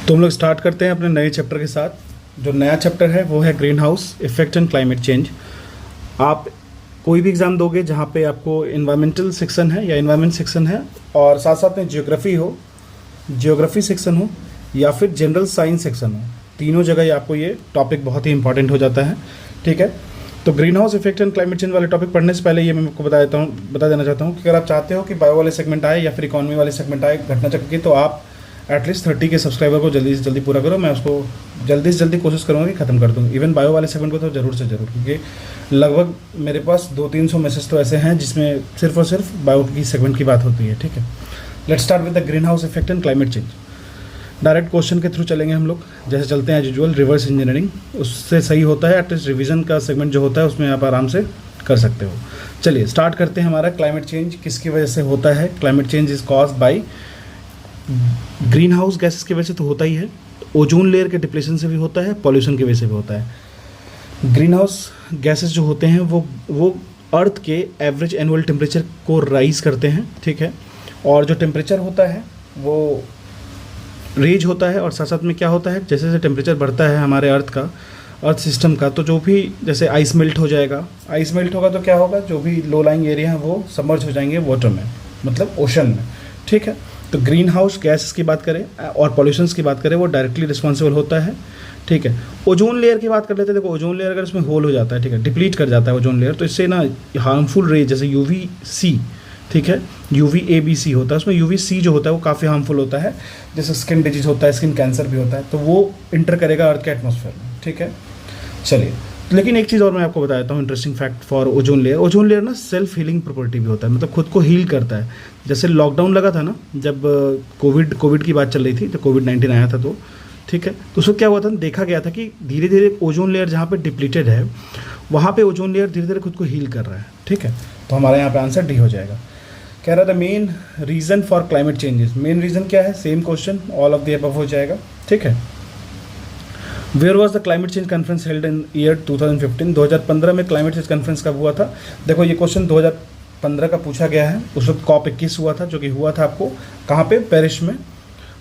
तो हम लोग स्टार्ट करते हैं अपने नए चैप्टर के साथ। जो नया चैप्टर है वो है green house effect and climate change. आप कोई भी एग्ज़ाम दोगे जहाँ पे आपको इन्वायरमेंटल सेक्शन है या इन्वायरमेंट सेक्शन है और साथ साथ में जियोग्राफी सेक्शन हो या फिर जनरल साइंस सेक्शन हो, तीनों जगह आपको ये टॉपिक बहुत ही इंपॉर्टेंट हो जाता है। ठीक है, तो green house effect and climate change वाले टॉपिक पढ़ने से पहले ये मैं आपको बता देना चाहता हूँ कि अगर आप चाहते हो कि बायो वाले सेगमेंट आए या फिर इकोनॉमी वाले सेगमेंट आए घटना चक्र की, तो आप एटलीस्ट 30 के सब्सक्राइबर को जल्दी से जल्दी पूरा करो। मैं उसको जल्दी से जल्दी कोशिश करूँगा कि ख़त्म कर दूँ। इवन बायो वाले सेगमेंट को तो ज़रूर से ज़रूर, क्योंकि लगभग मेरे पास 200-300 मैसेज तो ऐसे हैं जिसमें सिर्फ और सिर्फ बायो की सेगमेंट की बात होती है। ठीक है, let's start with the green house effect and climate change. Direct question के थ्रू चलेंगे हम लोग, जैसे चलते हैं एज यूजुअल। रिवर्स इंजीनियरिंग उससे सही होता है, एटलीस्ट रिवीजन का सेगमेंट जो होता है उसमें आप आराम से कर सकते हो। चलिए स्टार्ट करते हैं। हमारा क्लाइमेट चेंज किसकी वजह से होता है? Climate change is caused by green house gases की वजह से तो होता ही है, ओजोन लेयर के डिप्लेशन से भी होता है, पॉल्यूशन की वजह से भी होता है। ग्रीन हाउस गैसेस जो होते हैं वो अर्थ के एवरेज एनुअल टेम्परेचर को राइज करते हैं। ठीक है, और जो टेम्परेचर होता है वो रेज होता है, और साथ साथ में क्या होता है, जैसे जैसे टेम्परेचर बढ़ता है हमारे अर्थ सिस्टम का, तो जो भी जैसे आइस मेल्ट हो जाएगा, आइस मेल्ट होगा तो क्या होगा, जो भी लो लाइंग एरिया है वो सबमर्ज हो जाएंगे वाटर में, मतलब ओशन में। ठीक है, तो ग्रीन हाउस गैसेस की बात करें और पॉल्यूशंस की बात करें, वो डायरेक्टली रिस्पॉन्सिबल होता है। ठीक है, ओजोन लेयर की बात कर लेते हैं। देखो ओजोन लेयर अगर इसमें होल हो जाता है, ठीक है, डिप्लीट कर जाता है ओजोन लेयर, तो इससे ना हार्मफुल रेज जैसे UVC, ठीक है, UVABC होता है, उसमें UVC जो होता है वो काफ़ी हार्मफुल होता है, जैसे स्किन डिजीज होता है, स्किन कैंसर भी होता है, तो वो इंटर करेगा अर्थ के एटमॉस्फेयर में। ठीक है, चलिए, लेकिन एक चीज़ और मैं आपको बता देता हूँ, interesting fact for ozone layer. Ozone layer ना सेल्फ हीलिंग प्रॉपर्टी भी होता है, मतलब खुद को हील करता है। जैसे लॉकडाउन लगा था ना, जब कोविड की बात चल रही थी, तो कोविड-19 आया था, तो ठीक है, तो उसको क्या हुआ था, देखा गया था कि धीरे धीरे ओजोन लेयर जहाँ पे डिप्लीटेड है वहाँ पे ओजोन लेयर धीरे धीरे खुद को हील कर रहा है। ठीक है, तो हमारे यहाँ पे आंसर डी हो जाएगा। कह रहा था main reason for climate changes, main reason क्या है, same question, all of the above हो जाएगा। ठीक है, where was the climate change conference held in year 2015? 2015 में क्लाइमेट चेंज कॉन्फ्रेंस कब हुआ था? देखो ये क्वेश्चन 2015 का पूछा गया है। उस वक्त COP21 हुआ था, जो कि हुआ था आपको कहाँ पे, पेरिस में,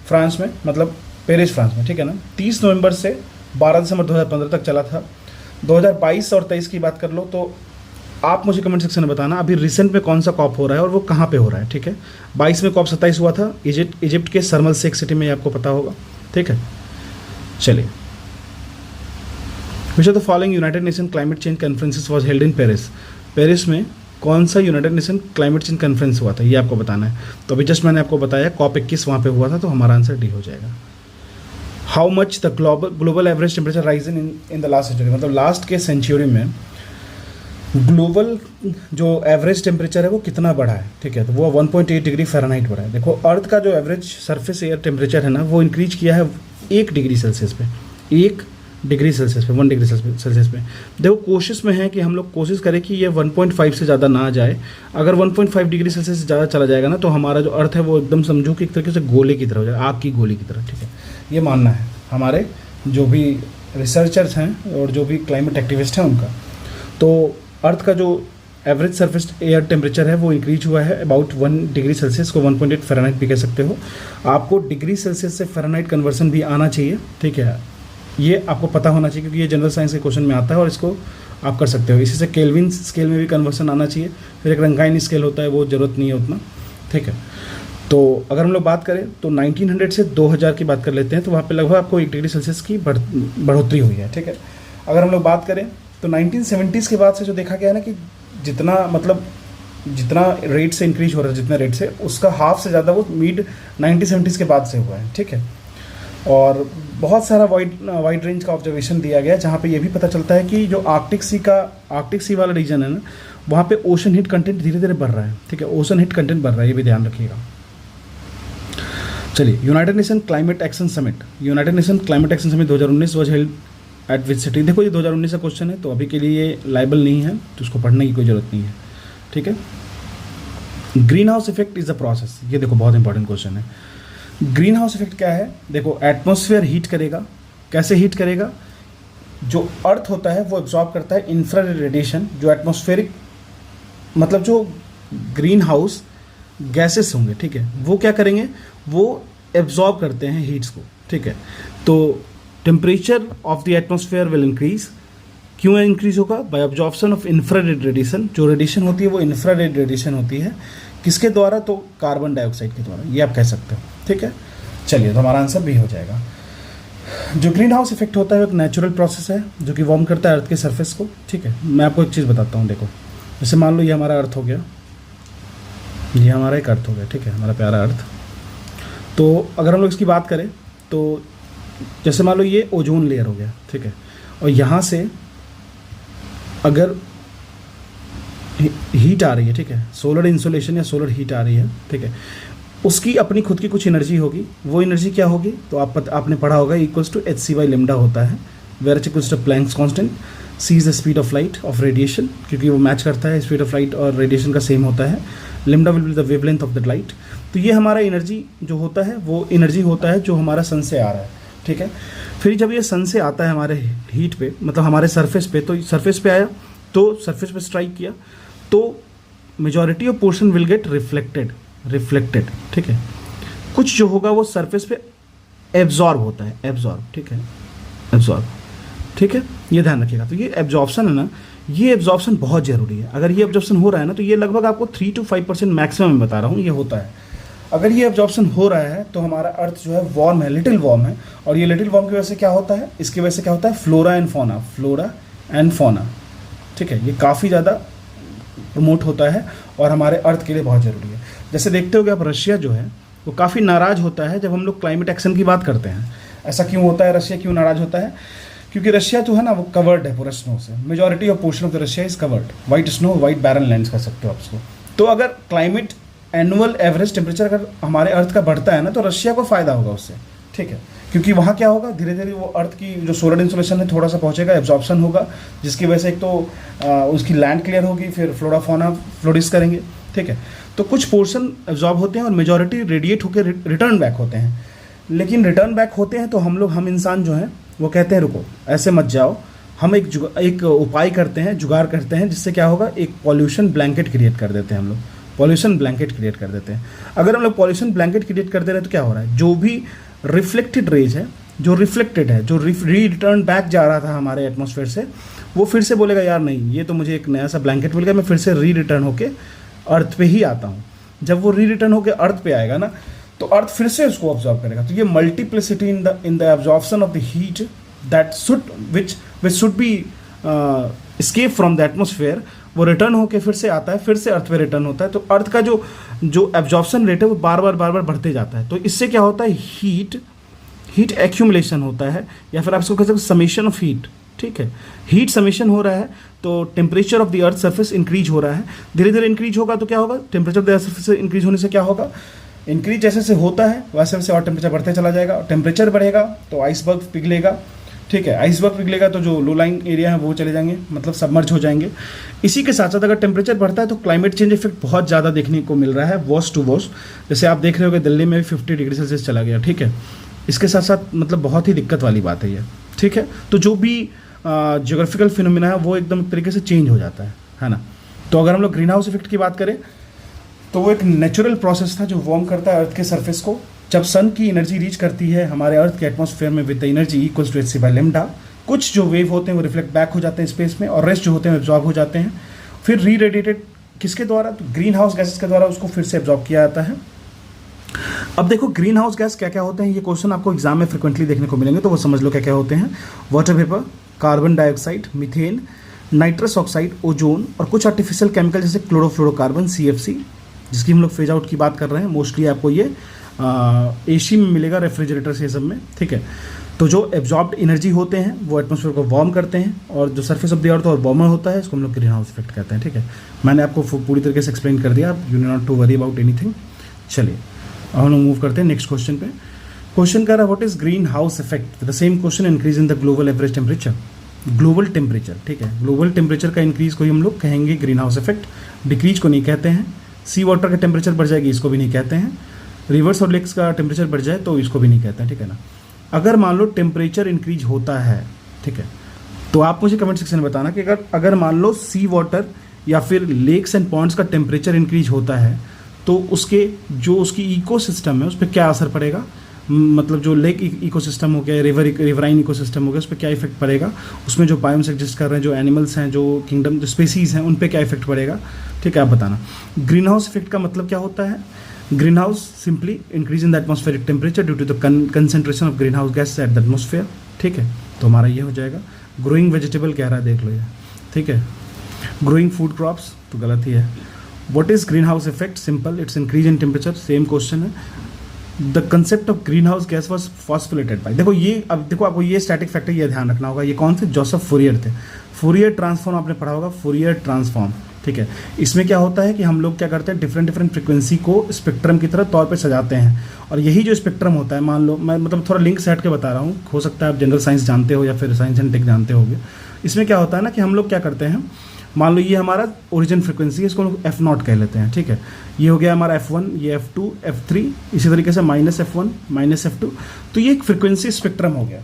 फ्रांस में, मतलब पेरिस फ्रांस में। ठीक है ना, 30 नवंबर से 12 दिसंबर 2015 तक चला था। 2022 और 23 की बात कर लो तो आप मुझे कमेंट सेक्शन में बताना अभी रिसेंट में कौन सा कॉप हो रहा है और वो कहाँ पे हो रहा है। ठीक है, 22 में COP27 हुआ था इजिप्ट के शर्म शेख सिटी में, आपको पता होगा। ठीक है, चलिए, which are the following United Nation climate change conferences was held in Paris? Paris में कौन सा United Nation climate change conference हुआ था, ये आपको बताना है। तो अभी जस्ट मैंने आपको बताया COP21 वहाँ पे हुआ था, तो हमारा आंसर डी हो जाएगा। How much the global average temperature rise in the last century, मतलब लास्ट के सेंचुरी में ग्लोबल जो एवरेज टेम्परेचर है वो कितना बढ़ा है? ठीक है, तो वो 1.8 डिग्री फ़ारेनहाइट बढ़ा है। देखो अर्थ का जो एवरेज सरफेस एयर टेम्परेचर है ना, वो इंक्रीज किया है 1 डिग्री सेल्सियस पे, 1 डिग्री सेल्सियस पे, 1 डिग्री सेल्सियस पे। देखो कोशिश में है कि हम लोग कोशिश करें कि ये 1.5 से ज़्यादा ना जाए। अगर 1.5 डिग्री सेल्सियस से ज़्यादा चला जाएगा ना, तो हमारा जो अर्थ है वो एकदम समझो कि एक तरीके से गोले की तरह हो जाए, आग की गोली की तरह। ठीक है, ये मानना है हमारे जो भी रिसर्चर्स हैं और जो भी क्लाइमेट एक्टिविस्ट हैं उनका। तो अर्थ का जो एवरेज सरफेस एयर टेम्परेचर है वो इंक्रीज हुआ है अबाउट 1 डिग्री सेल्सियस, को 1.8 फ़ारेनहाइट भी कह सकते हो। आपको डिग्री सेल्सियस से फ़ारेनहाइट कन्वर्सन भी आना चाहिए। ठीक है, ये आपको पता होना चाहिए, क्योंकि ये जनरल साइंस के क्वेश्चन में आता है और इसको आप कर सकते हो। इसी से केल्विन स्केल में भी कन्वर्सन आना चाहिए। फिर एक रंकाइन स्केल होता है, वो ज़रूरत नहीं है उतना। ठीक है, तो अगर हम लोग बात करें तो 1900 से 2000 की बात कर लेते हैं, तो वहाँ पे लगभग आपको 1 डिग्री सेल्सियस की बढ़ोतरी हुई है। ठीक है, अगर हम लोग बात करें तो 1970s के बाद से जो देखा गया है ना, कि जितना रेट से इंक्रीज हो रहा है, जितने रेट से, उसका हाफ से ज़्यादा वो मिड 1970s के बाद से हुआ है। ठीक है, और बहुत सारा वाइड रेंज का ऑब्जर्वेशन दिया गया, जहाँ पे ये भी पता चलता है कि जो आर्कटिक सी वाला रीजन है ना, वहाँ पे ओशन हीट कंटेंट धीरे धीरे बढ़ रहा है। ठीक है, ओशन हीट कंटेंट बढ़ रहा है, ये भी ध्यान रखिएगा। चलिए, United Nation climate action summit 2019 was held at which city? देखो ये 2019 का क्वेश्चन है, तो अभी के लिए ये लाइबल नहीं है, तो उसको पढ़ने की कोई ज़रूरत नहीं है। ठीक है, green house effect is a process, ये देखो बहुत इंपॉर्टेंट क्वेश्चन है। ग्रीन हाउस इफेक्ट क्या है? देखो एटमॉस्फेयर हीट करेगा। कैसे हीट करेगा? जो अर्थ होता है वो एब्जॉर्ब करता है इंफ्रारेड रेडिएशन, जो एटमॉस्फेरिक, मतलब जो ग्रीन हाउस गैसेस होंगे, ठीक है, वो क्या करेंगे, वो एब्जॉर्ब करते हैं हीट्स को। ठीक है। तो temperature of the atmosphere will increase. क्यों इंक्रीज होगा? By absorption of infrared radiation. जो रेडिएशन होती है वो इंफ्रारेड रेडिएशन होती है। किसके द्वारा? तो कार्बन डाइऑक्साइड के द्वारा, ये आप कह सकते हो, ठीक है। चलिए, तो हमारा आंसर बी हो जाएगा। जो ग्रीन हाउस इफेक्ट होता है एक नेचुरल प्रोसेस है जो कि वार्म करता है अर्थ के सरफेस को, ठीक है। मैं आपको एक चीज़ बताता हूँ, देखो, जैसे मान लो ये हमारा अर्थ हो गया, ये हमारा एक अर्थ हो गया, ठीक है, हमारा प्यारा अर्थ। तो अगर हम लोग इसकी बात करें तो जैसे मान लो ये ओजोन लेयर हो गया, ठीक है, और यहाँ से अगर हीट आ रही है, ठीक है, सोलर इंसोलेशन या सोलर हीट आ रही है, ठीक है, उसकी अपनी खुद की कुछ एनर्जी होगी। वो एनर्जी क्या होगी? तो आपने पढ़ा होगा इक्वल्स टू hc/λ होता है, where h equals to Planck's constant, c is the speed of light of radiation, क्योंकि वो मैच करता है, स्पीड ऑफ लाइट और रेडिएशन का सेम होता है। λ will be the wavelength of the light. तो ये हमारा एनर्जी जो होता है वो एनर्जी होता है जो हमारा सन से आ रहा है, ठीक है। फिर जब ये सन से आता है हमारे हीट पे, मतलब हमारे सरफेस पे, तो सरफेस पे आया तो सरफेस पे स्ट्राइक किया तो majority of portion will get reflected, ठीक है। कुछ जो होगा वो सरफेस पे एब्जॉर्ब होता है, एब्जॉर्ब, ठीक है, एब्जॉर्ब, ठीक है, ये ध्यान रखिएगा। तो ये एब्जॉर्प्शन है ना, ये एब्जॉर्प्शन बहुत ज़रूरी है। अगर ये एब्जॉर्प्शन हो रहा है ना, तो ये लगभग आपको 3 to 5% मैक्सिमम मैं बता रहा हूँ, ये होता है। अगर ये एब्जॉर्प्शन हो रहा है तो हमारा अर्थ जो है वार्म है, लिटिल वार्म है, और ये लिटिल वार्म की वजह से क्या होता है? इसकी वजह से क्या होता है? फ्लोरा एंड फौना, ठीक है, ये काफ़ी ज़्यादा प्रमोट होता है और हमारे अर्थ के लिए बहुत ज़रूरी है। जैसे देखते हो कि आप रशिया जो है वो काफ़ी नाराज़ होता है जब हम लोग क्लाइमेट एक्शन की बात करते हैं। ऐसा क्यों होता है? रशिया क्यों नाराज़ होता है? क्योंकि रशिया जो है ना वो कवर्ड है पूरा स्नो से। Majority of portion of the Russia is covered, white snow, white barren lands कह सकते हो आप उसको। तो अगर क्लाइमेट एनुअल एवरेज टेम्परेचर अगर हमारे अर्थ का बढ़ता है ना, तो रशिया को फ़ायदा होगा उससे, ठीक है, क्योंकि वहाँ क्या होगा, धीरे धीरे वो अर्थ की जो सोलर इंसोलेशन है थोड़ा सा पहुँचेगा, एब्जॉर्प्शन होगा, जिसकी वजह से एक तो उसकी लैंड क्लियर होगी, फिर फ्लोरा फौना फ्लोरिश करेंगे, ठीक है। तो कुछ पोर्शन एब्जॉर्ब होते हैं और मेजॉरिटी रेडिएट होकर रिटर्न बैक होते हैं। लेकिन रिटर्न बैक होते हैं तो हम इंसान जो हैं वो कहते हैं रुको, ऐसे मत जाओ, हम एक उपाय करते हैं, जुगाड़ करते हैं, जिससे क्या होगा, एक पॉल्यूशन ब्लैंकेट क्रिएट कर देते हैं हम लोग, पॉल्यूशन ब्लैंकेट क्रिएट कर देते हैं। अगर हम लोग पॉल्यूशन ब्लैंकेट क्रिएट कर दे रहे हैं तो क्या हो रहा है, जो भी रिफ्लेक्टेड रेज है, जो रिफ्लेक्टेड है, जो रिटर्न बैक जा रहा था हमारे एटमॉस्फेयर से, वो फिर से बोलेगा यार नहीं, ये तो मुझे एक नया सा ब्लैंकेट मिल गया, मैं फिर से रिटर्न होके अर्थ पे ही आता हूँ। जब वो रिटर्न होके अर्थ पे आएगा ना, तो अर्थ फिर से उसको ऑब्जॉर्व करेगा। तो ये multiplicity in the absorption of the heat that which should be escape from the atmosphere, वो रिटर्न होके फिर से आता है, फिर से अर्थ पे रिटर्न होता है। तो अर्थ का जो एब्जॉर्प्शन रेट है वो बार बार बढ़ते जाता है। तो इससे क्या होता है, हीट एक्यूमुलेशन होता है, या फिर आप इसको कह सकते हैं समेशन ऑफ हीट, ठीक है। हीट समेशन हो रहा है तो temperature of the earth surface increase हो रहा है, धीरे धीरे इंक्रीज होगा। तो क्या होगा, temperature of the earth surface increase होने से क्या होगा, इंक्रीज जैसे से होता है वैसे वैसे और टेम्परेचर बढ़ते चला जाएगा। टेम्परेचर बढ़ेगा तो आइसबर्ग पिघलेगा, ठीक है, आइसबर्ग पिघलेगा तो जो लो लाइन एरिया है वो चले जाएंगे, मतलब सबमर्ज हो जाएंगे। इसी के साथ साथ अगर टेम्परेचर बढ़ता है तो क्लाइमेट चेंज इफेक्ट बहुत ज़्यादा देखने को मिल रहा है, वर्स्ट टू वर्स्ट। जैसे आप देख रहे हो कि दिल्ली में भी 50 डिग्री सेल्सियस चला गया, ठीक है। इसके साथ साथ मतलब बहुत ही दिक्कत वाली बात है ये, ठीक है। तो जो भी जियोग्राफिकल फिनोमिना है वो एकदम एक तरीके से चेंज हो जाता है ना। तो अगर हम लोग ग्रीन हाउस इफेक्ट की बात करें तो वो एक नेचुरल प्रोसेस था जो वार्म करता है अर्थ के सरफेस को। जब सन की एनर्जी रीच करती है हमारे अर्थ के एटमॉस्फेयर में with the energy equals to hc/λ, कुछ जो वेव होते हैं वो रिफ्लेक्ट बैक हो जाते हैं स्पेस में, और रेस्ट जो होते हैं एब्जॉर्ब हो जाते हैं। फिर री रेडिएटेड किसके द्वारा, तो ग्रीन हाउस गैसेस के द्वारा उसको फिर से एब्जॉर्ब किया जाता है। अब देखो ग्रीन हाउस गैस क्या क्या होते हैं, ये क्वेश्चन आपको एग्जाम में फ्रिक्वेंटली देखने को मिलेंगे, तो वो समझ लो क्या क्या होते हैं। Water vapour, carbon dioxide, methane, nitrous oxide, ozone, और कुछ आर्टिफिशियल केमिकल जैसे क्लोरोफ्लोरोकार्बन CFC, जिसकी हम लोग फेज आउट की बात कर रहे हैं। मोस्टली आपको ये AC में मिलेगा, रेफ्रिजरेटर से सब में, ठीक है। तो जो एब्जॉर्ब्ड एनर्जी होते हैं वो एटमॉस्फेयर को वार्म करते हैं, और जो सरफेस ऑफ द अर्थ और वार्मर होता है इसको हम लोग ग्रीन हाउस इफेक्ट कहते हैं, ठीक है। मैंने आपको पूरी तरीके से एक्सप्लेन कर दिया, you need not to worry about anything. चलिए अब हम लोग मूव करते हैं नेक्स्ट क्वेश्चन पे। क्वेश्चन कर रहा है what is green house effect, the same question, increase in the global average temperature, global temperature, ठीक है। ग्लोबल टेम्परेचर का इंक्रीज को ही हम लोग कहेंगे ग्रीन हाउस इफेक्ट, डिक्रीज को नहीं कहते हैं। सी वाटर का टेम्परेचर बढ़ जाएगी, इसको भी नहीं कहते हैं। रिवर्स और लेक्स का टेम्परेचर बढ़ जाए तो इसको भी नहीं कहते हैं, ठीक है ना। अगर मान लो टेम्परेचर इंक्रीज होता है, ठीक है, तो आप मुझे कमेंट सेक्शन में बताना कि अगर मान लो सी वाटर या फिर लेक्स एंड पॉन्ड्स का टेम्परेचर इंक्रीज होता है तो उसकी इकोसिस्टम है उस पर क्या असर पड़ेगा। मतलब जो लेक इकोसिस्टम हो गया, रिवराइन इकोसिस्टम हो गया, उस पर क्या इफेक्ट पड़ेगा, उसमें जो बायोम्स एग्जिस्ट कर रहे हैं, जो एनिमल्स हैं, जो किंगडम, जो स्पेसीज हैं, उन पर क्या इफेक्ट पड़ेगा, ठीक है, आप बताना। ग्रीन हाउस इफेक्ट का मतलब क्या होता है? Green house simply increase in the atmospheric temperature due to the concentration of green house gas at the atmosphere, ठीक है, तो हमारा ये हो जाएगा। ग्रोइंग वेजिटेबल कह रहा है, देख लो ये, ठीक है। ग्रोइंग फूड क्रॉप्स तो गलत ही है। What is green house effect? Simple, it's increase in temperature, same question है। The concept of green house gas was postulated by, देखो ये, अब देखो आपको ये स्टैटिक फैक्टर ये ध्यान रखना होगा, ये कौन से? जोसेफ फूरियर थे। फूरियर ट्रांसफॉर्म आपने पढ़ा होगा, फूरियर ट्रांसफॉर्म, ठीक है। इसमें क्या होता है कि हम लोग क्या करते हैं, डिफरेंट डिफरेंट फ्रिक्वेंसी को स्पेक्ट्रम की तरह तौर पे सजाते हैं, और यही जो स्पेक्ट्रम होता है, मान लो मैं मतलब थोड़ा लिंक सेट के बता रहा हूँ, हो सकता है आप जनरल साइंस जानते हो या फिर साइंस एंड टेक जानते होगे। इसमें क्या होता है ना कि हम लोग क्या करते हैं, मान लो ये हमारा ओरिजिन फ्रिक्वेंसी है, इसको हम लोग F0 कह लेते हैं, ठीक है। ये हो गया हमारा F1, ये F2, F3, इसी तरीके से -F1 -F2, तो ये एक फ्रिक्वेंसी स्पेक्ट्रम हो गया।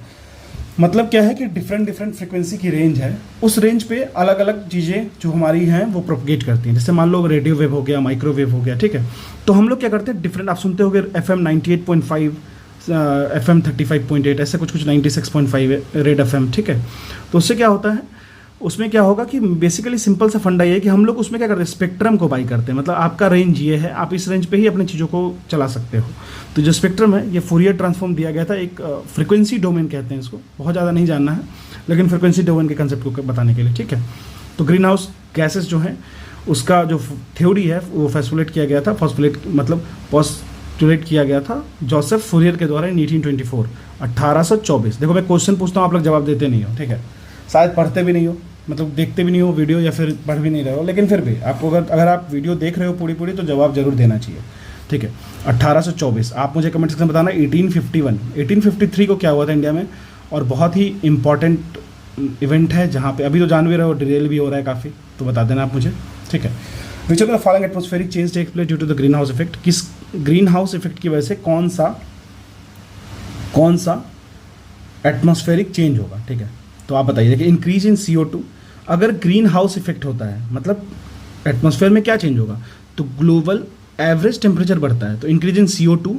मतलब क्या है कि डिफरेंट डिफरेंट फ्रिक्वेंसी की रेंज है, उस रेंज पे अलग अलग चीज़ें जो हमारी हैं वो प्रोपगेट करती हैं। जैसे मान लो रेडियो वेव हो गया, माइक्रोवेव हो गया, ठीक है। तो हम लोग क्या करते हैं, डिफरेंट, आप सुनते होंगे FM 98.5, FM 35.8, ऐसे कुछ 96.5 रेड FM, ठीक है। तो उससे क्या होता है, उसमें क्या होगा कि बेसिकली सिंपल सा फंडा ये है कि हम लोग उसमें क्या करते हैं, स्पेक्ट्रम को बाई करते हैं। मतलब आपका रेंज ये है, आप इस रेंज पे ही अपनी चीज़ों को चला सकते हो। तो जो स्पेक्ट्रम है, ये फूरियर ट्रांसफॉर्म दिया गया था, एक फ्रिक्वेंसी डोमेन कहते हैं इसको, बहुत ज़्यादा नहीं जानना है, लेकिन फ्रिक्वेंसी डोमेन के कंसेप्ट को बताने के लिए, ठीक है। तो ग्रीन हाउस गैसेस जो हैं, उसका जो थ्योरी है वो फॉस्फोलेट किया गया था, पोस्टुलेट किया गया था जोसेफ फूरियर के द्वारा इन 1824। देखो मैं क्वेश्चन पूछता हूँ, आप लोग जवाब देते नहीं हो, ठीक है। शायद पढ़ते भी नहीं हो, मतलब देखते भी नहीं हो वीडियो, या फिर पढ़ भी नहीं रहे हो, लेकिन फिर भी आपको अगर आप वीडियो देख रहे हो पूरी तो जवाब जरूर देना चाहिए, ठीक है। 1824, आप मुझे कमेंट सेक्शन में बताना। 1851, 1853 को क्या हुआ था इंडिया में, और बहुत ही इंपॉर्टेंट इवेंट है, जहाँ पे अभी तो जान भी रहे हो, डिटेल भी हो रहा है काफ़ी, तो बता देना आप मुझे, ठीक है। Which of the following atmospheric change takes place due to the green house effect? किस ग्रीन हाउस इफेक्ट की वजह से कौन सा एटमॉस्फेरिक चेंज होगा, ठीक है। तो आप बताइए, देखिए इंक्रीज इन CO2, अगर ग्रीन हाउस इफेक्ट होता है मतलब एटमॉस्फेयर में क्या चेंज होगा, तो ग्लोबल एवरेज टेम्परेचर बढ़ता है, तो increase in CO2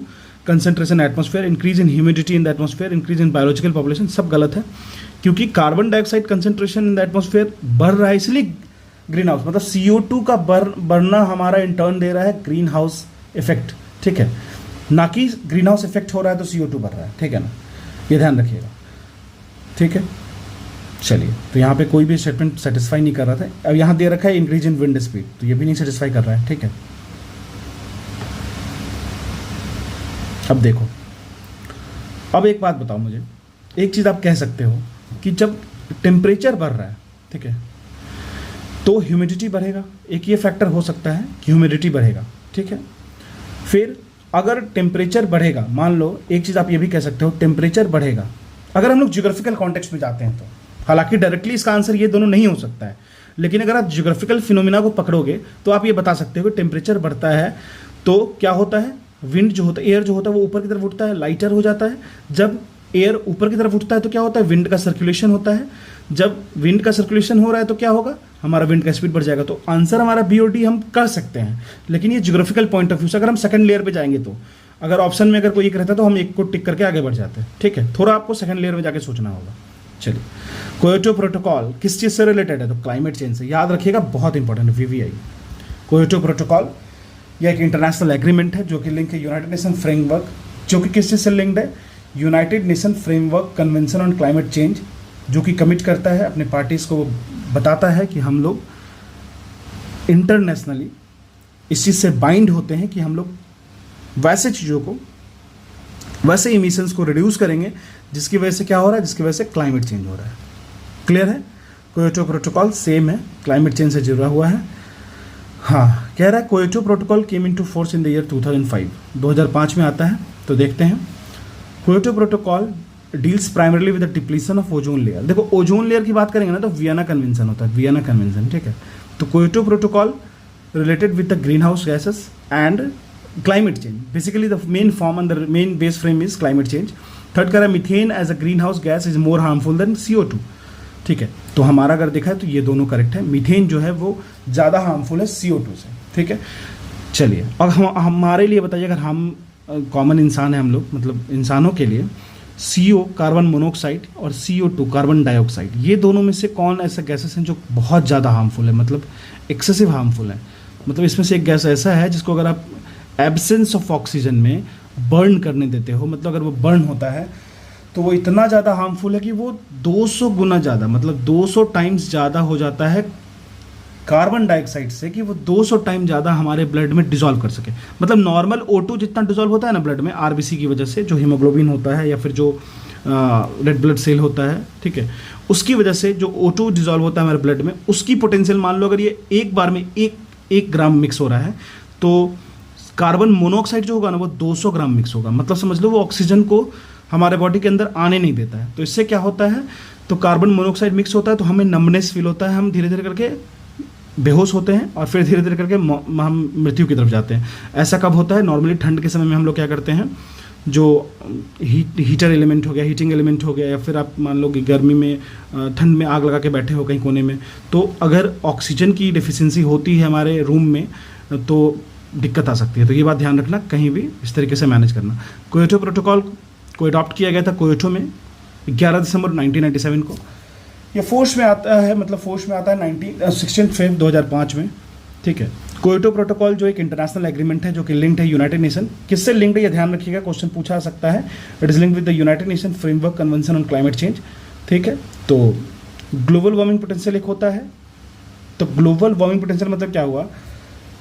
concentration atmosphere, increase in humidity in the atmosphere, increase in biological population, सब गलत है, क्योंकि carbon dioxide concentration in the atmosphere बढ़ रहा है, इसलिए ग्रीन हाउस, मतलब CO2 का बढ़ना हमारा इंटर्न दे रहा है ग्रीन हाउस इफेक्ट, ठीक है, ना कि ग्रीन हाउस इफेक्ट हो रहा है तो CO2 बढ़ रहा है, ठीक है ना, ये ध्यान रखिएगा, ठीक है। चलिए, तो यहाँ पे कोई भी स्टेटमेंट सेटिस्फाई नहीं कर रहा था। अब यहाँ दे रखा है इंक्रीज इन विंड स्पीड, तो ये भी नहीं सेटिस्फाई कर रहा है, ठीक है। अब देखो, अब एक बात बताओ मुझे, एक चीज़ आप कह सकते हो कि जब टेम्परेचर बढ़ रहा है, ठीक है, तो ह्यूमिडिटी बढ़ेगा, एक ये फैक्टर हो सकता है कि ह्यूमिडिटी बढ़ेगा, ठीक है। फिर अगर टेम्परेचर बढ़ेगा, मान लो एक चीज़ आप ये भी कह सकते हो, टेम्परेचर बढ़ेगा, अगर हम लोग ज्योग्राफिकल कॉन्टेक्स्ट में जाते हैं तो, हालांकि डायरेक्टली इसका आंसर ये दोनों नहीं हो सकता है, लेकिन अगर आप ज्योग्राफिकल फिनोमिना को पकड़ोगे तो आप ये बता सकते हो कि टेम्परेचर बढ़ता है तो क्या होता है, विंड जो होता है, एयर जो होता है वो ऊपर की तरफ उठता है, लाइटर हो जाता है। जब एयर ऊपर की तरफ उठता है तो क्या होता है, विंड का सर्कुलेशन होता है। जब विंड का सर्कुलेशन हो रहा है तो क्या होगा, हमारा विंड का स्पीड बढ़ जाएगा। तो आंसर हमारा बी और डी हम कर सकते हैं, लेकिन ये ज्योग्राफिकल पॉइंट ऑफ व्यू से अगर हम सेकंड लेयर पे जाएंगे तो, अगर ऑप्शन में अगर कोई एक रहता तो हम एक को टिक करके आगे बढ़ जाते हैं, ठीक है। थोड़ा आपको सेकंड लेयर में जाके सोचना होगा। चलिए, क्योटो प्रोटोकॉल किस चीज़ से रिलेटेड है, तो क्लाइमेट चेंज से, याद रखिएगा, बहुत इंपॉर्टेंट है, VVI। क्योटो प्रोटोकॉल यह एक इंटरनेशनल एग्रीमेंट है जो कि लिंक है यूनाइटेड नेशन फ्रेमवर्क, जो कि किस चीज़ से लिंक्ड है, United nation framework convention on climate change, जो कि कमिट करता है अपने पार्टीज़ को, बताता है कि हम लोग इंटरनेशनली इस चीज़ से बाइंड होते हैं कि हम लोग वैसे चीज़ों को, वैसे इमिशंस को रिड्यूस करेंगे जिसकी वजह से क्या हो रहा है, जिसकी वजह से क्लाइमेट चेंज हो रहा है। क्लियर है, क्योटो प्रोटोकॉल सेम है, क्लाइमेट चेंज से जुड़ा हुआ है। हाँ, कह रहा है Kyoto protocol came into force in the year 2005, 2005 में आता है। तो देखते हैं, Kyoto protocol deals primarily with the depletion of ozone layer. देखो, ओजोन लेयर की बात करेंगे ना तो वियना कन्वेंशन होता है, वियना कन्वेंशन, ठीक है। तो Kyoto protocol related with the green house gases and climate change, basically the main form and the main base frame is climate change. Third कह रहा है methane as a green house gas is more harmful than CO2, ठीक है। तो हमारा अगर देखा है तो ये दोनों करेक्ट है, मीथेन जो है वो ज़्यादा हार्मफुल है CO2 से, ठीक है। चलिए, और हमारे लिए बताइए, अगर हम कॉमन इंसान है हम लोग, मतलब इंसानों के लिए CO कार्बन मोनोऑक्साइड और CO2 कार्बन डाइऑक्साइड, ये दोनों में से कौन ऐसे गैसेस हैं जो बहुत ज़्यादा हार्मफुल है, मतलब एक्सेसिव हार्मफुल है। मतलब इसमें से एक गैस ऐसा है जिसको अगर आप एब्सेंस ऑफ ऑक्सीजन में बर्न करने देते हो, मतलब अगर वो बर्न होता है तो वो इतना ज़्यादा हार्मफुल है कि वो 200 गुना ज़्यादा, मतलब 200 टाइम्स ज़्यादा हो जाता है कार्बन डाइऑक्साइड से, कि वो 200 टाइम ज़्यादा हमारे ब्लड में डिसॉल्व कर सके। मतलब नॉर्मल O2 जितना डिसॉल्व होता है ना ब्लड में RBC की वजह से, जो हीमोग्लोबिन होता है या फिर जो रेड ब्लड सेल होता है, ठीक है, उसकी वजह से जो O2 डिसॉल्व होता है हमारे ब्लड में, उसकी पोटेंशियल मान लो अगर ये एक बार में एक ग्राम मिक्स हो रहा है, तो कार्बन मोनोऑक्साइड जो होगा ना वो 200 ग्राम मिक्स होगा। मतलब समझ लो वो ऑक्सीजन को हमारे बॉडी के अंदर आने नहीं देता है। तो इससे क्या होता है, तो कार्बन मोनोऑक्साइड मिक्स होता है तो हमें नमनेस फील होता है, हम धीरे धीरे करके बेहोश होते हैं और फिर धीरे धीरे करके हम मृत्यु की तरफ जाते हैं। ऐसा कब होता है, नॉर्मली ठंड के समय में हम लोग क्या करते हैं, जो हीटर एलिमेंट हो गया, हीटिंग एलिमेंट हो गया, या फिर आप मान लो कि गर्मी में ठंड में आग लगा के बैठे हो कहीं कोने में, तो अगर ऑक्सीजन की डिफिशियंसी होती है हमारे रूम में तो दिक्कत आ सकती है। तो ये बात ध्यान रखना, कहीं भी इस तरीके से मैनेज करना। क्योटो प्रोटोकॉल को अडॉप्ट किया गया था क्योटो में 11 दिसंबर 1997 को। ये फोर्स में आता है, मतलब फोर्स में आता है 16 फरवरी 2005 में, ठीक है। क्योटो प्रोटोकॉल जो एक इंटरनेशनल एग्रीमेंट है जो कि लिंक्ड है यूनाइटेड नेशन, किससे लिंक्ड है ये ध्यान रखिएगा, क्वेश्चन पूछा जा सकता है। It is linked with the United nation framework convention on climate change, ठीक है। तो ग्लोबल वार्मिंग पोटेंशियल एक होता है। तो ग्लोबल वार्मिंग पोटेंशियल मतलब क्या हुआ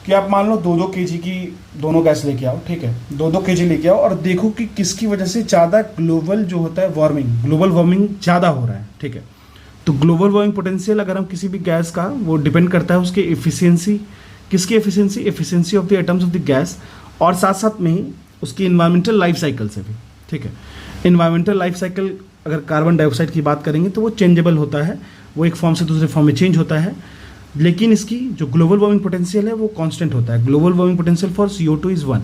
कि आप मान लो 2-2 kg की दोनों गैस लेके आओ, ठीक है, 2-2 kg लेके आओ और देखो कि किसकी वजह से ज़्यादा ग्लोबल जो होता है ग्लोबल वार्मिंग ज़्यादा हो रहा है, ठीक है। तो ग्लोबल वार्मिंग पोटेंशियल अगर हम किसी भी गैस का, वो डिपेंड करता है उसकी एफिशिएंसी, किसकी efficiency of the atoms of the gas, और साथ साथ में ही उसकी इन्वायरमेंटल लाइफ साइकिल से भी, ठीक है। इन्वायरमेंटल लाइफ साइकिल अगर कार्बन डाइऑक्साइड की बात करेंगे तो वो चेंजेबल होता है, वो एक फॉर्म से दूसरे फॉर्म में चेंज होता है, लेकिन इसकी जो ग्लोबल वार्मिंग पोटेंशियल है वो कांस्टेंट होता है। Global warming potential for CO2 is 1।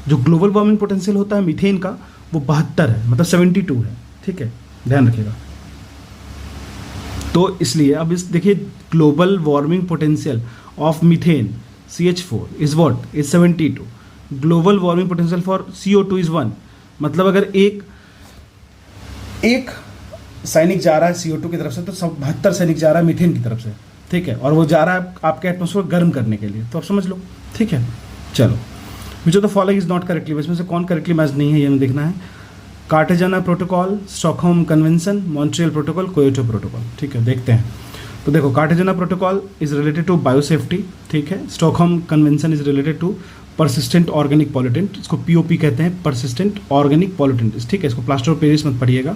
जो ग्लोबल वार्मिंग पोटेंशियल होता है मीथेन का वो 72 है, मतलब 72 है, ठीक है, ध्यान रखिएगा। तो इसलिए अब इस देखिए, global warming potential of methane CH4 is what, is 72। Global warming potential for CO2 is 1। मतलब अगर एक सैनिक जा रहा है CO2 की तरफ से, तो 72 सैनिक जा रहा है मीथेन की तरफ से, ठीक है, और वो जा रहा है आपके एटमॉस्फेयर गर्म करने के लिए। तो आप समझ लो, ठीक है। चलो, विच of the following is not correctly, इसमें से कौन करेक्टली मैच नहीं है ये हमें देखना है। Cartagena protocol, Stockholm convention, Montreal protocol, Kyoto protocol, ठीक है, देखते हैं। तो देखो, Cartagena protocol is related to biosafety, ठीक है। Stockholm convention is related to persistent organic pollutant, इसको POP कहते हैं, परसिस्टेंट ऑर्गेनिक पॉल्यूटेंट, ठीक है, इसको प्लास्टर ऑफ पेरिस मत पढ़िएगा।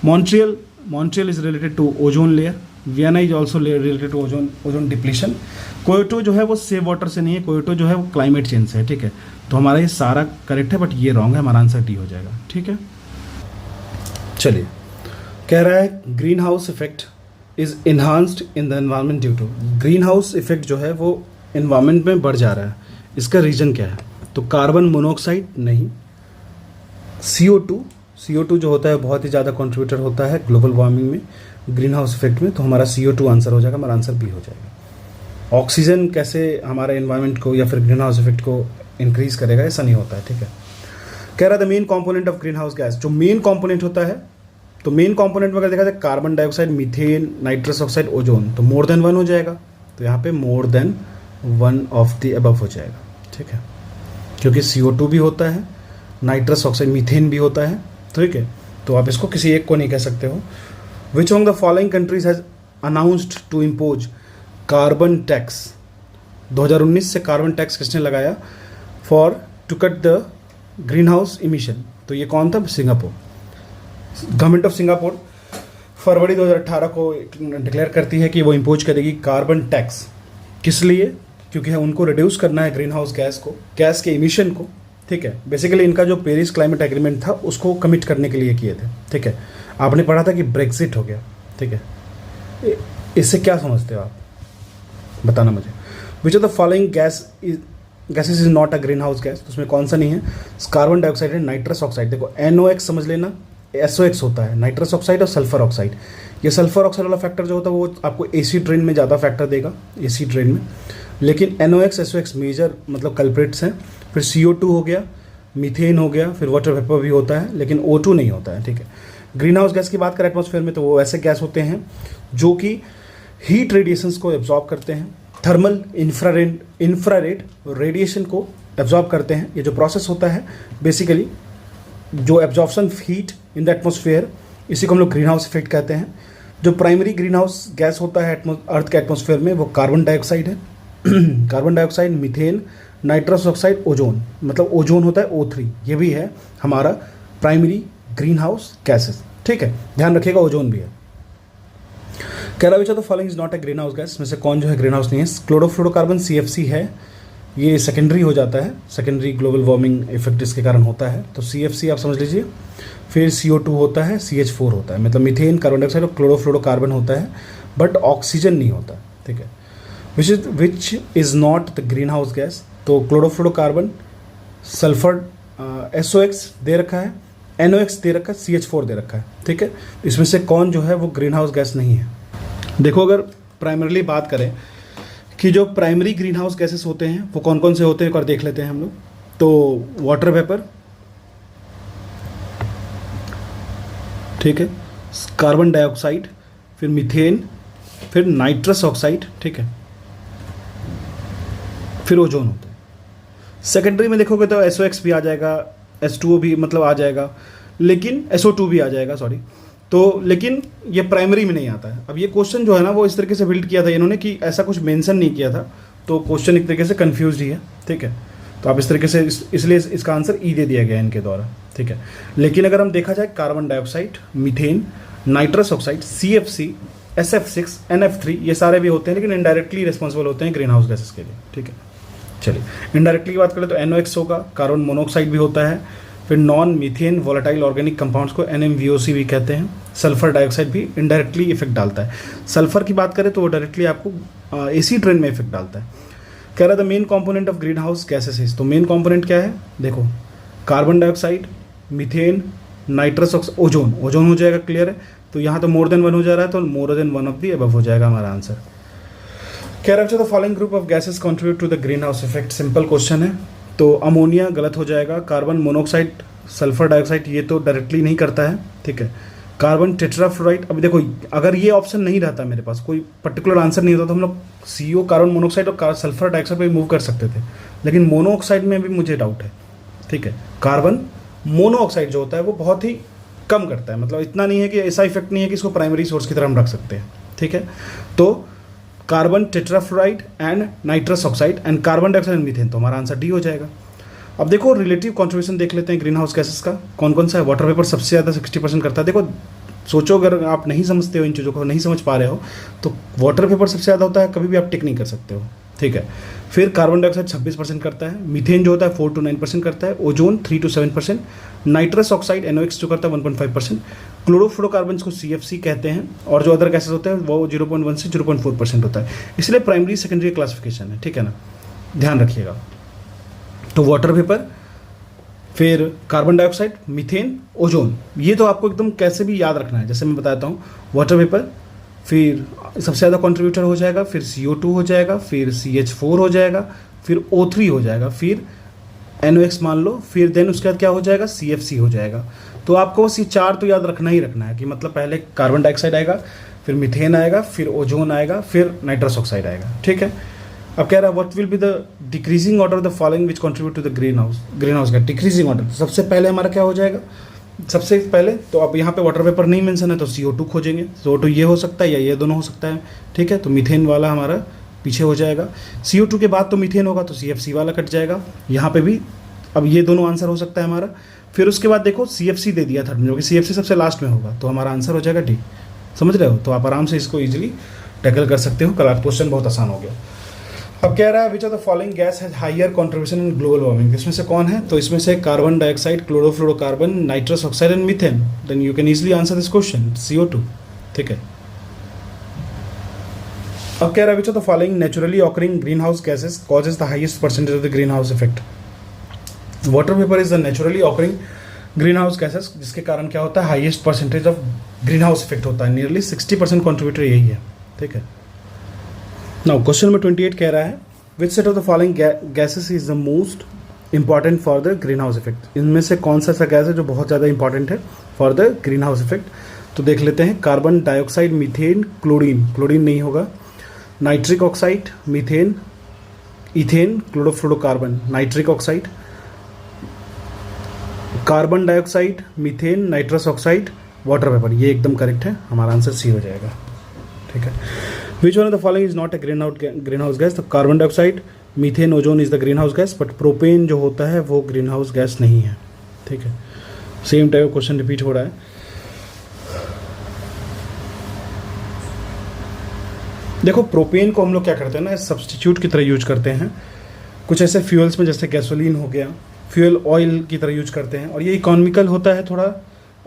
Montreal is related to ozone layer, Vienna is also related to ozone depletion. Kyoto जो है वो सेव वाटर से नहीं है, क्योटो जो है वो क्लाइमेट चेंज से है, ठीक है। तो हमारा ये सारा करेक्ट है, बट ये रॉन्ग है, हमारा आंसर D हो जाएगा, ठीक है। चलिए, कह रहा है green house effect is enhanced in the environment due to. Green house effect जो है वो एनवायरमेंट में बढ़ जा रहा है, इसका रीजन क्या है? तो कार्बन मोनोऑक्साइड नहीं, CO2 जो होता है बहुत ही ज़्यादा कंट्रीब्यूटर होता है ग्लोबल वार्मिंग में, ग्रीन हाउस इफेक्ट में। तो हमारा CO2 आंसर हो जाएगा, हमारा आंसर B हो जाएगा। ऑक्सीजन कैसे हमारे एनवायरनमेंट को या फिर ग्रीन हाउस इफेक्ट को इंक्रीज करेगा, ऐसा नहीं होता है, ठीक है। कह रहा था main component of green house gas, जो मेन कंपोनेंट होता है, तो मेन कंपोनेंट में अगर देखा जाए carbon dioxide, methane, nitrous oxide, ozone, तो मोर देन 1 हो जाएगा। तो यहाँ पे more than 1 of the above हो जाएगा, ठीक है, क्योंकि CO2 भी होता है, नाइट्रस ऑक्साइड, मीथेन भी होता है, ठीक है। तो आप इसको किसी एक को नहीं कह सकते हो। Which of the following countries has announced to impose carbon tax? 2019 से कार्बन टैक्स किसने लगाया for to cut the green house emission? तो ये कौन था? सिंगापुर। गवर्नमेंट ऑफ सिंगापुर फरवरी 2018 को डिक्लेयर करती है कि वो इम्पोज करेगी कार्बन टैक्स। किस लिए? क्योंकि उनको रिड्यूस करना है ग्रीन हाउस गैस को, गैस के इमिशन को, ठीक है। बेसिकली इनका जो पेरिस क्लाइमेट एग्रीमेंट था उसको कमिट करने के लिए किए थे, ठीक है। आपने पढ़ा था कि ब्रेक्सिट हो गया, ठीक है। इससे क्या समझते हो आप, बताना मुझे। विच of the following gases is not a green house gas? तो उसमें कौन सा नहीं है? कार्बन डाइऑक्साइड है, नाइट्रस ऑक्साइड, देखो NOx समझ लेना, SOx होता है, नाइट्रस ऑक्साइड और सल्फर ऑक्साइड। ये सल्फर ऑक्साइड वाला फैक्टर जो होता है वो आपको एसिड रेन में ज़्यादा फैक्टर देगा, एसिड रेन में, लेकिन NOx SOx मेजर मतलब कल्प्रिट्स हैं। फिर CO2 हो गया, मीथेन हो गया, फिर वाटर वेपर भी होता है, लेकिन O2 नहीं होता है, ठीक है। ग्रीन हाउस गैस की बात करें एटमॉस्फेयर में, तो वो ऐसे गैस होते हैं जो कि हीट रेडिएशंस को एब्जॉर्ब करते हैं, थर्मल इंफ्रारेड रेडिएशन को एब्जॉर्ब करते हैं। ये जो प्रोसेस होता है बेसिकली, जो absorption heat in the atmosphere, इसी को हम लोग ग्रीन हाउस इफेक्ट कहते हैं। जो प्राइमरी ग्रीन हाउस गैस होता है अर्थ के एटमॉस्फेयर में, वो कार्बन डाइऑक्साइड है। Carbon dioxide, methane, nitrous oxide, ozone, मतलब ओजोन होता है O3, ये भी है हमारा प्राइमरी ग्रीन हाउस गैसेस, ठीक है, ध्यान रखिएगा ओजोन भी है। कह रहा which of the following is not a green house gas, में से कौन जो है ग्रीन हाउस नहीं है। क्लोरोफ्लोरोकार्बन CFC है, ये सेकेंडरी हो जाता है, सेकेंडरी ग्लोबल वार्मिंग इफेक्ट इसके कारण होता है, तो CFC आप समझ लीजिए। फिर CO2 होता है, CH4 होता है, मतलब मीथेन, कार्बन डाइऑक्साइड और क्लोरोफ्लोरोकार्बन होता है, बट ऑक्सीजन नहीं होता, ठीक है। Which is not the green house gas, तो क्लोरोफ्लोरोकार्बन, सल्फर SOX दे रखा है, NOx दे रखा है, CH4 दे रखा है, ठीक है। इसमें से कौन जो है वो ग्रीन हाउस गैस नहीं है। देखो, अगर प्राइमरली बात करें कि जो प्राइमरी ग्रीन हाउस गैसेस होते हैं वो कौन कौन से होते हैं, एक बार देख लेते हैं हम लोग। तो वाटर वेपर, ठीक है, कार्बन डाइऑक्साइड, फिर मीथेन, फिर नाइट्रस ऑक्साइड, ठीक है, फिर ओजोन होता है। सेकेंडरी में देखोगे तो SOX भी आ जाएगा, H2O भी मतलब आ जाएगा, लेकिन SO2 भी आ जाएगा, सॉरी। तो लेकिन ये प्राइमरी में नहीं आता है। अब ये क्वेश्चन जो है ना वो इस तरीके से बिल्ड किया था इन्होंने कि ऐसा कुछ मेंशन नहीं किया था, तो क्वेश्चन एक तरीके से कंफ्यूज ही है, ठीक है। तो आप इस तरीके से इसलिए इसका आंसर E दे दिया गया है इनके द्वारा, ठीक है। लेकिन अगर हम देखा जाए carbon dioxide, methane, nitrous oxide, CFC, SF6, NF3, ये सारे भी होते हैं, लेकिन इनडायरेक्टली रिस्पॉन्सिबल होते हैं ग्रीन हाउस गैसेस के लिए, ठीक है। चलिए, इनडायरेक्टली की बात करें तो NOx होगा, कार्बन मोनोऑक्साइड भी होता है, फिर non methane volatile organic compounds को NMVOC भी कहते हैं। सल्फर डाइऑक्साइड भी इनडायरेक्टली इफेक्ट डालता है। सल्फर की बात करें तो वो डायरेक्टली आपको AC ट्रेन में इफेक्ट डालता है। कह रहा था main component of green house gases is, तो मेन कंपोनेंट क्या है, देखो carbon dioxide, methane, nitrous oxide, ozone, ozone हो जाएगा, क्लियर है। तो यहाँ तो मोर देन वन हो जा रहा है, तो more than one of the above हो जाएगा हमारा आंसर। कह रहा है the following group of gases contribute to the green house effect, simple question है। तो अमोनिया गलत हो जाएगा, कार्बन मोनोऑक्साइड, सल्फर डाइऑक्साइड ये तो डायरेक्टली नहीं करता है, ठीक है। कार्बन टेट्राफ्लोराइड, अभी देखो अगर ये ऑप्शन नहीं रहता, मेरे पास कोई पर्टिकुलर आंसर नहीं होता, तो हम लोग CO, कार्बन मोनोऑक्साइड और सल्फर डाइऑक्साइड पे मूव कर सकते थे, लेकिन मोनोऑक्साइड में भी मुझे डाउट है, ठीक है। कार्बन मोनोऑक्साइड जो होता है वो बहुत ही कम करता है, मतलब इतना नहीं है कि ऐसा इफेक्ट नहीं है कि इसको प्राइमरी सोर्स की तरह हम रख सकते हैं, ठीक है। तो carbon tetrafluoride and nitrous oxide and carbon dioxide and methane, तो हमारा आंसर D हो जाएगा। अब देखो रिलेटिव कंट्रीब्यूशन देख लेते हैं ग्रीन हाउस गैसेस का, कौन कौन सा है। वाटर वेपर सबसे ज़्यादा 60% करता है। देखो सोचो, अगर आप नहीं समझते हो इन चीज़ों को, नहीं समझ पा रहे हो, तो वाटर वेपर सबसे ज़्यादा होता है, कभी भी आप टिक नहीं कर सकते हो, ठीक है। फिर कार्बन डाइऑक्साइड 26% करता है, मीथेन जो होता है 4 to 9% करता है, ozone 3 to 7%, nitrous oxide NOx जो करता है 1.5%, क्लोरोफ्लोरोकार्बन को CFC कहते हैं, और जो अदर गैसेस होते हैं वो 0.1 से 0.4% होता है। इसलिए प्राइमरी सेकेंडरी क्लासिफिकेशन है, ठीक है ना, ध्यान रखिएगा। तो वाटर वेपर, फिर कार्बन डाइऑक्साइड, मीथेन, ओजोन, ये तो आपको एकदम कैसे भी याद रखना है। जैसे मैं बताता हूँ, वाटर वेपर फिर सबसे ज़्यादा कंट्रीब्यूटर हो जाएगा, फिर CO2 हो जाएगा, फिर CH4 हो जाएगा, फिर O3 हो जाएगा, फिर NOx मान लो, फिर देन उसके बाद क्या हो जाएगा, CFC हो जाएगा। तो आपको बस ये 4 तो याद रखना ही रखना है कि मतलब पहले कार्बन डाइऑक्साइड आएगा, फिर मीथेन आएगा, फिर ओजोन आएगा, फिर नाइट्रस ऑक्साइड आएगा, ठीक है। अब कह रहा है what will be the decreasing order of the following which contribute to the green house का डिक्रीजिंग ऑर्डर। सबसे पहले हमारा क्या हो जाएगा, सबसे पहले तो अब यहाँ पे वाटर वेपर नहीं मेंशन है, तो CO2 खोजेंगे। CO2 ये हो सकता है या ये दोनों हो सकता है, ठीक है। तो मीथेन वाला हमारा पीछे हो जाएगा। CO2 के बाद तो मीथेन होगा, तो CFC वाला कट जाएगा यहाँ पे भी। अब ये दोनों आंसर हो सकता है हमारा। फिर उसके बाद देखो CFC दे दिया थर्ड में, क्योंकि CFC सबसे लास्ट में होगा, तो हमारा आंसर हो जाएगा D। समझ रहे हो, तो आप आराम से इसको ईजिली टैकल कर सकते हो। कल क्वेश्चन बहुत आसान हो गया। अब कह रहा है which of the following gas has higher contribution in global warming, इसमें से कौन है। तो इसमें से carbon dioxide, chlorofluorocarbon, nitrous oxide and methane. Then you can easily answer this question, CO2, ठीक है। अब कह रहा है which of the following naturally occurring green house gases causes the highest percentage of the green house effect. Water vapour is the naturally occurring green house gases, जिसके कारण क्या होता है, highest percentage of green house effect होता है। Nearly 60% contributor यही है, ठीक है। नाउ क्वेश्चन नंबर 28 कह रहा है which set of the following gases is the most important for the green house effect. इनमें से कौन सा ऐसा गैस है जो बहुत ज़्यादा इंपॉर्टेंट है for the green house effect? तो देख लेते हैं। Carbon dioxide, methane, chlorine, chlorine नहीं होगा, nitric oxide, methane, ethane, chlorofluorocarbon, nitric oxide, carbon dioxide, methane, nitrous oxide, water vapour. ये एकदम करेक्ट है, हमारा आंसर सी हो जाएगा। ठीक है। Which one of the following is not a green house gas? तो carbon dioxide, methane, ozone is the green house gas, but propane जो होता है वो ग्रीन हाउस गैस नहीं है। ठीक है। सेम टाइप क्वेश्चन रिपीट हो रहा है। देखो, प्रोपेन को हम लोग क्या करते हैं ना, सब्स्टिट्यूट की तरह यूज करते हैं कुछ ऐसे फ्यूल्स में, जैसे गैसोलीन हो गया, फ्यूल ऑयल की तरह यूज करते हैं, और ये इकोनॉमिकल होता है थोड़ा,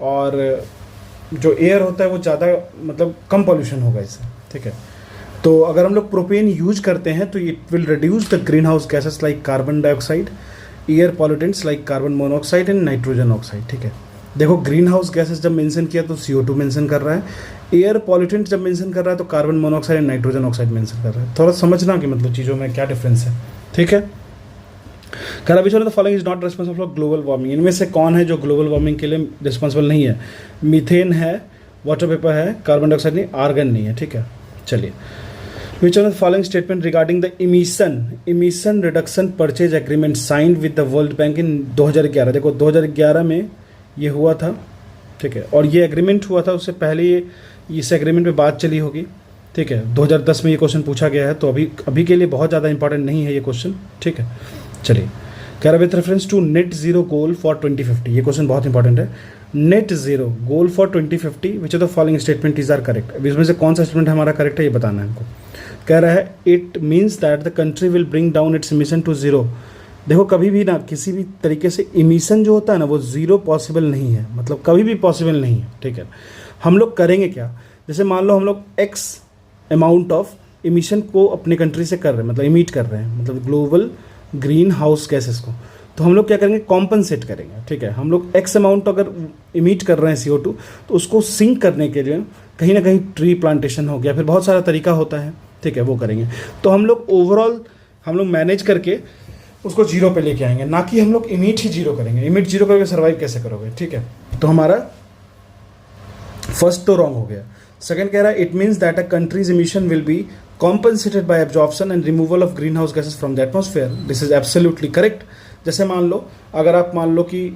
और जो एयर होता है वो ज़्यादा मतलब कम पॉल्यूशन होगा इससे। ठीक है। तो अगर हम लोग प्रोपेन यूज करते हैं तो it will reduce the green house gases like carbon dioxide, air pollutants like carbon monoxide and nitrogen oxide. ठीक है। देखो, ग्रीन हाउस गैसेस जब मेंशन किया तो CO2 मेंशन कर रहा है, एयर पॉल्यूटेंट जब मेंशन कर रहा है तो carbon monoxide and nitrogen oxide mention कर रहा है। थोड़ा समझना कि मतलब चीज़ों में क्या डिफरेंस है। ठीक है। कह विच one of the following is not responsible for global warming? इनमें से कौन है जो ग्लोबल वार्मिंग के लिए रिस्पॉन्सिबल नहीं है? मीथेन है, वाटर वेपर है, कार्बन डाइऑक्साइड नहीं, आर्गन नहीं है। ठीक है। चलिए, which one of the following statement regarding the emission reduction purchase agreement signed with the world bank in 2011? देखो, 2011 में ये हुआ था। ठीक है। और ये एग्रीमेंट हुआ था, उससे पहले इस एग्रीमेंट पे बात चली होगी। ठीक है। 2010 में ये क्वेश्चन पूछा गया है, तो अभी के लिए बहुत ज़्यादा इंपॉर्टेंट नहीं है ये क्वेश्चन। ठीक है। चलिए, कह रहा with reference to net zero goal for 2050, ये क्वेश्चन बहुत इंपॉर्टेंट है। Net zero goal for 2050, which of the following statement is are correct? अब इसमें से कौन सा स्टेटमेंट हमारा करेक्ट है ये बताना है हमको। कह रहा है it means that the country will bring down its emission to zero. देखो, कभी भी ना किसी भी तरीके से इमिशन जो होता है ना वो ज़ीरो पॉसिबल नहीं है, मतलब कभी भी पॉसिबल नहीं है। ठीक है। हम लोग करेंगे क्या? जैसे मान लो हम लोग X अमाउंट ऑफ इमिशन को अपने कंट्री से कर रहे हैं, मतलब इमिट कर रहे हैं, मतलब ग्लोबल ग्रीन हाउस गैसेस को, तो हम लोग क्या करेंगे? कॉम्पनसेट करेंगे। ठीक है। हम लोग X अमाउंट अगर इमिट कर रहे हैं CO2, तो उसको सिंक करने के लिए कहीं ना कहीं ट्री प्लांटेशन हो गया, फिर बहुत सारा तरीका होता है। ठीक है, वो करेंगे। तो हम लोग ओवरऑल हम लोग मैनेज करके उसको जीरो पे लेके आएंगे, ना कि हम लोग इमिट ही जीरो करेंगे। इमिट जीरो करके सर्वाइव कैसे करोगे? ठीक है। तो हमारा फर्स्ट तो रॉन्ग हो गया। सेकंड कह रहा है it means that a countries emission will be compensated bye absorption and removal of green house gases from the atmosphere. This is absolutely correct. जैसे मान लो, अगर आप मान लो कि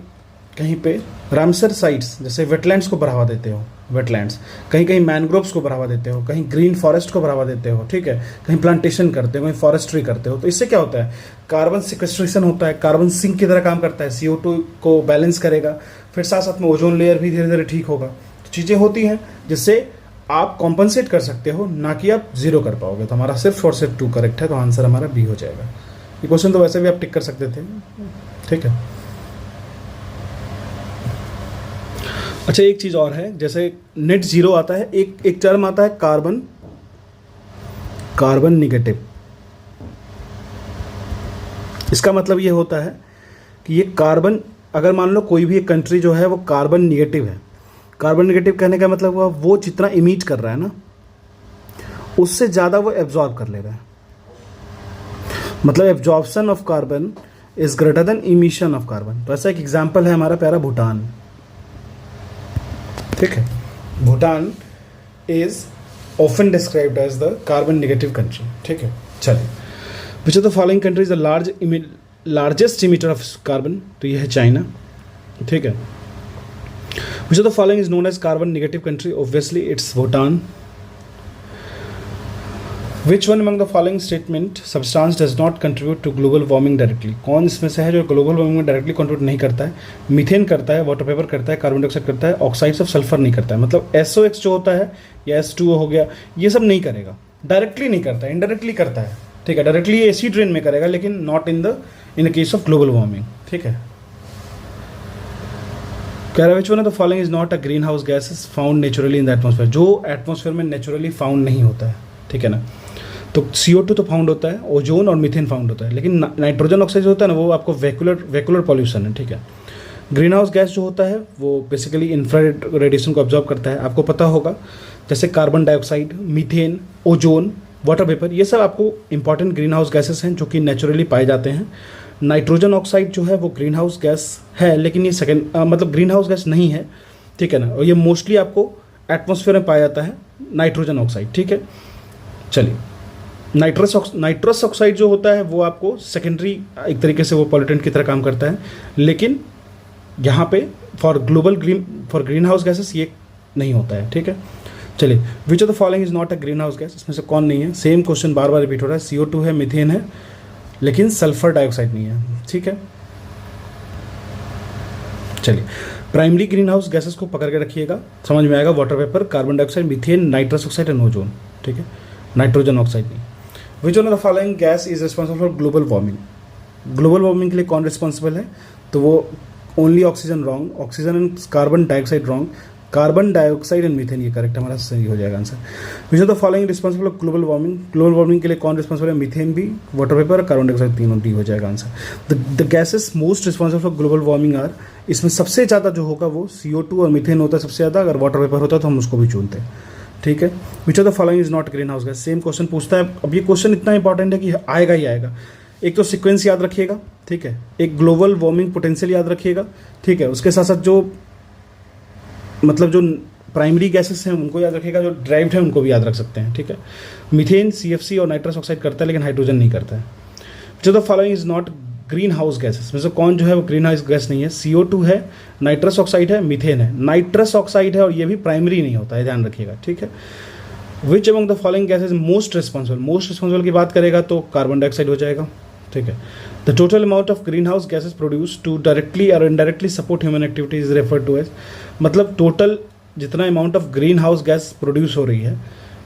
कहीं पे रामसर साइट्स जैसे वेटलैंड्स को बढ़ावा देते हो, वेटलैंड्स कहीं कहीं मैनग्रोव्स को बढ़ावा देते हो, कहीं ग्रीन फॉरेस्ट को बढ़ावा देते हो। ठीक है। कहीं प्लांटेशन करते हो, कहीं फॉरेस्ट्री करते हो, तो इससे क्या होता है? कार्बन सिक्वेस्ट्रेशन होता है, कार्बन सिंक की तरह काम करता है, CO2 को बैलेंस करेगा, फिर साथ साथ में ओजोन लेयर भी धीरे धीरे ठीक होगा। तो चीज़ें होती हैं जिससे आप कॉम्पनसेट कर सकते हो, ना कि आप जीरो कर पाओगे। तो हमारा सिर्फ और सिर्फ 2 करेक्ट है, तो आंसर हमारा बी हो जाएगा। ये क्वेश्चन तो वैसे भी आप टिक कर सकते थे। ठीक है। अच्छा, एक चीज़ और है, जैसे नेट जीरो आता है, एक टर्म आता है कार्बन निगेटिव। इसका मतलब ये होता है कि ये कार्बन, अगर मान लो कोई भी एक कंट्री जो है वो कार्बन निगेटिव है, कार्बन निगेटिव कहने का मतलब हुआ वो जितना इमिट कर रहा है ना, उससे ज़्यादा वो एब्जॉर्ब कर ले रहा है। मतलब absorption of carbon is greater than emission of carbon. तो ऐसा एक एग्जाम्पल है हमारा प्यारा भूटान। ठीक है। Bhutan is often described as the carbon negative country. ठीक है। चलिए, which of the following country is the largest emitter of carbon? तो ये है चाइना। ठीक है। Which of the following is known as carbon negative country? Obviously it's Bhutan. Which one among the following statement substance does not contribute to global warming directly? कौन इसमें से है जो ग्लोबल वार्मिंग में डायरेक्टली कंट्रीब्यूट नहीं करता है? मीथेन करता है, वाटर वेपर करता है, कार्बन डाइऑक्साइड करता है, ऑक्साइड्स ऑफ सल्फर नहीं करता है। मतलब SOX जो होता है या S2O हो गया, ये सब नहीं करेगा, डायरेक्टली नहीं करता है, इनडायरेक्टली करता है। ठीक है। डायरेक्टली एसिड रेन में करेगा, लेकिन not in the case of global warming. ठीक है। कह रहा है which one of the following is not a green house gas is found naturally in the atmosphere? जो एटमॉस्फेयर में नेचुरली फाउंड नहीं होता है। ठीक है ना। तो CO2 तो फाउंड होता है, ओजोन और मीथेन फाउंड होता है, लेकिन नाइट्रोजन ऑक्साइड जो होता है ना, वो आपको वैक्यूलर पॉल्यूशन है। ठीक है। ग्रीन हाउस गैस जो होता है वो बेसिकली इंफ्रारेड रेडिएशन को ऑब्जॉर्व करता है। आपको पता होगा जैसे carbon dioxide, methane, ozone, water vapour, ये सब आपको इंपॉर्टेंट ग्रीन हाउस गैसेस हैं जो कि नेचुरली पाए जाते हैं। नाइट्रोजन ऑक्साइड जो है वो ग्रीन हाउस गैस है, लेकिन ये सेकेंड मतलब ग्रीन हाउस गैस नहीं है, ठीक है ना। और ये मोस्टली आपको एटमॉस्फेयर में पाया जाता है नाइट्रोजन ऑक्साइड, ठीक है। चलिए, नाइट्रस ऑक्साइड जो होता है वो आपको सेकेंडरी एक तरीके से वो पॉल्यूटेंट की तरह काम करता है, लेकिन यहाँ पे फॉर ग्रीन हाउस गैसेस ये नहीं होता है, ठीक है। चलिए, which of the following is not a green house gas, इसमें से कौन नहीं है। सेम क्वेश्चन बार बार रिपीट हो रहा है, CO2 है, मीथेन है, लेकिन सल्फर डाइऑक्साइड नहीं है, ठीक है। चलिए, प्राइमरी ग्रीन हाउस गैसेस को पकड़ के रखिएगा, समझ में आएगा। Water vapour, carbon dioxide, methane, nitrous oxide and ozone, ठीक है, नाइट्रोजन ऑक्साइड नहीं। विच one of the following gas is responsible for global warming. Global warming के लिए कौन रिस्पॉन्सिबल है, तो वो only oxygen wrong, oxygen and carbon dioxide wrong, carbon dioxide and methane ये करेक्ट हमारा सही हो जाएगा answer. Which of the following responsible for global warming, global warming के लिए कौन रिस्पॉन्सिबल है, मीथेन भी, वाटर वेपर, कार्बन डाइऑक्साइड, तीनों डी हो जाएगा answer. The gases most responsible for global warming are, इसमें सबसे ज़्यादा जो होगा वो CO2 और मीथेन होता है सबसे ज़्यादा, अगर वाटर वेपर होता है तो हम उसको भी चुनते हैं, ठीक है। Which of the following is not green house gas, same question पूछता है। अब ये क्वेश्चन इतना इंपॉर्टेंट है कि आएगा ही आएगा। एक तो सीक्वेंस याद रखिएगा, ठीक है, एक ग्लोबल वार्मिंग पोटेंशियल याद रखिएगा, ठीक है, उसके साथ साथ जो मतलब जो प्राइमरी गैसेस हैं उनको याद रखिएगा, जो ड्राइव्ड है उनको भी याद रख सकते हैं, ठीक है। मीथेन CFC और नाइट्रस ऑक्साइड करता है, लेकिन हाइड्रोजन नहीं करता है। जो the following is not green house gases में से कौन जो है वो ग्रीन हाउस गैस नहीं है। CO2 है, नाइट्रस ऑक्साइड है, मीथेन है। नाइट्रस ऑक्साइड है और ये भी प्राइमरी नहीं होता है, ध्यान रखिएगा, ठीक है। Which among the following gases most responsible की बात करेगा तो कार्बन डाइऑक्साइड हो जाएगा, ठीक है। The total amount of green house gases produce to directly और indirectly support human activities refer to as, मतलब टोटल जितना amount of green house gas produce हो रही है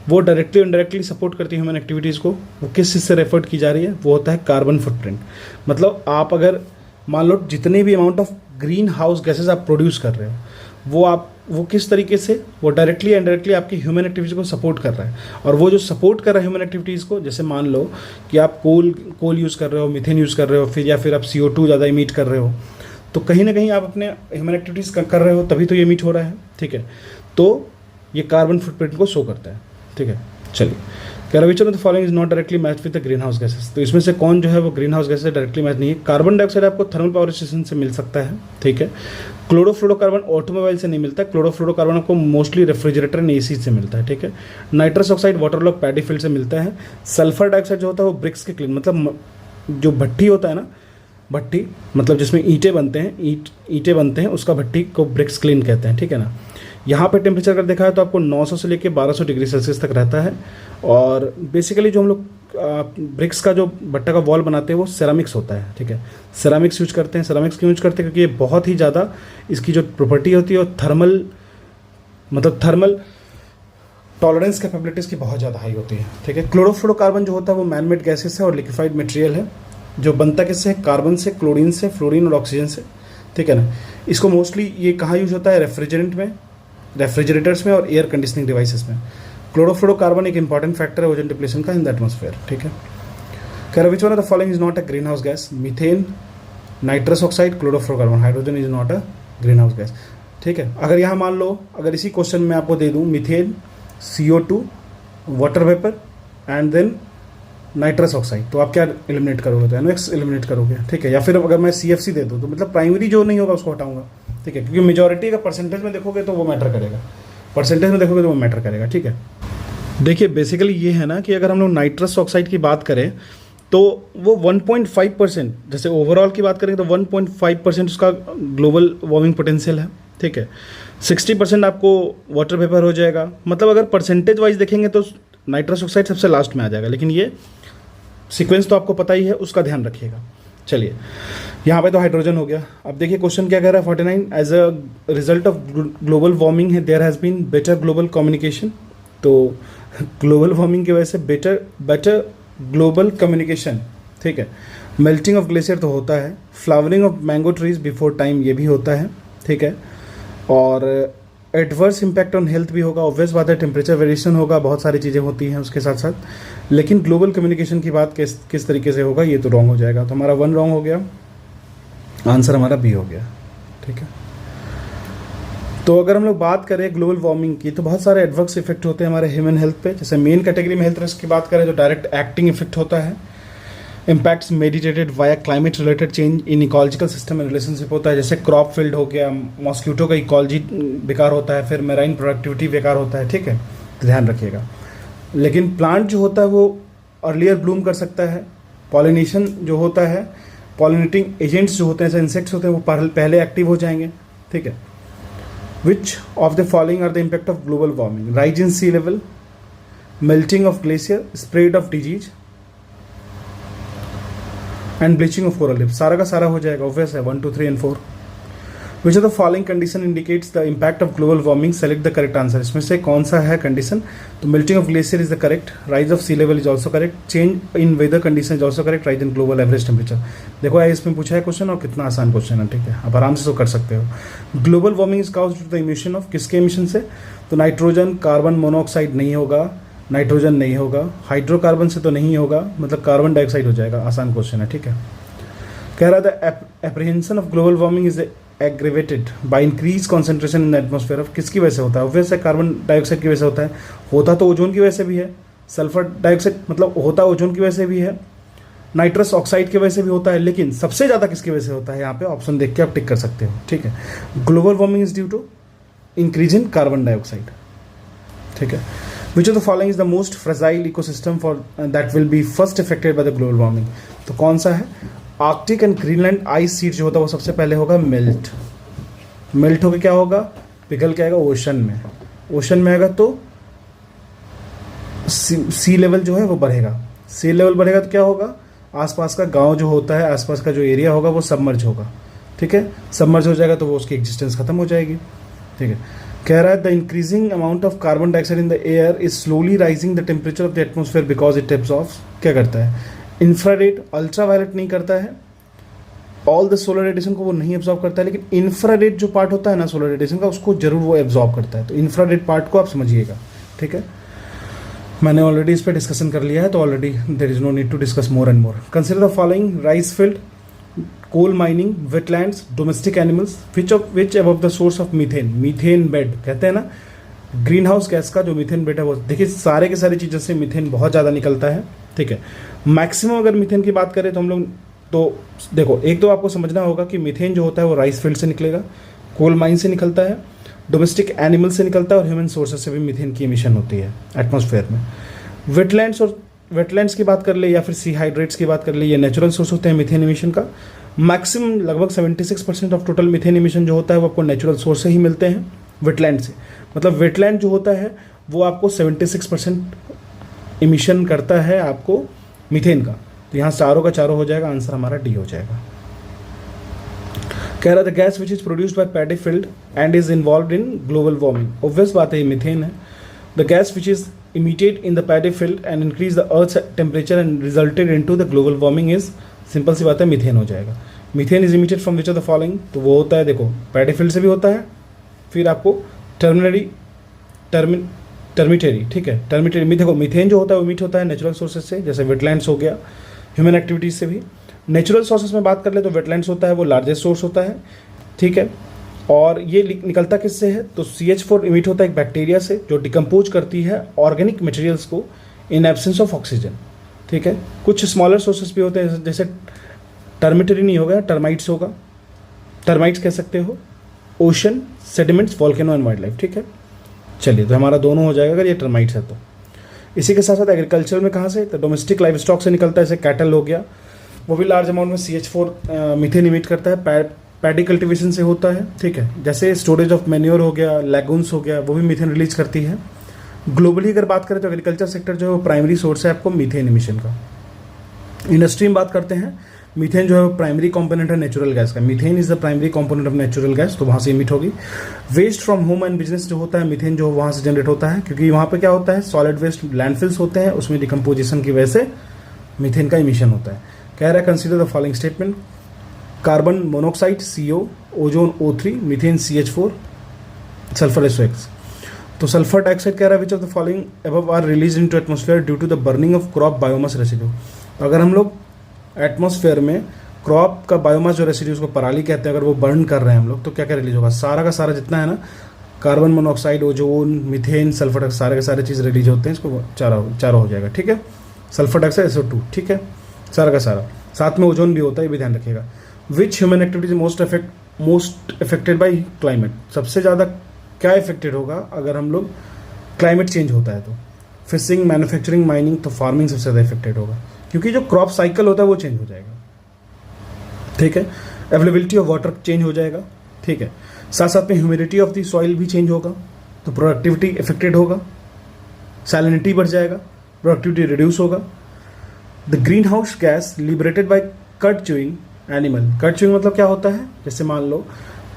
वो डायरेक्टली इनडायरेक्टली सपोर्ट करती है ह्यूमन एक्टिविटीज़ को, वो किस चीज़ से रेफर की जा रही है, वो होता है कार्बन फुटप्रिंट। मतलब आप अगर मान लो जितने भी amount of green house gases आप प्रोड्यूस कर रहे हो वो किस तरीके से वो डायरेक्टली या इनडायरेक्टली आपकी ह्यूमन एक्टिविटीज़ को सपोर्ट कर रहा है। और वो जो सपोर्ट कर रहा है ह्यूमन एक्टिविटीज़ को, जैसे मान लो कि आप कोल यूज़ कर रहे हो, मीथेन यूज़ कर रहे हो, फिर आप CO2 ज़्यादा इमिट कर रहे हो, तो कहीं ना कहीं आप अपने ह्यूमन एक्टिविटीज़ कर रहे हो, तभी तो ये इमिट हो रहा है, ठीक है। तो ये कार्बन फुटप्रिंट को शो करता है, ठीक है। चलिए, कह रहा which of the following is not directly match with the green house gases, तो इसमें से कौन जो है वो ग्रीन हाउस गैसेस से डायरेक्टली मैच नहीं है। कार्बन डाइऑक्साइड आपको थर्मल पावर स्टेशन से मिल सकता है, ठीक है। क्लोरोफ्लोरोकार्बन ऑटोमोबाइल से नहीं मिलता है, क्लोरोफ्लोरोकार्बन आपको मोस्टली रेफ्रिजरेटर एंड AC से मिलता है, ठीक है। नाइट्रस ऑक्साइड वाटरलॉक पैडी फील्ड से मिलता है। सल्फर डाइऑक्साइड जो होता है वो ब्रिक्स के क्लीन, मतलब जो भट्टी होता है ना, भट्टी मतलब जिसमें ईंटें बनते हैं उसका भट्टी को ब्रिक्स क्लीन कहते हैं, ठीक है ना। यहाँ पे टेम्परेचर अगर देखा है तो आपको 900 से लेके 1200 डिग्री सेल्सियस तक रहता है। और बेसिकली जो हम लोग ब्रिक्स का जो भट्टा का वॉल बनाते हैं वो सेरामिक्स होता है, ठीक है। सेरामिक्स यूज करते हैं। सेरामिक्स क्यों यूज करते हैं, क्योंकि ये बहुत ही ज़्यादा इसकी जो प्रॉपर्टी होती है और थर्मल टॉलरेंस कैपेबिलिटीज़ की बहुत ज़्यादा हाई होती है, ठीक है। क्लोरोफ्लोरोकार्बन जो होता है वो मैन मेड गैसेस है और लिक्विफाइड मटेरियल है, जो बनता किससे है, कार्बन से, क्लोरीन से, फ्लोरीन और ऑक्सीजन से, ठीक है ना। इसको मोस्टली ये कहाँ यूज होता है, रेफ्रिजरेटर्स में और एयर कंडीशनिंग डिवाइसेस में। क्लोरोफ्लोरोकार्बन एक इंपॉर्टेंट फैक्टर है ओजोन डिप्लेशन का इन द एटमॉस्फेयर, ठीक है। कह रहा विच one of the following is not a green house gas, methane, nitrous oxide, chlorofluorocarbon, hydrogen is not a green house gas, ठीक है। अगर यहाँ मान लो अगर इसी क्वेश्चन में आपको दे दूँ methane, CO2, water vapour and then nitrous oxide, तो आप क्या एलिमिनेट करोगे, तो NOx एलिमिनेट करोगे, ठीक है। या फिर अगर मैं CFC दे दूँ तो मतलब प्राइमरी जो नहीं होगा उसको हटाऊंगा, ठीक है, क्योंकि मेजॉरिटी का परसेंटेज में देखोगे तो वो मैटर करेगा, ठीक है। देखिए बेसिकली ये है ना कि अगर हम लोग नाइट्रस ऑक्साइड की बात करें तो वो 1.5%, जैसे ओवरऑल की बात करें तो 1.5% उसका ग्लोबल वार्मिंग पोटेंशियल है, ठीक है। 60% आपको वाटर वेपर हो जाएगा, मतलब अगर परसेंटेज वाइज देखेंगे तो नाइट्रस ऑक्साइड सबसे लास्ट में आ जाएगा, लेकिन ये सीक्वेंस तो आपको पता ही है, उसका ध्यान रखिएगा। चलिए, यहाँ पे तो हाइड्रोजन हो गया। अब देखिए क्वेश्चन क्या कह रहा है 49, as a result of global warming है there has been better global communication, तो ग्लोबल वार्मिंग की वजह से बेटर ग्लोबल कम्युनिकेशन, ठीक है। मेल्टिंग ऑफ ग्लेशियर तो होता है, flowering of mango trees before time ये भी होता है, ठीक है। और एडवर्स इम्पैक्ट ऑन हेल्थ भी होगा, ऑब्वियस बात है, टेम्परेचर वेरिएशन होगा, बहुत सारी चीज़ें होती हैं उसके साथ साथ। लेकिन ग्लोबल कम्युनिकेशन की बात किस तरीके से होगा ये तो रॉन्ग हो जाएगा, तो हमारा 1 रॉन्ग हो गया, आंसर हमारा B हो गया, ठीक है। तो अगर हम लोग बात करें ग्लोबल वार्मिंग की तो बहुत सारे एडवर्स इफेक्ट होते हैं हमारे ह्यूमन हेल्थ पे। जैसे मेन कैटेगरी में हेल्थ रिस्क की बात करें तो डायरेक्ट एक्टिंग इफेक्ट होता है, impacts meditated via climate related change in ecological system में रिलेशनशिप होता है, जैसे क्रॉप फील्ड हो गया, मॉस्क्यूटो का इकोलॉजी बेकार होता है, फिर मेराइन प्रोडक्टिविटी बेकार होता है, ठीक है, तो ध्यान रखिएगा। लेकिन प्लांट जो होता है वो अर्लियर ब्लूम कर सकता है, पॉलिनेशन जो होता है, पॉलिनेटिंग एजेंट्स जो होते हैं, जैसे इंसेक्ट्स होते हैं, वो पहले एक्टिव हो जाएंगे, ठीक है। Which of the following are the impact of global warming? Rise in sea level, melting of glacier, spread of disease and bleaching of coral reef. सारा का सारा हो जाएगा, ऑब्वियस है, 1 2 3 and 4। Which of the following condition indicates the impact of global warming? Select the correct answer. इसमें से कौन सा है कंडीशन? तो melting of glacier is the correct, rise of sea level is also correct, change in weather condition is also correct, rise in global average temperature. देखो इसमें पूछा है क्वेश्चन, और कितना आसान क्वेश्चन है, ठीक है, आप आराम से तो कर सकते हो। Global warming is caused due to the emission of, किसके इमिशन से? तो नाइट्रोजन, कार्बन मोनोऑक्साइड नहीं होगा, नाइट्रोजन नहीं होगा, हाइड्रोकार्बन से तो नहीं होगा, मतलब कार्बन डाइऑक्साइड हो जाएगा। आसान क्वेश्चन है, ठीक है। कह रहा था apprehension of global warming is aggravated by increase concentration in the atmosphere of, किसकी वजह से होता है? ऑब्वियस है, कार्बन डाइऑक्साइड की वजह से होता है। होता तो ओजोन की वजह से भी है, सल्फर डाइऑक्साइड मतलब होता ओजोन की वजह से भी है, नाइट्रस ऑक्साइड की वजह से भी होता है, लेकिन सबसे ज़्यादा किसकी वजह से होता है? यहाँ पे ऑप्शन देख के आप टिक कर सकते हो, ठीक है। Global warming is due to increase in carbon dioxide, ठीक है। Which of the following is the most fragile ecosystem for that will be first affected by the global warming? तो कौन सा है? Arctic and Greenland ice sheet जो होता है वो सबसे पहले होगा मेल्ट होकर क्या होगा? पिघल के आएगा ओशन में। ओशन में आएगा तो सी लेवल जो है वो बढ़ेगा, सी लेवल बढ़ेगा तो क्या होगा? आसपास का गांव जो होता है, आसपास का जो एरिया होगा वो सबमर्ज होगा, ठीक है। सबमर्ज हो जाएगा तो वो उसकी एग्जिस्टेंस खत्म हो जाएगी, ठीक है। कह रहा है the increasing amount of carbon dioxide in the air is slowly rising the temperature of the atmosphere because it absorbs, क्या करता है? इंफ्रारेड, अल्ट्रावायलेट नहीं करता है, ऑल द सोलर रेडिएशन को वो नहीं एब्जॉर्ब करता है, लेकिन इंफ्रारेड जो पार्ट होता है ना सोलर रेडिएशन का, उसको जरूर वो एब्जॉर्ब करता है। तो इंफ्रारेड पार्ट को आप समझिएगा, ठीक है। मैंने ऑलरेडी इस पर डिस्कशन कर लिया है, तो already there is no need to discuss more and more. Consider the following: rice field, coal mining, wetlands, domestic animals. Which above the source of methane? Methane bed कहते हैं ना, ग्रीन हाउस गैस का जो methane bed है वो, देखिए सारे के सारी चीज़ों से मीथेन बहुत ज़्यादा निकलता है, ठीक है। मैक्सिमम अगर मीथेन की बात करें तो हम लोग, तो देखो एक तो आपको समझना होगा कि मीथेन जो होता है वो राइस फील्ड से निकलेगा, कोल माइन से निकलता है, डोमेस्टिक एनिमल से निकलता है, और ह्यूमन सोर्सेज से भी मीथेन की एमिशन होती है एटमॉस्फेयर में। वेटलैंड्स और वेटलैंड्स की बात कर ले या फिर सी हाइड्रेट्स की बात कर ले, ये नेचुरल सोर्स होते हैं मीथेन एमिशन का। मैक्सिमम लगभग 76% ऑफ टोटल मीथेन एमिशन जो होता है वो आपको नेचुरल सोर्स से ही मिलते हैं, वेटलैंड से। मतलब वेटलैंड जो होता है वो आपको 76% इमिशन करता है आपको मीथेन का। तो यहाँ चारों का चारों हो जाएगा, आंसर हमारा डी हो जाएगा। कह रहा था gas which is produced by paddy field and is involve in global warming. Obvious बात है, ये मीथेन है। The gas which is emitted in the paddy field and increase the earth temperature and resulted into the global warming is, simple सी बात है, methane हो जाएगा। Methane is emitted from which of the following? तो वो होता है, देखो पैडी फील्ड से भी होता है, फिर आपको टर्मिटेरी, ठीक है, टर्मिटेरी। देखो मीथेन जो होता है वो इमिट होता है नेचुरल सोर्सेज से, जैसे वेटलैंड्स हो गया, ह्यूमन एक्टिविटीज से भी। नेचुरल सोर्सेज में बात कर ले तो वेटलैंड्स होता है वो लार्जेस्ट सोर्स होता है, ठीक है। और ये निकलता किससे है? तो CH4 इमिट होता है एक बैक्टीरिया से, जो डिकम्पोज करती है ऑर्गेनिक मटेरियल्स को इन एब्सेंस ऑफ ऑक्सीजन, ठीक है। कुछ स्मॉलर सोर्सेज भी होते हैं, जैसे टर्मिटरी नहीं होगा, टर्माइट्स होगा, टर्माइट्स कह सकते हो, ocean, sediments, volcano and wild life, ठीक है। चलिए, तो हमारा दोनों हो जाएगा अगर ये टर्माइट्स है तो। इसी के साथ साथ एग्रीकल्चर में कहाँ से? तो डोमेस्टिक लाइव स्टॉक से निकलता है, जैसे कैटल हो गया, वो भी लार्ज अमाउंट में CH4 मीथेन इमिट करता है। पैडी कल्टिवेशन से होता है, ठीक है, जैसे स्टोरेज ऑफ मैन्योर हो गया, लैगून्स हो गया, वो भी मीथेन रिलीज करती है। ग्लोबली अगर बात करें तो एग्रीकल्चर सेक्टर जो है वो प्राइमरी सोर्स है आपको मीथेन इमिशन का। इंडस्ट्री में बात करते हैं, मीथेन जो है वो प्राइमरी कंपोनेंट है नेचुरल गैस का। Methane is the primary component of natural gas, तो वहाँ से इमिट होगी। Waste from home and business जो होता है, मीथेन जो वहाँ से जनरेट होता है, क्योंकि वहाँ पे क्या होता है, सॉलिड वेस्ट लैंडफिल्स होते हैं, उसमें डिकम्पोजिशन की वजह से मीथेन का इमिशन होता है। कह रहा है consider the following statement: carbon monoxide CO, ozone O3, methane CH4, sulphur SO6। तो सल्फर डाइऑक्साइड कह रहा है which of the following above are release into atmosphere due to the burning of crop biomass residue. अगर हम लोग atmosphere में crop का biomass जो रेसिड्यू, उसको पराली कहते हैं, अगर वो बर्न कर रहे हैं हम लोग, तो क्या क्या रिलीज होगा? सारा का सारा जितना है ना, carbon monoxide, ozone, methane, sulphur, सारे के सारे चीज़ रिलीज होते हैं, इसको चारों हो जाएगा, ठीक है। सल्फर डाइऑक्साइड SO2, ठीक है। सारा का सारा, साथ में ओजोन भी होता है, ये भी ध्यान रखिएगा। Which human activities most affected by climate, सबसे ज़्यादा क्या इफेक्टेड होगा अगर हम लोग क्लाइमेट चेंज होता है तो? फिशिंग, मैन्युफैक्चरिंग, माइनिंग, तो फार्मिंग सबसे ज़्यादा इफेक्टेड होगा, क्योंकि जो क्रॉप साइकिल होता है वो चेंज हो जाएगा, ठीक है। अवेलेबिलिटी ऑफ वाटर चेंज हो जाएगा, ठीक है। साथ साथ में ह्यूमिडिटी ऑफ द सॉइल भी चेंज होगा, तो प्रोडक्टिविटी इफेक्टेड होगा, सैलिनिटी बढ़ जाएगा, प्रोडक्टिविटी रिड्यूस होगा। The green house gas liberated bye cut chewing animal, cut chewing मतलब क्या होता है, जैसे मान लो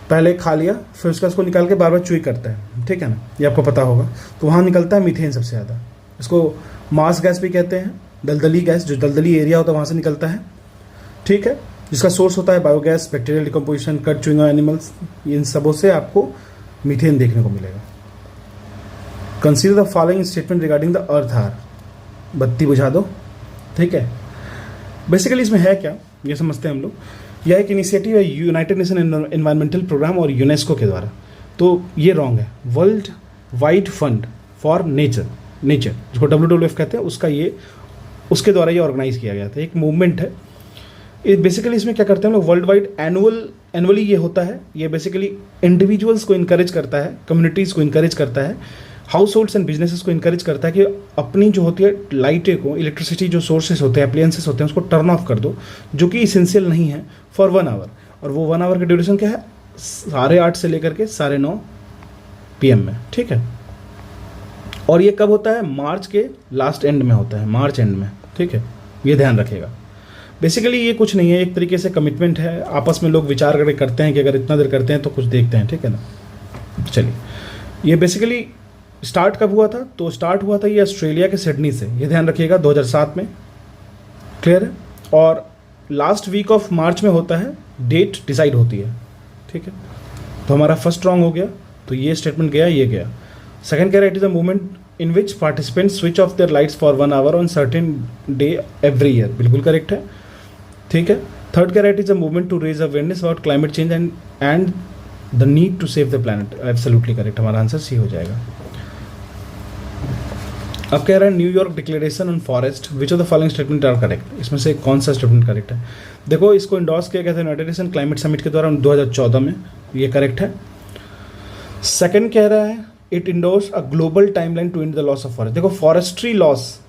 पहले खा लिया, फिर उसका उसको निकाल के बार बार च्यूई करता है, ठीक है ना, ये आपको पता होगा। तो वहाँ निकलता है मीथेन सबसे ज़्यादा, इसको मास गैस भी कहते हैं, दलदली गैस, जो दलदली एरिया होता है वहाँ से निकलता है, ठीक है, जिसका सोर्स होता है biogas, bacterial decomposition, cud chewing animals, इन सबों से आपको मीथेन देखने को मिलेगा। Consider the following statement regarding the earth are, बत्ती बुझा दो, ठीक है। बेसिकली इसमें है क्या, ये समझते हैं हम लोग। यह एक इनिशिएटिव है यूनाइटेड नेशन एनवायरमेंटल प्रोग्राम और यूनेस्को के द्वारा, तो ये रॉन्ग है। World wide fund for nature, जिसको WWF कहते हैं, उसका ये, उसके द्वारा ये ऑर्गेनाइज किया गया था, एक मूवमेंट है। ये बेसिकली इसमें क्या करते हैं हम लोग, वर्ल्ड वाइड एनुअली ये होता है, ये बेसिकली इंडिविजुअल्स को इनकरेज करता है, कम्युनिटीज़ को इनकरेज करता है, हाउस होल्ड्स एंड बिजनेसेस को इनकरेज करता है कि अपनी जो होती है लाइटें को, इलेक्ट्रिसिटी जो सोर्सेस होते हैं, अप्लायंसेस होते हैं, उसको टर्न ऑफ कर दो, जो कि इसेंशियल नहीं है, फॉर 1 आवर। और वो 1 आवर का ड्यूरेशन क्या है, 8:30 से लेकर के 9:30 PM में, ठीक है। और ये कब होता है, मार्च के लास्ट एंड में होता है, मार्च एंड में, ठीक है, ये ध्यान रखिएगा। बेसिकली ये कुछ नहीं है, एक तरीके से कमिटमेंट है, आपस में लोग विचार करते हैं कि अगर इतना देर करते हैं तो कुछ देखते हैं, ठीक है ना। चलिए, ये बेसिकली स्टार्ट कब हुआ था, तो स्टार्ट हुआ था ये ऑस्ट्रेलिया के सिडनी से, ये ध्यान रखिएगा, 2007 में, क्लियर है। और लास्ट वीक ऑफ मार्च में होता है, डेट डिसाइड होती है, ठीक है। तो हमारा फर्स्ट रॉन्ग हो गया, तो ये स्टेटमेंट गया, ये गया। सेकंड कह रहा है, it is a movement in which participants switch off their lights for 1 hour on certain day every year, बिल्कुल करेक्ट है, ठीक है। थर्ड कह रहा है, it is a movement to raise awareness about climate change and the need to save the planet, absolutely correct, हमारा answer C हो जाएगा। अब कह रहा है New York declaration on forest, which of the following statement are correct, इसमें से कौन सा स्टेटमेंट करेक्ट है। देखो, इसको इंडोर्स किया गया था यूनाइटेड नेशन क्लाइमेट समिट के द्वारा 2014 में, ये करेक्ट है। सेकंड कह रहा है, it endorse a global timeline to end the loss of forest. देखो, फॉरेस्ट्री लॉस,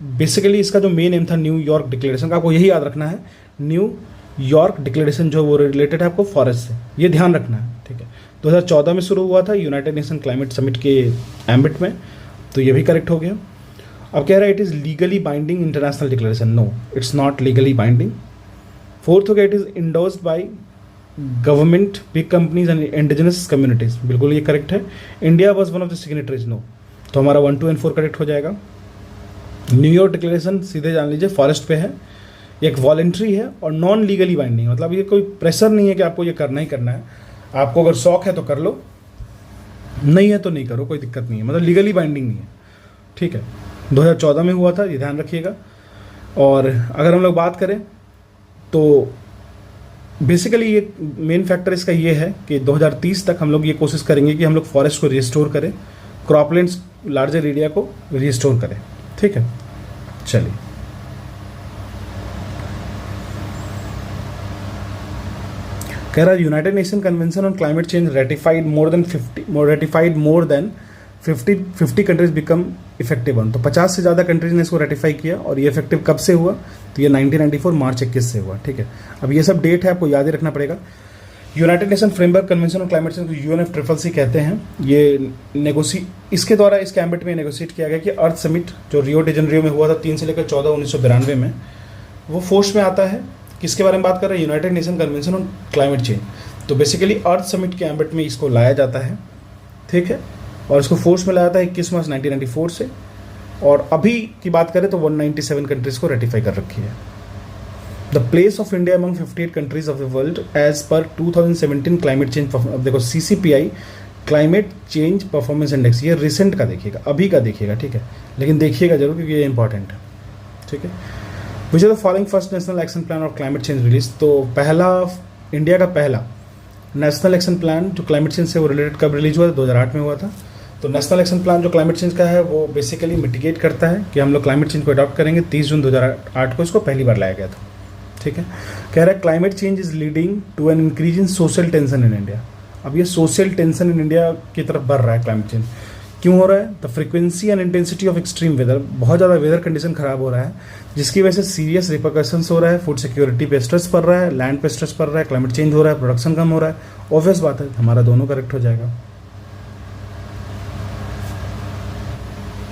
बेसिकली इसका जो मेन एम था न्यूयॉर्क डिक्लेरेशन का, आपको यही याद रखना है, न्यूयॉर्क डिक्लेरेशन जो वो रिलेटेड है आपको फॉरेस्ट से, ये ध्यान रखना है, ठीक है। 2014 में शुरू हुआ था यूनाइटेड नेशन क्लाइमेट समिट के एम्बिट में, तो ये भी करेक्ट हो गया। अब कह रहा है, it is legally binding international declaration, no it's not legally binding. Fourth हो गया, it is endorsed by government, big companies and indigenous communities, बिल्कुल ये करेक्ट है। India was one of the signatories, no, तो हमारा 1, 2 एंड 4 करेक्ट हो जाएगा। New York declaration सीधे जान लीजिए फॉरेस्ट पे है, एक वॉलेंट्री है और नॉन लीगली बाइंडिंग, मतलब ये कोई प्रेशर नहीं है कि आपको ये करना ही करना है, आपको अगर शौक है तो कर लो, नहीं है तो नहीं करो, कोई दिक्कत नहीं है, मतलब लीगली बाइंडिंग नहीं है, ठीक है। 2014 में हुआ था, ये ध्यान रखिएगा। और अगर हम लोग बात करें तो बेसिकली ये मेन फैक्टर इसका ये है कि 2030 तक हम लोग ये कोशिश करेंगे कि हम लोग फॉरेस्ट को रिस्टोर करें, क्रॉपलैंड्स लार्जर एरिया को रिस्टोर करें, ठीक है। चलिए, कह रहा है United nation convention on climate change ratified more than 50 countries become effective on, तो 50 से ज़्यादा कंट्रीज ने इसको रेटिफाई किया, और ये इफेक्टिव कब से हुआ, तो ये 1994 मार्च 21 से हुआ, ठीक है। अब ये सब डेट है, आपको याद ही रखना पड़ेगा। United nation framework convention on climate change, UNFCCC कहते हैं, ये इसके द्वारा इसके एम्बिट में नेगोशिएट किया गया कि अर्थ समिट जो रियो डी जेनेरियो में हुआ था 3 से लेकर 14 1992 में, वो फोर्स में आता है। किसके बारे में बात कर रहे हैं, United nation convention on climate change, तो बेसिकली अर्थ समिट के एम्बिट में इसको लाया जाता है, ठीक है। और इसको फोर्स में लाया था 21 मार्च 1994 से, और अभी की बात करें तो 197 कंट्रीज़ को रेटिफाई कर रखी है। The place of India among 58 countries of the world as per 2017 climate change, अब देखो CCPI climate change performance index, ये रिसेंट का देखिएगा, अभी का देखिएगा, ठीक है, लेकिन देखिएगा जरूर क्योंकि ये इंपॉर्टेंट है, ठीक है। Which are the following first national action plan of climate change release, तो पहला इंडिया का पहला नेशनल एक्शन प्लान जो क्लाइमेट चेंज से वो रिलेटेड कब रिलीज हुआ था, 2008 में हुआ था। तो नेशनल एक्शन प्लान जो क्लाइमेट चेंज का है वो बेसिकली मिटिगेट करता है कि हम लोग क्लाइमेट चेंज को अडॉप्ट करेंगे। 30 जून 2008 को इसको पहली बार लाया गया था। ठीक है, कह रहा है climate change is leading to an increase in social tension in India. अब ये सोशल टेंशन इन इंडिया की तरफ बढ़ रहा है। क्लाइमेट चेंज क्यों हो रहा है? The frequency and intensity of extreme weather, बहुत ज़्यादा वेदर कंडीशन खराब हो रहा है, जिसकी वजह से सीरियस रिपरकशंस हो रहा है। फूड सिक्योरिटी पे स्ट्रेस पड़ रहा है, लैंड पे स्ट्रेस पड़ रहा है, क्लाइमेट चेंज हो रहा है, प्रोडक्शन कम हो रहा है। ऑब्वियस बात है, हमारा दोनों करेक्ट हो जाएगा।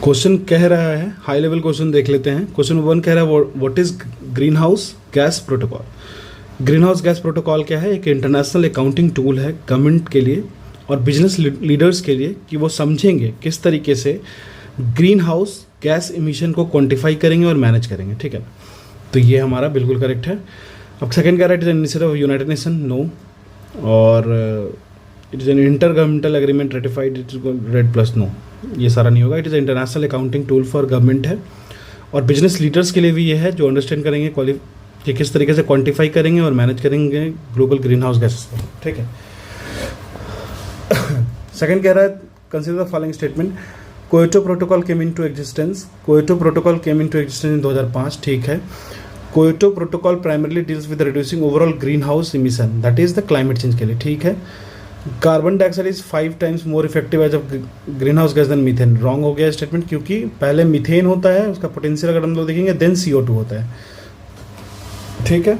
क्वेश्चन कह रहा है, हाई लेवल क्वेश्चन देख लेते हैं। क्वेश्चन 1 कह रहा है what is green house gas protocol. Green house gas protocol क्या है? एक इंटरनेशनल अकाउंटिंग टूल है गवर्नमेंट के लिए और बिजनेस लीडर्स के लिए कि वो समझेंगे किस तरीके से ग्रीन हाउस गैस इमिशन को क्वांटिफाई करेंगे और मैनेज करेंगे। ठीक है, तो ये हमारा बिल्कुल करेक्ट है। अब सेकंड कह रहा है it is an initiative of united nation, no. और it is an inter governmental agreement ratified, it is REDD plus no, ये सारा नहीं होगा। It is international accounting tool for government है और बिजनेस लीडर्स के लिए भी ये है जो अंडरस्टैंड करेंगे कि किस तरीके से क्वांटिफाई करेंगे और मैनेज करेंगे ग्लोबल ग्रीन हाउस गैसेस को। ठीक है, सेकंड कह रहा है consider the following statement. Kyoto protocol came into existence. Kyoto protocol came into existence in 2005। ठीक है, Kyoto protocol primarily deals with reducing overall green house emission, that is the climate change के लिए। ठीक है, carbon dioxide is 5 times more effective as a green house gas than methane. Wrong हो गया statement, क्योंकि पहले मीथेन होता है, उसका पोटेंशियल अगर हम लोग देखेंगे, देन CO2 होता है। ठीक है,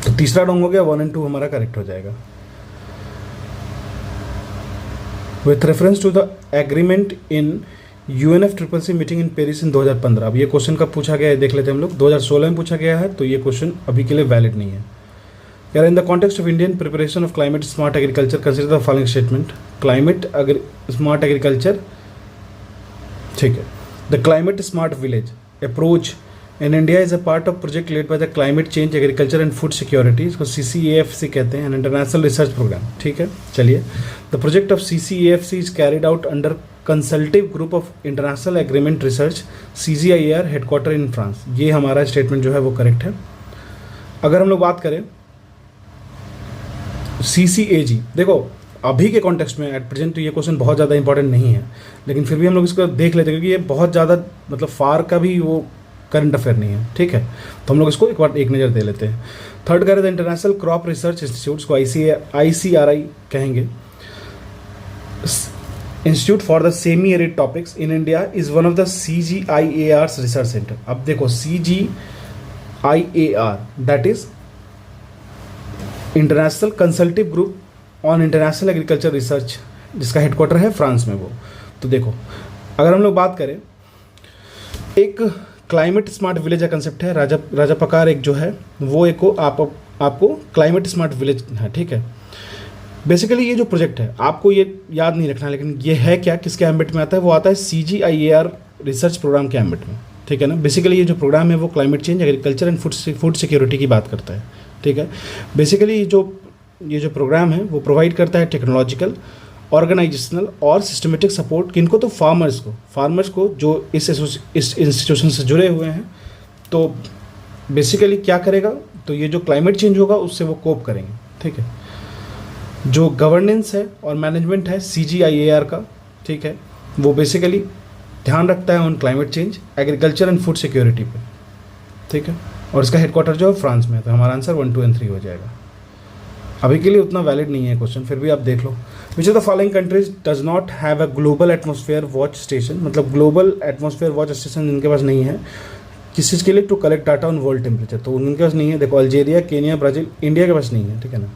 तो तीसरा रॉन्ग हो गया, 1 and 2 हमारा करेक्ट हो जाएगा। With reference to the agreement in UNFCCC meeting in Paris in 2015। अब ये क्वेश्चन कब पूछा गया है देख लेते हैं हम लोग। 2016 में पूछा गया है, तो ये क्वेश्चन अभी के लिए वैलिड नहीं है। यार, इन the context of Indian preparation of climate smart agriculture consider the following statement. Climate smart agriculture, ठीक है, the climate smart village approach in India is a part of project led by the climate change agriculture and food security, इसको CCAFC कहते हैं, an international research programme. ठीक है, चलिए, the project of CCAFC is carried out under consultative group of international agreement research CGIAR headquarter in France. ये हमारा statement जो है वो करेक्ट है। अगर हम लोग बात करें CCAG, देखो अभी के कॉन्टेक्स्ट में एट प्रेजेंट ये क्वेश्चन बहुत ज़्यादा इंपॉर्टेंट नहीं है, लेकिन फिर भी हम लोग इसको देख लेते हैं क्योंकि ये बहुत ज़्यादा मतलब फार का भी वो करंट अफेयर नहीं है। ठीक है, तो हम लोग इसको एक बार एक नज़र दे लेते हैं। थर्ड करें the international crop research institute को ICRI कहेंगे। Institute for the semi arid topics in India is one of the CGIAR research centre. अब देखो CGIAR that is international consultative group on international agriculture research, जिसका headquarter है France में वो। तो देखो, अगर हम लोग बात करें, एक क्लाइमेट स्मार्ट विलेज का कंसेप्ट है, राजा पकार एक जो है वो एक को आपको क्लाइमेट स्मार्ट विलेज है। ठीक है, बेसिकली ये जो प्रोजेक्ट है आपको ये याद नहीं रखना, लेकिन ये है क्या, किसके एम्बिट में आता है? वो आता है CGIAR रिसर्च प्रोग्राम के एम्बिट में। ठीक है ना, बेसिकली ये जो प्रोग्राम है वो climate change agriculture and food security की बात करता है। ठीक है, बेसिकली ये जो प्रोग्राम है वो प्रोवाइड करता है टेक्नोलॉजिकल, ऑर्गेनाइजेशनल और सिस्टमेटिक सपोर्ट किनको? तो फार्मर्स को जो इस इंस्टीट्यूशन से जुड़े हुए हैं। तो बेसिकली क्या करेगा? तो ये जो क्लाइमेट चेंज होगा उससे वो कोप करेंगे। ठीक है, जो गवर्नेंस है और मैनेजमेंट है CGIAR का, ठीक है, वो बेसिकली ध्यान रखता है on climate change agriculture and food security पे। ठीक है, और इसका हेडक्वार्टर जो है फ्रांस में है। तो हमारा आंसर 1, 2 and 3 हो जाएगा। अभी के लिए उतना वैलिड नहीं है क्वेश्चन, फिर भी आप देख लो। Which of the following countries does not have a global atmosphere watch station, मतलब ग्लोबल एटमॉस्फेयर वॉच स्टेशन जिनके पास नहीं है, किस चीज़ के लिए? To collect data on world temperature. तो उनके पास नहीं है। देखो, अल्जीरिया, केनिया, ब्राज़ील, इंडिया के पास नहीं है। ठीक है ना।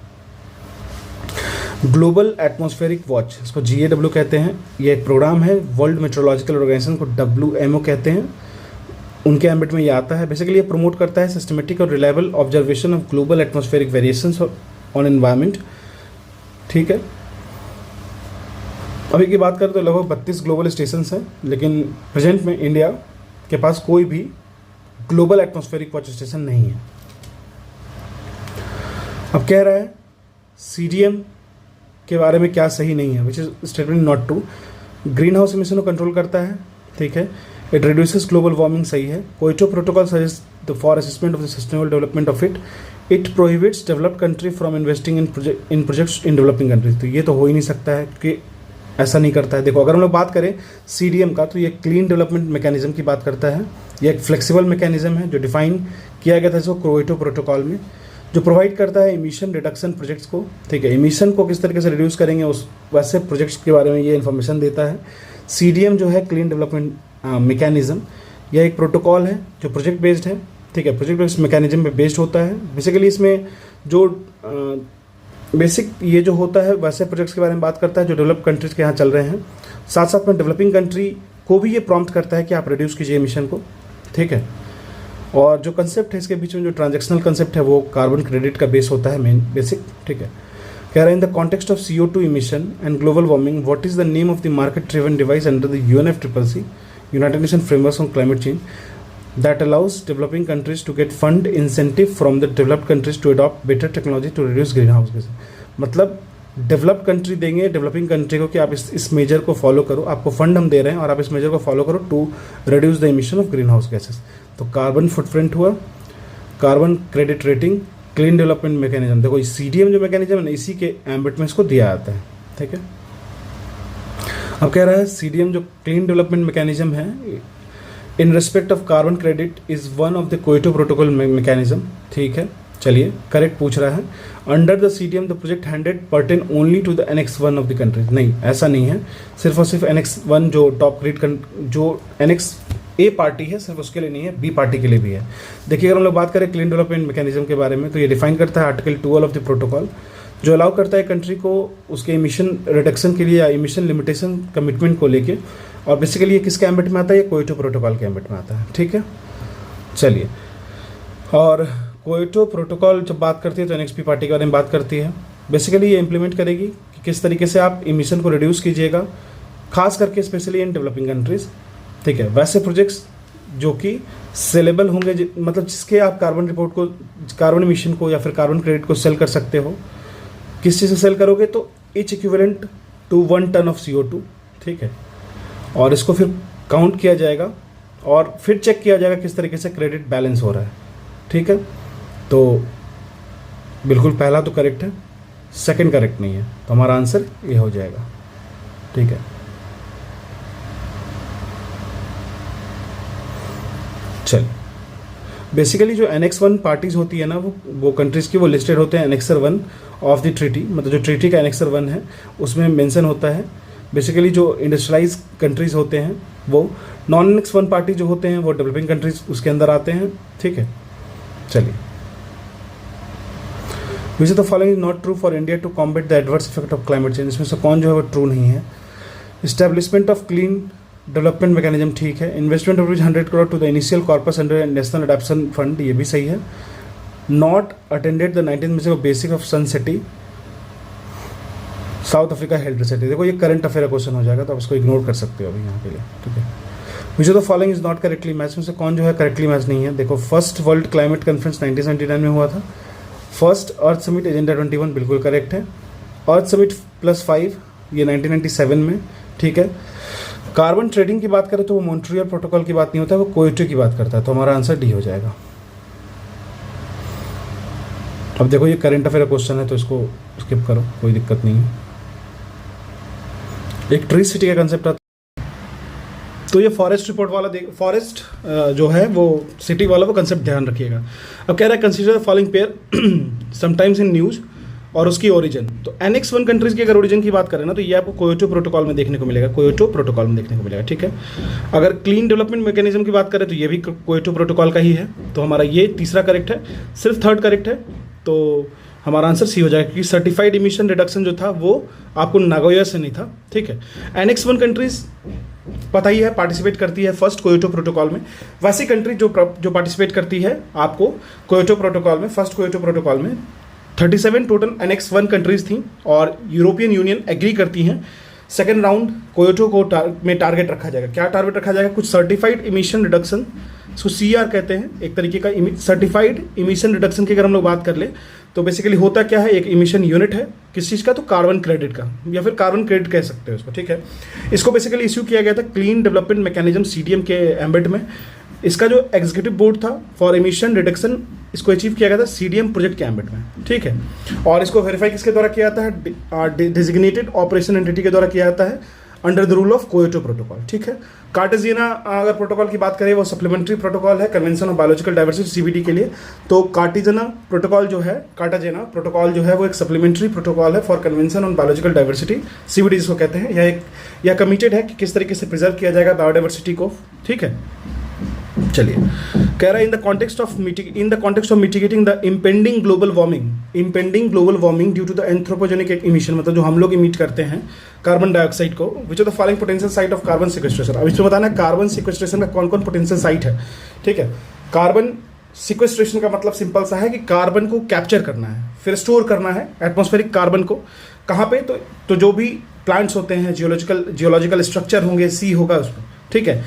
ग्लोबल एटमॉस्फेरिक वॉच, इसको GAW कहते हैं। ये एक प्रोग्राम है, वर्ल्ड मेट्रोलॉजिकल ऑर्गेनाइजेशन को WMO कहते हैं, उनके एम्बिट में ये आता है। बेसिकली ये प्रमोट करता है सिस्टमेटिक और reliable observation of global atmospheric variations on environment. ठीक है, अभी की बात करें तो लगभग 32 ग्लोबल स्टेशन हैं, लेकिन प्रेजेंट में इंडिया के पास कोई भी ग्लोबल एटमॉस्फेरिक वॉच स्टेशन नहीं है। अब कह रहा है CDM के बारे में क्या सही नहीं है, which is statement not true. Green house emission को कंट्रोल करता है। ठीक है, इट रिड्यूसेस ग्लोबल वार्मिंग, सही है। Kyoto protocol suggest for assessment of the sustainable development of it prohibits developed country from investing in projects in developing countries. तो ये तो हो ही नहीं सकता है, क्योंकि ऐसा नहीं करता है। देखो अगर हम लोग बात करें CDM का, तो ये क्लीन डेवलपमेंट मैकेनिज्म की बात करता है। ये एक फ्लेक्सिबल मैकेनिज्म है जो डिफाइन किया गया था इसको क्योटो प्रोटोकॉल में, जो प्रोवाइड करता है इमिशन रिडक्शन प्रोजेक्ट्स को। ठीक है, इमिशन को किस तरीके से रिड्यूस करेंगे उस वैसे प्रोजेक्ट्स के बारे में ये इन्फॉर्मेशन देता है। CDM जो है क्लीन डेवलपमेंट मैकेनिज्म, यह एक प्रोटोकॉल है जो प्रोजेक्ट बेस्ड है। ठीक है, प्रोजेक्ट बेस्ड मैकेनिज्म पे बेस्ड होता है। बेसिकली इसमें जो बेसिक ये जो होता है वैसे प्रोजेक्ट्स के बारे में बात करता है जो डेवलप कंट्रीज के यहाँ चल रहे हैं। साथ साथ में डेवलपिंग कंट्री को भी ये प्रॉम्प्ट करता है कि आप रिड्यूस कीजिए एमिशन को। ठीक है, और जो कंसेप्ट है इसके बीच में जो ट्रांजैक्शनल कंसेप्ट है वो कार्बन क्रेडिट का बेस होता है मेन बेसिक। ठीक है, कह रहे हैं इन the context of CO2 emission and global warming what is the name of the market driven device under the UNFCCC United nation framework on climate change that allows developing countries to get fund incentive from the developed countries to adopt better technology to reduce greenhouse gases। मतलब develop country देंगे developing country को कि आप इस major को follow करो, आपको fund हम दे रहे हैं और आप इस मेजर को फॉलो करो to reduce the emission of green house gases. तो कार्बन फुटप्रिंट हुआ, carbon credit rating, clean development mechanism. देखो CDM जो मैकेनिज्म है ना, इसी के एम्बिट में इसको दिया जाता है। ठीक है, अब कह रहा है CDM जो क्लीन डेवलपमेंट मैकेनिज्म है in respect of carbon credit is one of the Kyoto protocol mechanism. ठीक है, चलिए करेक्ट पूछ रहा है। Under the CDM the project handed pertain only to the Annex 1 of the countries. नहीं, ऐसा नहीं है, सिर्फ और सिर्फ Annex 1 जो टॉप ग्रेड जो Annex A पार्टी है सिर्फ उसके लिए नहीं है, B पार्टी के लिए भी है। देखिए अगर हम लोग बात करें क्लीन डेवलपमेंट मैकेनिज्म के बारे में, तो ये डिफाइन करता है आर्टिकल 12 ऑफ द प्रोटोकॉल, जो अलाउ करता है कंट्री को उसके इमिशन रिडक्शन के लिए या इमिशन लिमिटेशन कमिटमेंट को लेके। और बेसिकली ये किसके एम्बिट में आता है, ये क्योटो प्रोटोकॉल के एम्बिट में आता है। ठीक है, चलिए, और क्योटो प्रोटोकॉल जब बात करती है तो NXP पार्टी के बारे में बात करती है। बेसिकली ये इंप्लीमेंट करेगी कि किस तरीके से आप इमिशन को रिड्यूस कीजिएगा, खास करके स्पेशली इन डेवलपिंग कंट्रीज। ठीक है, वैसे प्रोजेक्ट्स जो कि सेलेबल होंगे, मतलब जिसके आप कार्बन रिपोर्ट को, कार्बन इमिशन को या फिर कार्बन क्रेडिट को सेल कर सकते हो। किस चीज़ से सेल करोगे, तो each equivalent to 1 ton of CO2। ठीक है, और इसको फिर काउंट किया जाएगा और फिर चेक किया जाएगा किस तरीके से क्रेडिट बैलेंस हो रहा है। ठीक है, तो बिल्कुल पहला तो करेक्ट है, सेकंड करेक्ट नहीं है, तो हमारा आंसर ये हो जाएगा। ठीक है, चल बेसिकली जो Annex 1 पार्टीज होती है ना, वो कंट्रीज़ की वो लिस्टेड होते हैं Annexer 1 ऑफ द ट्रीटी। मतलब जो ट्रीटी का Annexer 1 है उसमें मेंशन होता है। बेसिकली जो इंडस्ट्रियलाइज कंट्रीज़ होते हैं वो, नॉन Annex 1 पार्टी जो होते हैं वो डेवलपिंग कंट्रीज उसके अंदर आते हैं। ठीक है, चलिए, which the following is not true for India to combat the adverse effect of climate change. इसमें से कौन जो है वो ट्रू नहीं है। Establishment of clean development mechanism ठीक है। Investment of 100 crore to the initial corpus under national adaptation fund, ये भी सही है। Not attended the 19th mission of basic of sun city South Africa health city. देखो ये करंट अफेयर का question हो जाएगा, तो आप इसको इग्नोर कर सकते हो अभी यहाँ के लिए। ठीक है, which of the following is not correctly match. में से कौन जो है करेक्टली मैच नहीं है। देखो फर्स्ट वर्ल्ड क्लाइमेट कॉन्फ्रेंस 1979 में हुआ था। फर्स्ट अर्थ समिट एजेंडा 21 बिल्कुल करेक्ट है। अर्थ समिट +5 ये 1997 में। ठीक है, कार्बन ट्रेडिंग की बात करें तो वो मॉन्ट्रियल प्रोटोकॉल की बात नहीं होता है, वो क्योटो की बात करता है, तो हमारा आंसर डी हो जाएगा। अब देखो ये करंट अफेयर क्वेश्चन है तो इसको स्किप करो, कोई दिक्कत नहीं है। एक ट्री सिटी का कंसेप्ट आता है, तो ये फॉरेस्ट रिपोर्ट वाला फॉरेस्ट जो है वो सिटी वाला वो कंसेप्ट ध्यान रखिएगा। अब कह रहा है consider the following pair sometimes in news और उसकी ओरिजिन। तो Annex 1 कंट्रीज़ की अगर ओरिजिन की बात करें ना, तो ये आपको क्योटो प्रोटोकॉल में देखने को मिलेगा, क्योटो प्रोटोकॉल में देखने को मिलेगा। ठीक है, अगर क्लीन डेवलपमेंट मैकेनिज्म की बात करें तो ये भी क्योटो प्रोटोकॉल का ही है, तो हमारा ये तीसरा करेक्ट है, सिर्फ थर्ड करेक्ट है, तो हमारा आंसर सी हो जाएगा, क्योंकि सर्टिफाइड इमिशन रिडक्शन जो था वो आपको नागोया से नहीं था। ठीक है, Annex 1 कंट्रीज़ पता ही है पार्टिसिपेट करती है फर्स्ट क्योटो प्रोटोकॉल में। वैसी कंट्री जो पार्टिसिपेट करती है आपको क्योटो प्रोटोकॉल में, फर्स्ट क्योटो प्रोटोकॉल में 37 टोटल Annex 1 कंट्रीज़ थी, और यूरोपियन यूनियन एग्री करती हैं सेकेंड राउंड क्योटो को में टारगेट रखा जाएगा। क्या टारगेट रखा जाएगा, कुछ सर्टिफाइड इमिशन रिडक्शन, इसको CR कहते हैं, एक तरीके का सर्टिफाइड इमिशन रिडक्शन की अगर हम लोग बात कर ले तो बेसिकली होता क्या है, एक इमिशन यूनिट है किस चीज़ का, तो कार्बन क्रेडिट का, या फिर कार्बन क्रेडिट कह सकते हैं उसको। ठीक है, इसको बेसिकली इश्यू किया गया था क्लीन डेवलपमेंट मैकेनिज्म CDM के एम्बिट में इसका जो एग्जीक्यूटिव बोर्ड था फॉर एमिशन रिडक्शन, इसको अचीव किया गया था CDM प्रोजेक्ट के एम्बिट में, ठीक है। और इसको वेरीफाई किसके द्वारा किया जाता है, डेजिग्नेटेड ऑपरेशन एंटिटी के द्वारा किया जाता है under the rule of Kyoto protocol, ठीक है। कार्टेजियना अगर प्रोटोकॉल की बात करें वो सप्लीमेंट्री प्रोटोकॉल है convention of biological diversity CBD के लिए। तो कार्टेजियना प्रोटोकॉल जो है, कार्टेजियना प्रोटोकॉल जो है वो एक सप्लीमेंट्री प्रोटोकॉल है for convention on biological diversity CBD जिसको कहते हैं। यह कमिटेड है कि किस तरीके से प्रिजर्व किया जाएगा बायोडाइवर्सिटी को, ठीक है। चलिए, कह रहा है in the context of mitigating the impending global warming due to the anthropogenic emission, मतलब जो हम लोग इमिट करते हैं कार्बन डाइऑक्साइड को, विच of the following potential site of carbon sequestration. अब इसमें बताना है कार्बन सिक्वेस्ट्रेशन का कौन कौन पोटेंशियल साइट है, ठीक है। कार्बन सिक्वेस्ट्रेशन का मतलब सिंपल सा है कि कार्बन को कैप्चर करना है, फिर स्टोर करना है एटमॉस्फेरिक कार्बन को, कहाँ पे, तो जो भी प्लांट्स होते हैं, जियोलॉजिकल स्ट्रक्चर होंगे, सी होगा उसमें, ठीक है।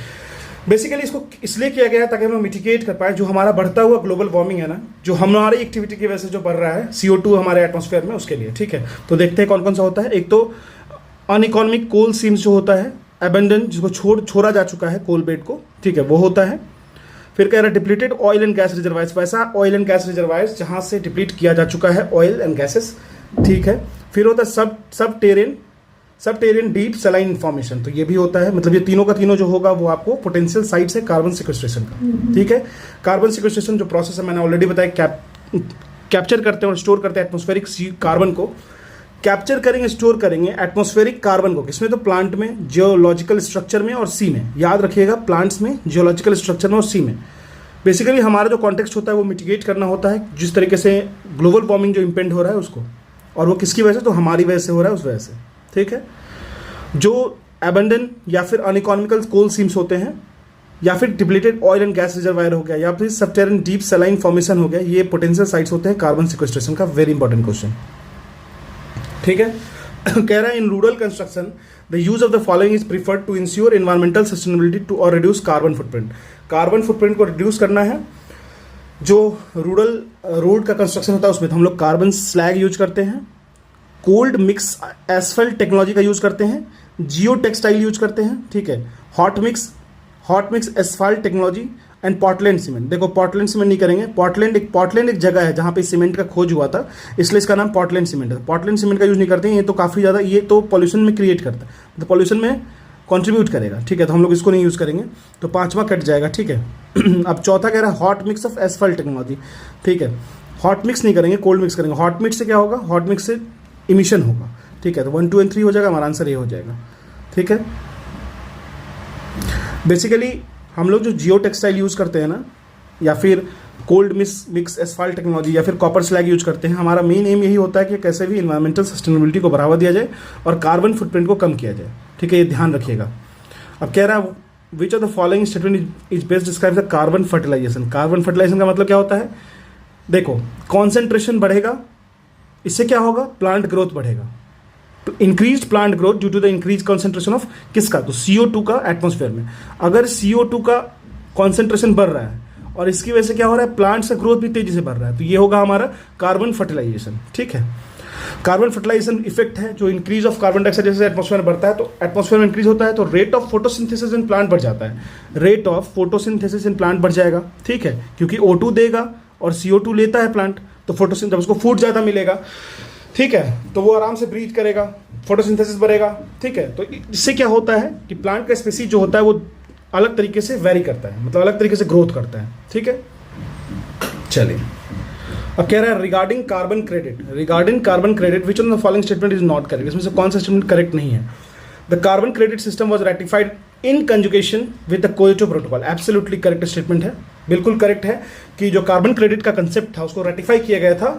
बेसिकली इसको इसलिए किया गया है ताकि हम मिटिगेट कर पाए जो हमारा बढ़ता हुआ ग्लोबल वार्मिंग है ना, जो हमारी एक्टिविटी की वजह से जो बढ़ रहा है CO2 हमारे एटमॉस्फेयर में, उसके लिए, ठीक है। तो देखते हैं कौन कौन सा होता है। एक तो अनइकोनॉमिक कोल सीम्स जो होता है, अबेंडन जिसको छोड़ा जा चुका है कोल बेड को, ठीक है, वो होता है। फिर कह रहा है depleted oil and gas reservoirs, वैसा ऑयल एंड गैस रिजर्वायर्स जहाँ से डिप्लीट किया जा चुका है ऑयल एंड गैसेस, ठीक है। फिर होता है सबटेरियन डीप सलाइन फॉर्मेशन, तो ये भी होता है। मतलब ये तीनों का तीनों जो होगा वो आपको पोटेंशियल साइट्स है कार्बन सिक्वेस्ट्रेशन का, ठीक है। कार्बन सिक्वेस्ट्रेशन जो प्रोसेस है मैंने ऑलरेडी बताया, कैप्चर करते हैं और स्टोर करते हैं एटमॉस्फेरिक कार्बन को, कैप्चर करेंगे स्टोर करेंगे एटमॉस्फेरिक कार्बन को, किसमें, तो प्लांट में, जियोलॉजिकल स्ट्रक्चर में और सी में। याद रखिएगा, प्लांट्स में, जियोलॉजिकल स्ट्रक्चर में और सी में। बेसिकली हमारा जो कॉन्टेक्स्ट होता है वो मिटिगेट करना होता है जिस तरीके से ग्लोबल वार्मिंग जो इम्पेंड हो रहा है उसको, और वो किसकी वजह से, तो हमारी वजह से हो रहा है, उस वजह से, ठीक है। जो अबंडन या फिर अनइकोनॉमिकल कोल सीम्स होते हैं, या फिर depleted oil and gas reservoir हो गया, या फिर सबटेरियन डीप सलाइन फॉर्मेशन हो गया, ये पोटेंशियल साइट्स होते हैं कार्बन सिक्वेस्ट्रेशन का। वेरी इंपॉर्टेंट क्वेश्चन, ठीक है। कह रहा है in rural construction the use of the following is preferred to ensure environmental sustainability to और reduce carbon footprint. Carbon footprint को रिड्यूस करना है। जो रूरल रोड का कंस्ट्रक्शन होता है उसमें तो हम लोग कार्बन स्लैग यूज करते हैं, कोल्ड मिक्स एसफल्ट टेक्नोलॉजी का यूज करते हैं, जियो टेक्सटाइल यूज करते हैं, ठीक है। Hot mix asphalt technology and Portland cement. देखो पोर्टलैंड सीमेंट नहीं करेंगे, पोर्टलैंड एक जगह है जहाँ पे सीमेंट का खोज हुआ था, इसलिए इसका नाम पोर्टलैंड सीमेंट है। पोर्टलैंड सीमेंट का यूज नहीं करते हैं, ये तो काफ़ी ज़्यादा, ये तो पॉल्यूशन में क्रिएट करता है, तो पॉल्यूशन में कंट्रीब्यूट करेगा, ठीक है। तो हम लोग इसको नहीं यूज़ करेंगे, तो पांचवा कट जाएगा, ठीक है। अब चौथा कह रहा है hot mix of asphalt technology, ठीक है। हॉट मिक्स नहीं करेंगे, कोल्ड मिक्स करेंगे। हॉट मिक्स से क्या होगा, हॉट मिक्स से इमिशन होगा, ठीक है। तो 1 2 एंड 3 हो जाएगा, हमारा आंसर ये हो जाएगा, ठीक है। बेसिकली हम लोग जो जियो टेक्सटाइल यूज़ करते हैं ना, या फिर कोल्ड मिक्स एसफाल्ट टेक्नोलॉजी, या फिर कॉपर स्लैग यूज करते हैं, हमारा मेन एम यही होता है कि कैसे भी इन्वायरमेंटल सस्टेनेबिलिटी को बढ़ावा दिया जाए और कार्बन फुटप्रिंट को कम किया जाए, ठीक है। ये ध्यान रखिएगा। अब कह रहा है which of the following statement is best describe the carbon fertilization. Carbon fertilization का मतलब क्या होता है, देखो कॉन्सेंट्रेशन बढ़ेगा, इससे क्या होगा, प्लांट ग्रोथ बढ़ेगा। Increase plant growth due to the increase concentration of किसका, तो CO2 का एटमॉस्फेयर में। अगर CO2 का कॉन्सेंट्रेशन बढ़ रहा है और इसकी वजह से क्या हो रहा है, प्लांट्स का ग्रोथ भी तेजी से बढ़ रहा है, तो ये होगा हमारा कार्बन फर्टिलाइजेशन, ठीक है। कार्बन फर्टिलाइजेशन इफेक्ट है जो इंक्रीज ऑफ कार्बन डाइऑक्साइड जैसे एटमॉस्फेयर बढ़ता है, तो एटमॉस्फेयर में इंक्रीज होता है तो rate of photosynthesis in plant बढ़ जाता है। Rate of photosynthesis in plant बढ़ जाएगा, ठीक है, क्योंकि O2 देगा और CO2 लेता है प्लांट, तो फोटोसिंथेसिस, जब उसको फूड ज़्यादा मिलेगा, ठीक है, तो वो आराम से ब्रीथ करेगा, फोटोसिंथेसिस बढ़ेगा, ठीक है। तो इससे क्या होता है कि प्लांट का स्पीसीज जो होता है वो अलग तरीके से वेरी करता है, मतलब अलग तरीके से ग्रोथ करता है, ठीक है। चलिए, अब कह रहा है regarding carbon credit which of the following statement is not correct. इसमें से कौन सा स्टेटमेंट करेक्ट नहीं है। The carbon credit system was ratified in conjugation with the Kyoto protocol. Absolutely correct statement है, बिल्कुल करेक्ट है कि जो कार्बन क्रेडिट का कंसेप्ट था उसको रेटिफाई किया गया था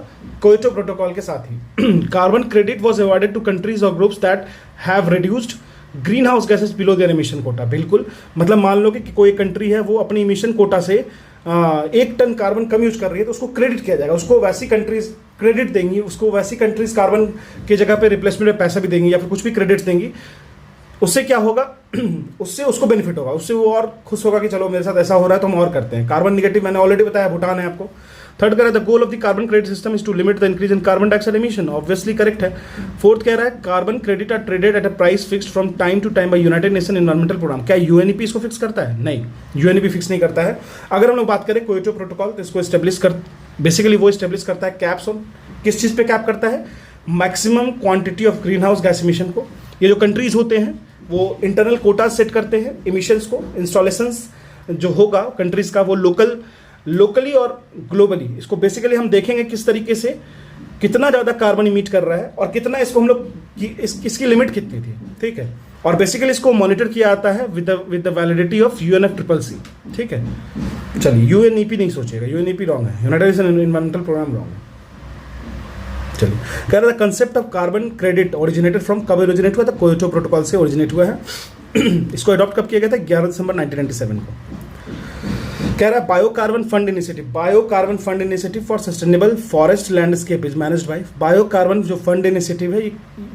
कोयोटो प्रोटोकॉल के साथ ही। Carbon credit was awarded to countries और groups that have reduced green house gases below their emission quota. बिल्कुल, मतलब मान लो कि कोई कंट्री है वो अपनी इमिशन कोटा से 1 टन कार्बन कम यूज कर रही है तो उसको क्रेडिट किया जाएगा, उसको वैसी कंट्रीज क्रेडिट देंगी, उसको वैसी कंट्रीज कार्बन की जगह पे रिप्लेसमेंट में पैसा भी देंगी या फिर कुछ भी क्रेडिट्स देंगी। उससे क्या होगा, उससे उसको बेनिफिट होगा, उससे वो और खुश होगा कि चलो मेरे साथ ऐसा हो रहा है तो हम और करते हैं। कार्बन निगेटिव मैंने ऑलरेडी बताया, भूटान है आपको, थर्ड कह रहा है the goal of the carbon credit system is to limit the increase in carbon dioxide emission, obviously correct है। फोर्थ कह रहा है carbon credit are traded at a price fixed from time to time by United Nation environmental program. क्या UNEP इसको fix करता है? नहीं, UNEP fix नहीं करता है। अगर हम लोग बात करें क्योटो प्रोटोकॉल, तो इसको बेसिकली वो स्टेब्लिश करता है कैप्स ऑन, किस चीज़ पे कैप करता है? Maximum quantity of green house gas emission को। ये जो कंट्रीज होते हैं वो इंटरनल कोटा सेट करते हैं इमिशंस को, इंस्टॉलेशंस जो होगा कंट्रीज का वो लोकली और ग्लोबली, इसको बेसिकली हम देखेंगे किस तरीके से कितना ज़्यादा कार्बन इमिट कर रहा है और कितना इसको हम लोग इसकी लिमिट कितनी थी, ठीक है। और बेसिकली इसको मॉनिटर किया जाता है with the validity of UNFCCC, ठीक है। चलिए UNEP नहीं सोचिएगा, UNEP रॉन्ग है, United Nation environmental program wrong है। चलिए कह रहा था concept of carbon credit originated from, कब ओरिजिनेट हुआ था? क्योटो प्रोटोकॉल से ओरिजिनेट हुआ है। इसको अडॉप्ट कब किया गया था? 11 दिसंबर 1997 को। कह रहा है biocarbon fund initiative for sustainable forest landscape is managed by. Biocarbon जो फंड इनिशिएटिव है,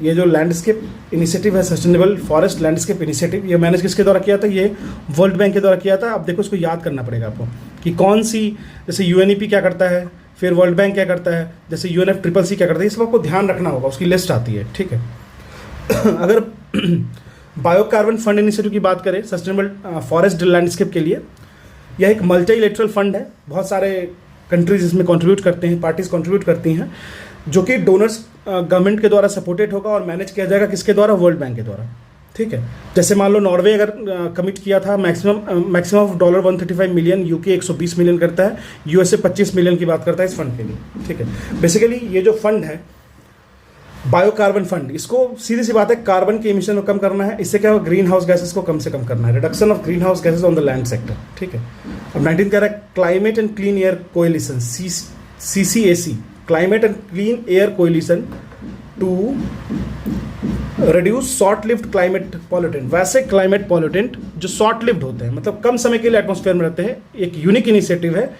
ये जो लैंडस्केप इनिशिएटिव है, सस्टेनेबल फॉरेस्ट लैंडस्केप इनिशिएटिव, ये मैनेज किसके द्वारा किया था? ये वर्ल्ड बैंक के द्वारा किया था। अब देखो इसको याद करना पड़ेगा आपको कि कौन सी, जैसे UNEP क्या करता है, फिर वर्ल्ड बैंक क्या करता है, जैसे UNFCCC क्या करता है, ये सब आपको ध्यान रखना होगा, उसकी लिस्ट आती है, ठीक है। अगर बायोकार्बन फंड इनिशिएटिव की बात करें सस्टेनेबल फॉरेस्ट लैंडस्केप के लिए, यह एक मल्टीलेटरल फंड है, बहुत सारे कंट्रीज इसमें कंट्रीब्यूट करते हैं, पार्टीज कंट्रीब्यूट करती हैं, जो कि डोनर्स गवर्नमेंट के द्वारा सपोर्टेड होगा और मैनेज किया जाएगा किसके द्वारा? वर्ल्ड बैंक के द्वारा, ठीक है। जैसे मान लो नॉर्वे अगर कमिट किया था maximum of $135 million, UK 120 million करता है, USA 25 मिलियन की बात करता है इस फंड के लिए, ठीक है। बेसिकली ये जो फंड है बायोकार्बन फंड, इसको सीधी सी बात है कार्बन के इमिशन को कम करना है, इससे क्या होगा? ग्रीन हाउस गैसेस को कम से कम करना है, reduction of green house gases on the land sector, ठीक है। अब 19 कह रहा है climate and clean air coalition, CCAC, climate and clean air coalition to reduce short lived climate pollutant. वैसे क्लाइमेट पॉल्यूटेंट जो शॉर्ट लिव्ड होते हैं, मतलब कम समय के लिए एटमॉस्फेयर में रहते हैं, एक यूनिक इनिशिएटिव है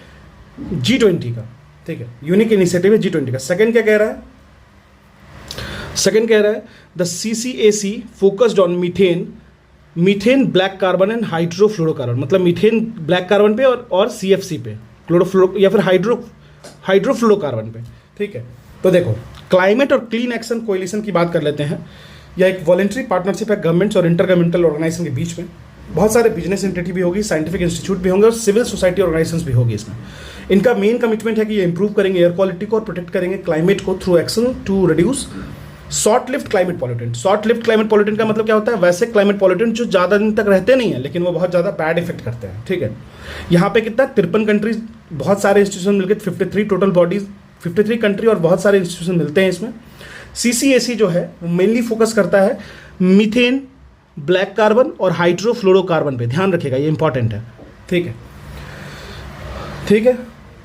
G20 का, ठीक है, यूनिक इनिशिएटिव है G20 का। सेकंड क्या कह रहा है? सेकंड कह रहा है the CCAC focused on methane black carbon and hydrofluorocarbon, मतलब मीथेन ब्लैक कार्बन पे और CFC पे, क्लोरोफ्लोरो या फिर हाइड्रोफ्लोरोकार्बन पे, ठीक है। तो देखो क्लाइमेट और क्लीन एक्शन कोएलिशन की बात कर लेते हैं। यह एक वॉलंटरी पार्टनरशिप है गवर्नमेंट्स और इंटरगवर्नमेंटल ऑर्गेनाइजेशन के बीच में। बहुत सारे बिजनेस एंटिटी भी होगी, साइंटिफिक इंस्टीट्यूट भी होंगे और सिविल सोसाइटी ऑर्गेनाइजेशंस भी होगी इसमें। इनका मेन कमिटमेंट है कि ये इंप्रूव करेंगे एयर क्वालिटी को और प्रोटेक्ट करेंगे क्लाइमेट को through action to reduce short lived climate pollutant. Short lived climate pollutant का मतलब क्या होता है? वैसे क्लाइमेट पॉल्यूटेंट जो ज़्यादा दिन तक रहते नहीं है, लेकिन वो बहुत ज़्यादा बैड इफेक्ट करते हैं, ठीक है। यहाँ पे कितना 53 कंट्रीज, बहुत सारे इंस्टीट्यूशन मिलकर 53 टोटल बॉडीज, 53 कंट्री और बहुत सारे इंस्टीट्यूशन मिलते हैं इसमें। CCAC जो है वो मेनली फोकस करता है मीथेन, ब्लैक कार्बन और हाइड्रोफ्लोरोकार्बन पे। ध्यान रखिएगा, ये इंपॉर्टेंट है, ठीक है, ठीक है,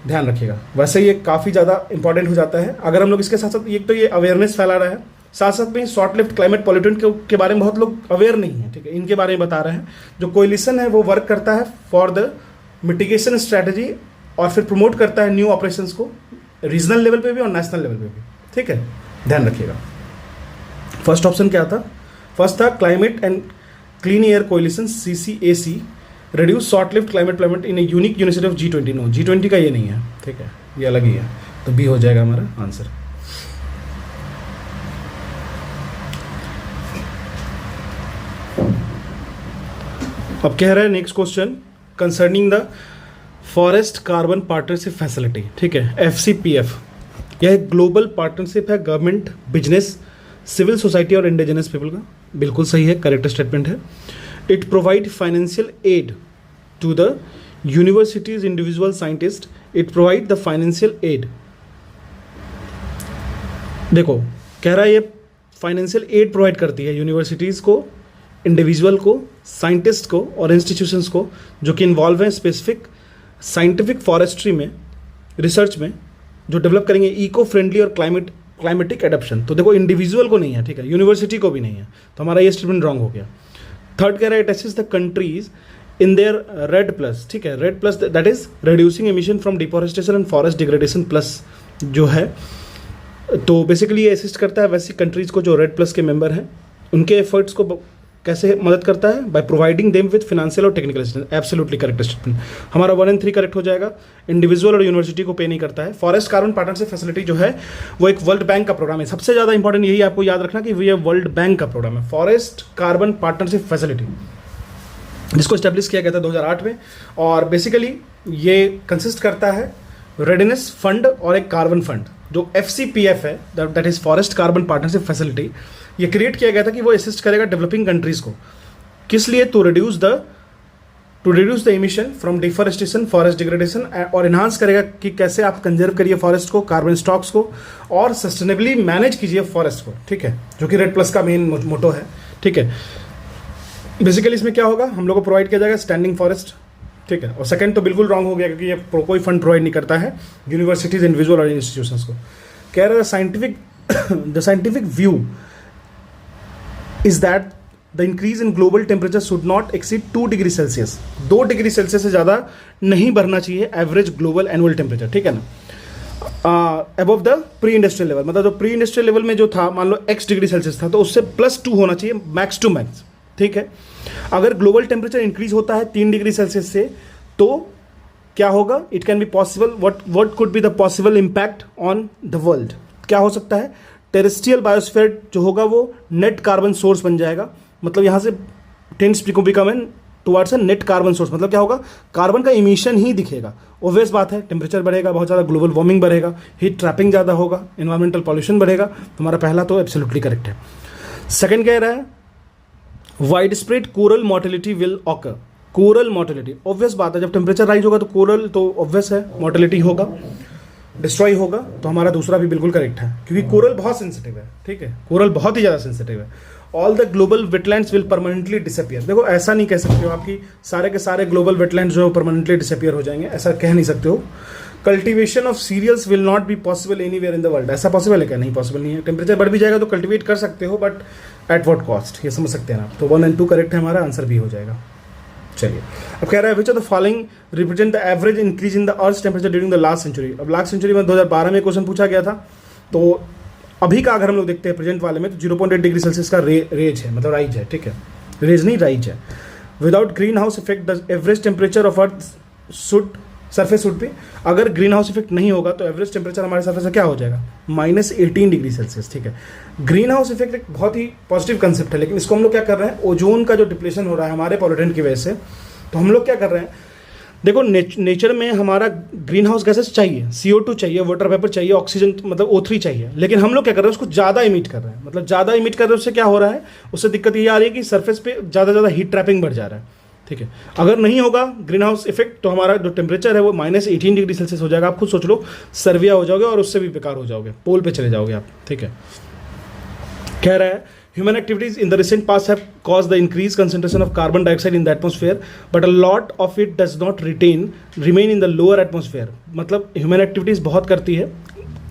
ध्यान रखिएगा। वैसे ये काफ़ी ज़्यादा इंपॉर्टेंट हो जाता है। अगर हम लोग इसके साथ साथ एक तो ये अवेयरनेस फैला रहा है, साथ साथ में शॉर्ट लिव्ड क्लाइमेट पॉल्यूटेंट के बारे में बहुत लोग अवेयर नहीं है, ठीक है, इनके बारे में बता रहे हैं। जो कोएलिशन है वो वर्क करता है फॉर द मिटिगेशन स्ट्रैटेजी और फिर प्रमोट करता है न्यू ऑपरेशंस को रीजनल लेवल पे भी और नेशनल लेवल पे भी, ठीक है, ध्यान रखिएगा। फर्स्ट ऑप्शन क्या था? फर्स्ट था climate and clean air coalition CCAC reduce short lived climate प्लाइमेट in a unique initiative of G20। No, G20 का ये नहीं है, ठीक है, ये अलग ही है, तो B हो जाएगा हमारा आंसर। अब कह रहा है next question concerning the forest carbon partnership facility, ठीक है, FCPF। यह एक ग्लोबल पार्टनरशिप है गवर्नमेंट, बिजनेस, सिविल सोसाइटी और इंडिजिनस पीपल का। बिल्कुल सही है, करेक्ट स्टेटमेंट है। It provide financial aid to the universities individual scientist. It provide the financial aid. देखो कह रहा है ये फाइनेंशियल एड प्रोवाइड करती है यूनिवर्सिटीज़ को, इंडिविजुअल को, साइंटिस्ट को और इंस्टीट्यूशंस को जो कि इन्वॉल्व हैं स्पेसिफिक साइंटिफिक फॉरेस्ट्री में, रिसर्च में, जो डेवलप करेंगे इको फ्रेंडली और क्लाइमेटिक एडप्शन। तो देखो इंडिविजुअल को नहीं है, ठीक है, यूनिवर्सिटी को भी नहीं है, तो हमारा ये स्टेटमेंट रॉन्ग हो गया। थर्ड कह रहा है it assist the countries in their REDD+, ठीक है, REDD+ that is reducing emission from deforestation and forest degradation plus जो है, तो बेसिकली ये असिस्ट करता है वैसी कंट्रीज़ को जो REDD+ के मेंबर हैं, उनके एफर्ट्स को कैसे मदद करता है? By providing them with financial और technical assistance. Absolutely correct statement. हमारा 1 and 3 करेक्ट हो जाएगा। इंडिविजुअल और यूनिवर्सिटी को पे नहीं करता है। फॉरेस्ट कार्बन पार्टनरशिप फैसिलिटी जो है वो एक वर्ल्ड बैंक का प्रोग्राम है। सबसे ज़्यादा इंपॉर्टेंट यही आपको याद रखना कि ये वर्ल्ड बैंक का प्रोग्राम है, फॉरेस्ट कार्बन पार्टनरशिप फैसिलिटी, जिसको स्टैब्लिश किया गया था 2008 में। और बेसिकली ये कंसिस्ट करता है रेडीनेस फंड और एक कार्बन फंड। जो FCPF है, that is forest carbon partnership facility, ये क्रिएट किया गया था कि वो असिस्ट करेगा डेवलपिंग कंट्रीज को। किस लिए? To reduce the emission from deforestation, forest degradation, और इन्हांस करेगा कि कैसे आप कंजर्व करिए फॉरेस्ट को, कार्बन स्टॉक्स को, और सस्टेनेबली मैनेज कीजिए फॉरेस्ट को, ठीक है, जो कि रेड प्लस का मेन मोटो है, ठीक है। बेसिकली इसमें क्या होगा, हम लोग को प्रोवाइड किया जाएगा स्टैंडिंग फॉरेस्ट, ठीक है। और सेकंड तो बिल्कुल रॉन्ग हो गया, क्योंकि ये कोई फंड प्रोवाइड नहीं करता है यूनिवर्सिटीज, इंडिविजुअल और इंस्टीट्यूशंस को। कह रहा है the scientific view is that the increase in global temperature should not exceed 2 degree Celsius. 2 degree Celsius से ज़्यादा नहीं बढ़ना चाहिए एवरेज ग्लोबल एनुअल टेम्परेचर, ठीक है ना, above the pre industrial level. मतलब जो प्री इंडस्ट्रियल लेवल में जो था, मान लो x डिग्री सेल्सियस था, तो उससे +2 होना चाहिए मैक्स टू मैक्स, ठीक है। अगर ग्लोबल टेम्परेचर इंक्रीज होता है 3 डिग्री सेल्सियस से, तो क्या होगा? It can be possible, what could be the possible impact on the world? क्या हो सकता है? टेरेस्ट्रियल बायोस्फीयर जो होगा वो नेट कार्बन सोर्स बन जाएगा। मतलब यहाँ से tends become an towards a net carbon source. मतलब क्या होगा? कार्बन का इमिशन ही दिखेगा। ऑब्वियस बात है, टेम्परेचर बढ़ेगा, बहुत ज़्यादा ग्लोबल वार्मिंग बढ़ेगा, हीट ट्रैपिंग ज़्यादा होगा, इन्वायरमेंटल पॉल्यूशन बढ़ेगा। तुम्हारा पहला तो एब्सोल्युटली करेक्ट है। सेकंड कह रहा है wide spread coral mortality will occur. Coral mortality, obvious बात है, जब टेम्परेचर राइज होगा तो कोरल तो ऑब्वियस है मोर्टेलिटी होगा, डिस्ट्रॉय होगा। तो हमारा दूसरा भी बिल्कुल करेक्ट है, क्योंकि कोरल बहुत सेंसिटिव है, ठीक है, कोरल बहुत ही ज़्यादा सेंसिटिव है। All the global wetlands will permanently disappear. देखो ऐसा नहीं कह सकते हो आपकी सारे के सारे ग्लोबल वेटलैंड्स जो परमानेंटली डिसअपियर हो जाएंगे, ऐसा कह नहीं सकते हो। Cultivation of cereals will not be possible anywhere in the world. ऐसा पॉसिबल है क्या? नहीं पॉसिबल नहीं है। टेम्परेचर बढ़ भी जाएगा तो कल्टीवेट कर सकते हो, बट एट व्हाट कॉस्ट, ये समझ सकते हैं ना। तो 1 and 2 करेक्ट है, हमारा आंसर भी हो जाएगा। चलिए, अब कह रहा है which of the following represent the average increase in the earth temperature during the last century. अब लास्ट सेंचुरी में 2012 में क्वेश्चन पूछा गया था, तो अभी का अगर हम लोग देखते हैं प्रेजेंट वाले में, तो 0.8 डिग्री सेल्सियस का रेज है, मतलब राइज है, ठीक है, रेज नहीं राइज है। Without green house effect the average temperature of earth surface should भी, अगर ग्रीन हाउस इफेक्ट नहीं होगा तो एवरेज टेम्परेचर हमारे सरफेस से क्या हो जाएगा? -18 डिग्री सेल्सियस, ठीक है। ग्रीन हाउस इफेक्ट एक बहुत ही पॉजिटिव कंसेप्ट है, लेकिन इसको हम लोग क्या कर रहे हैं, ओजोन का जो डिप्लेशन हो रहा है हमारे पॉल्यूटेंट की वजह से, तो हम लोग क्या कर रहे हैं, देखो नेचर में हमारा ग्रीन हाउस गैसेस चाहिए, CO2 चाहिए, वाटर वेपर चाहिए, ऑक्सीजन मतलब O3 चाहिए, लेकिन हम लोग क्या कर रहे हैं, उसको ज़्यादा इमिट कर रहे हैं। मतलब ज़्यादा इमिट कर रहे हैं, उससे क्या हो रहा है, उससे दिक्कत ये आ रही है कि सरफेस पे ज़्यादा हीट ट्रैपिंग बढ़ जा रहा है, ठीक है। अगर नहीं होगा ग्रीन हाउस इफेक्ट, तो हमारा जो टेम्परेचर है वो -18 डिग्री सेल्सियस हो जाएगा। आप खुद सोच लो, सर्विया हो जाओगे और उससे भी बेकार हो जाओगे, पोल पे चले जाओगे आप, ठीक है। कह रहा है human activities in the recent past have caused the increased concentration of carbon dioxide in the atmosphere, but a lot of it does not remain in the lower atmosphere। मतलब human activities बहुत करती है,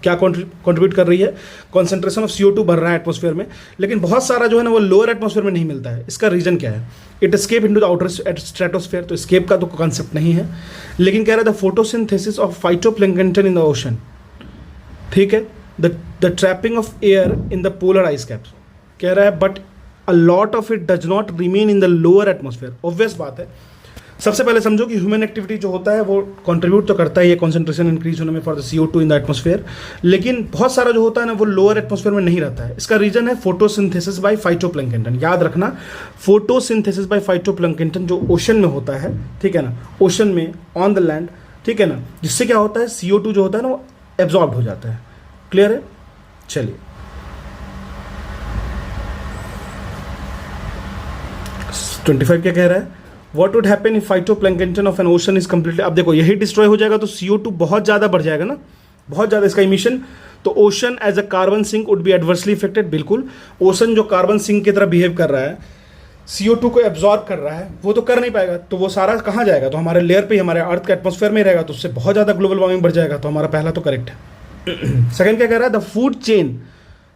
क्या contribute कर रही है, concentration of CO2 बढ़ रहा है एटमॉस्फेयर में, लेकिन बहुत सारा जो है ना वो लोअर एटमॉस्फेयर में नहीं मिलता है। इसका रीजन क्या है? It escape into the outer stratosphere. तो एस्केप का तो कॉन्सेप्ट नहीं है, लेकिन कह रहा है the photosynthesis of phytoplankton in the ocean, ठीक है, the trapping of air in the polar ice caps. कह रहा है but a lot of it does not remain in the lower atmosphere. Obvious बात है, सबसे पहले समझो कि ह्यूमन एक्टिविटी जो होता है वो कंट्रीब्यूट तो करता है ये कॉन्सेंट्रेशन इंक्रीज होने में for the CO2 in the atmosphere, लेकिन बहुत सारा जो होता है ना वो लोअर एटमॉस्फेयर में नहीं रहता है। इसका रीजन है फोटोसिंथेसिस बाय फाइटोप्लैंक्टन। याद रखना, फोटोसिंथेसिस बाय फाइटोप्लैंक्टन जो ओशन में होता है, ठीक है ना, ओशन में, ऑन द लैंड, ठीक है ना, जिससे क्या होता है, CO2 जो होता है ना वो एब्जॉर्ब हो जाता है। क्लियर है? चलिए, 25 क्या कह रहा है, what would happen if phytoplankton of N ocean is completely. अब देखो यही डिस्ट्रॉय हो जाएगा तो CO2 बहुत ज़्यादा बढ़ जाएगा ना, बहुत ज़्यादा इसका इमिशन, तो ocean as a carbon sink would be adversely affected. बिल्कुल, ओशन जो कार्बन सिंक की तरह बिहेव कर रहा है, CO2 को एब्जॉर्ब कर रहा है, वो तो कर नहीं पाएगा, तो वो सारा कहाँ जाएगा, तो हमारे लेयर पे, हमारे अर्थ के एटमॉस्फेयर में रहेगा, तो उससे बहुत ज़्यादा ग्लोबल वार्मिंग बढ़ जाएगा। तो हमारा पहला तो करेक्ट है। सेकंड क्या कह रहा है, the food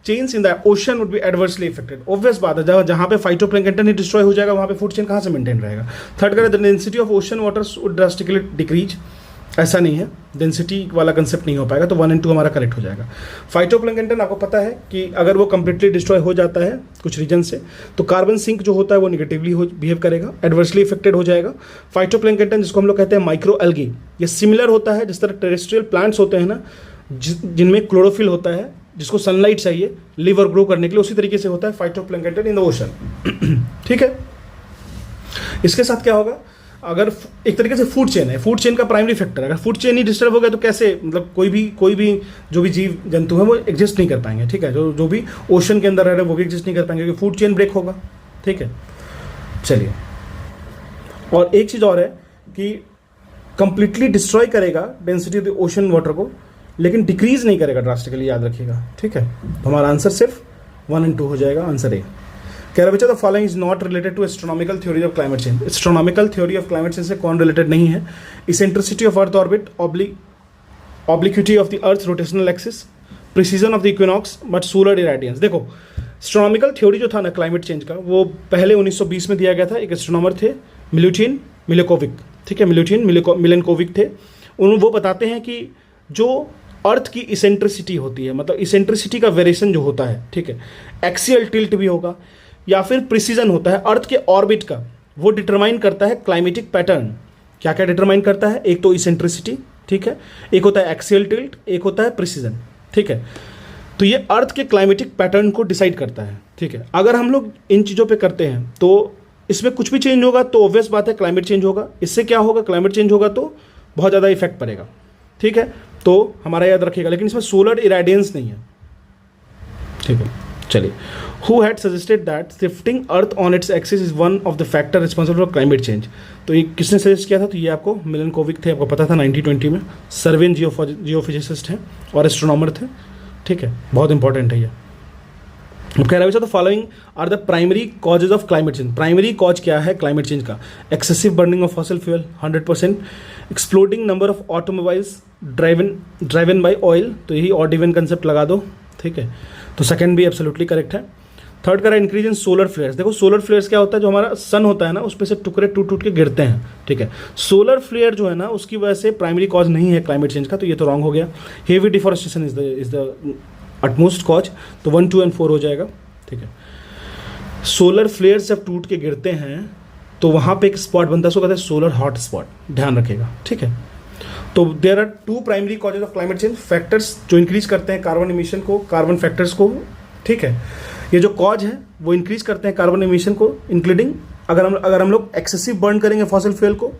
chains in the ocean would be adversely affected. Obvious बात है, जहाँ पे फाइटोप्लैंक्टन ही डिस्ट्रॉय हो जाएगा वहाँ पे फूड चेन कहाँ से मेंटेन रहेगा। थर्ड करें, the density of ocean waters would drastically decrease. ऐसा नहीं है, डेंसिटी वाला कंसेप्ट नहीं हो पाएगा, तो 1 एंड 2 हमारा करेक्ट हो जाएगा। फाइटोप्लैंक्टन आपको पता है कि अगर वो कंप्लीटली डिस्ट्रॉय हो जाता है कुछ रीजन से, तो कार्बन सिंक जो होता है वो निगेटिवली बिहेव करेगा, एडवर्सली इफेक्टेड हो जाएगा। फाइटोप्लैंक्टन जिसको हम लोग कहते हैं माइक्रो एल्गी, ये सिमिलर होता है जिस तरह टेरेस्ट्रियल प्लांट्स होते हैं ना, जिनमें क्लोरोफिल होता है, जिसको सनलाइट चाहिए लिवर ग्रो करने के लिए, उसी तरीके से होता है फाइटोप्लैंक्टन इन द ओशन। ठीक है, इसके साथ क्या होगा, अगर एक तरीके से फूड चेन है, फूड चेन का प्राइमरी फैक्टर, अगर फूड चेन ही डिस्टर्ब हो गया तो कैसे, मतलब कोई भी जो भी जीव जंतु है वो एग्जिस्ट नहीं कर पाएंगे। ठीक है, जो भी ओशन के अंदर रह रहे हैं वो भी एग्जिस्ट नहीं कर पाएंगे, क्योंकि फूड चेन ब्रेक होगा। ठीक है, चलिए, और एक चीज़ और है कि कंप्लीटली डिस्ट्रॉय करेगा density of the ocean water को, लेकिन डिक्रीज नहीं करेगा ड्रास्टिकली, याद रखिएगा। ठीक है, तो हमारा आंसर सिर्फ 1 एंड 2 हो जाएगा, आंसर ए। कह रहा बच्चा the following is not related to astronomical theory of climate change. Astronomical theory of climate change से कौन रिलेटेड नहीं है? Eccentricity of earth orbit, obliquity of the earth rotational axis, precision of the equinox, but solar irradiance. देखो, astronomical theory जो था ना climate change का, वो पहले 1920 में दिया गया था। एक एस्ट्रोनॉमर थे मिल्यूटिन मिलेकोविक। ठीक है, मिल्यूटिन मिलेनकोविक थे। वो बताते हैं कि जो अर्थ की इसेंट्रिसिटी होती है, मतलब इसेंट्रिसिटी का वेरिएशन जो होता है, ठीक है, एक्सियल टिल्ट भी होगा या फिर प्रिसीजन होता है अर्थ के ऑर्बिट का, वो डिटरमाइन करता है क्लाइमेटिक पैटर्न। क्या क्या डिटरमाइन करता है? एक तो इसेंट्रिसिटी, ठीक है, एक होता है एक्सियल टिल्ट, एक होता है प्रिसीजन। ठीक है, तो ये अर्थ के क्लाइमेटिक पैटर्न को डिसाइड करता है। ठीक है, अगर हम लोग इन चीज़ों पे करते हैं तो इसमें कुछ भी चेंज होगा तो ऑब्वियस बात है क्लाइमेट चेंज होगा। इससे क्या होगा, क्लाइमेट चेंज होगा तो बहुत ज़्यादा इफेक्ट पड़ेगा। ठीक है, तो हमारा याद रखिएगा, लेकिन इसमें सोलर इरेडियंस नहीं है। ठीक है, चलिए, who had suggested that shifting earth on its axis is one of the factor responsible for climate change. तो ये किसने सजेस्ट किया था? तो ये आपको मिलेनकोविक थे, आपको पता था 1920 में। सर्वेन जियोफिजिसिस्ट हैं और एस्ट्रोनॉमर थे। ठीक है, बहुत इंपॉर्टेंट है ये। अब कह रहा है the following are the primary causes of climate change. Primary cause क्या है क्लाइमेट चेंज का? Excessive burning of fossil fuel 100%, exploding number of automobiles driven by oil, तो यही ऑड इवन कंसेप्ट लगा दो। ठीक है, तो सेकंड भी एब्सोल्युटली करेक्ट है। थर्ड कह रहा है इंक्रीज इन सोलर फ्लेयर्स। देखो, सोलर फ्लेयर्स क्या होता है, जो हमारा सन होता है ना, उस पर से टुकड़े टूट टूट के गिरते हैं। ठीक है, सोलर फ्लेयर जो है ना, उसकी वजह से प्राइमरी कॉज नहीं है क्लाइमेट चेंज का, तो ये तो रॉन्ग हो गया। Heavy deforestation is the utmost cause, तो 1, 2 एंड 4 हो जाएगा। ठीक है, सोलर फ्लेयर जब टूट के गिरते हैं तो वहाँ पे एक स्पॉट बनता है, उसको कहते हैं सोलर हॉट स्पॉट, ध्यान रखिएगा। ठीक है, तो there are 2 primary causes of climate change, factors जो इंक्रीज करते हैं कार्बन इमिशन को, कार्बन फैक्टर्स को। ठीक है, ये जो कॉज है वो इंक्रीज करते हैं कार्बन इमिशन को, इंक्लूडिंग अगर हम लोग एक्सेसिव बर्न करेंगे फॉसिल फ्यूल को,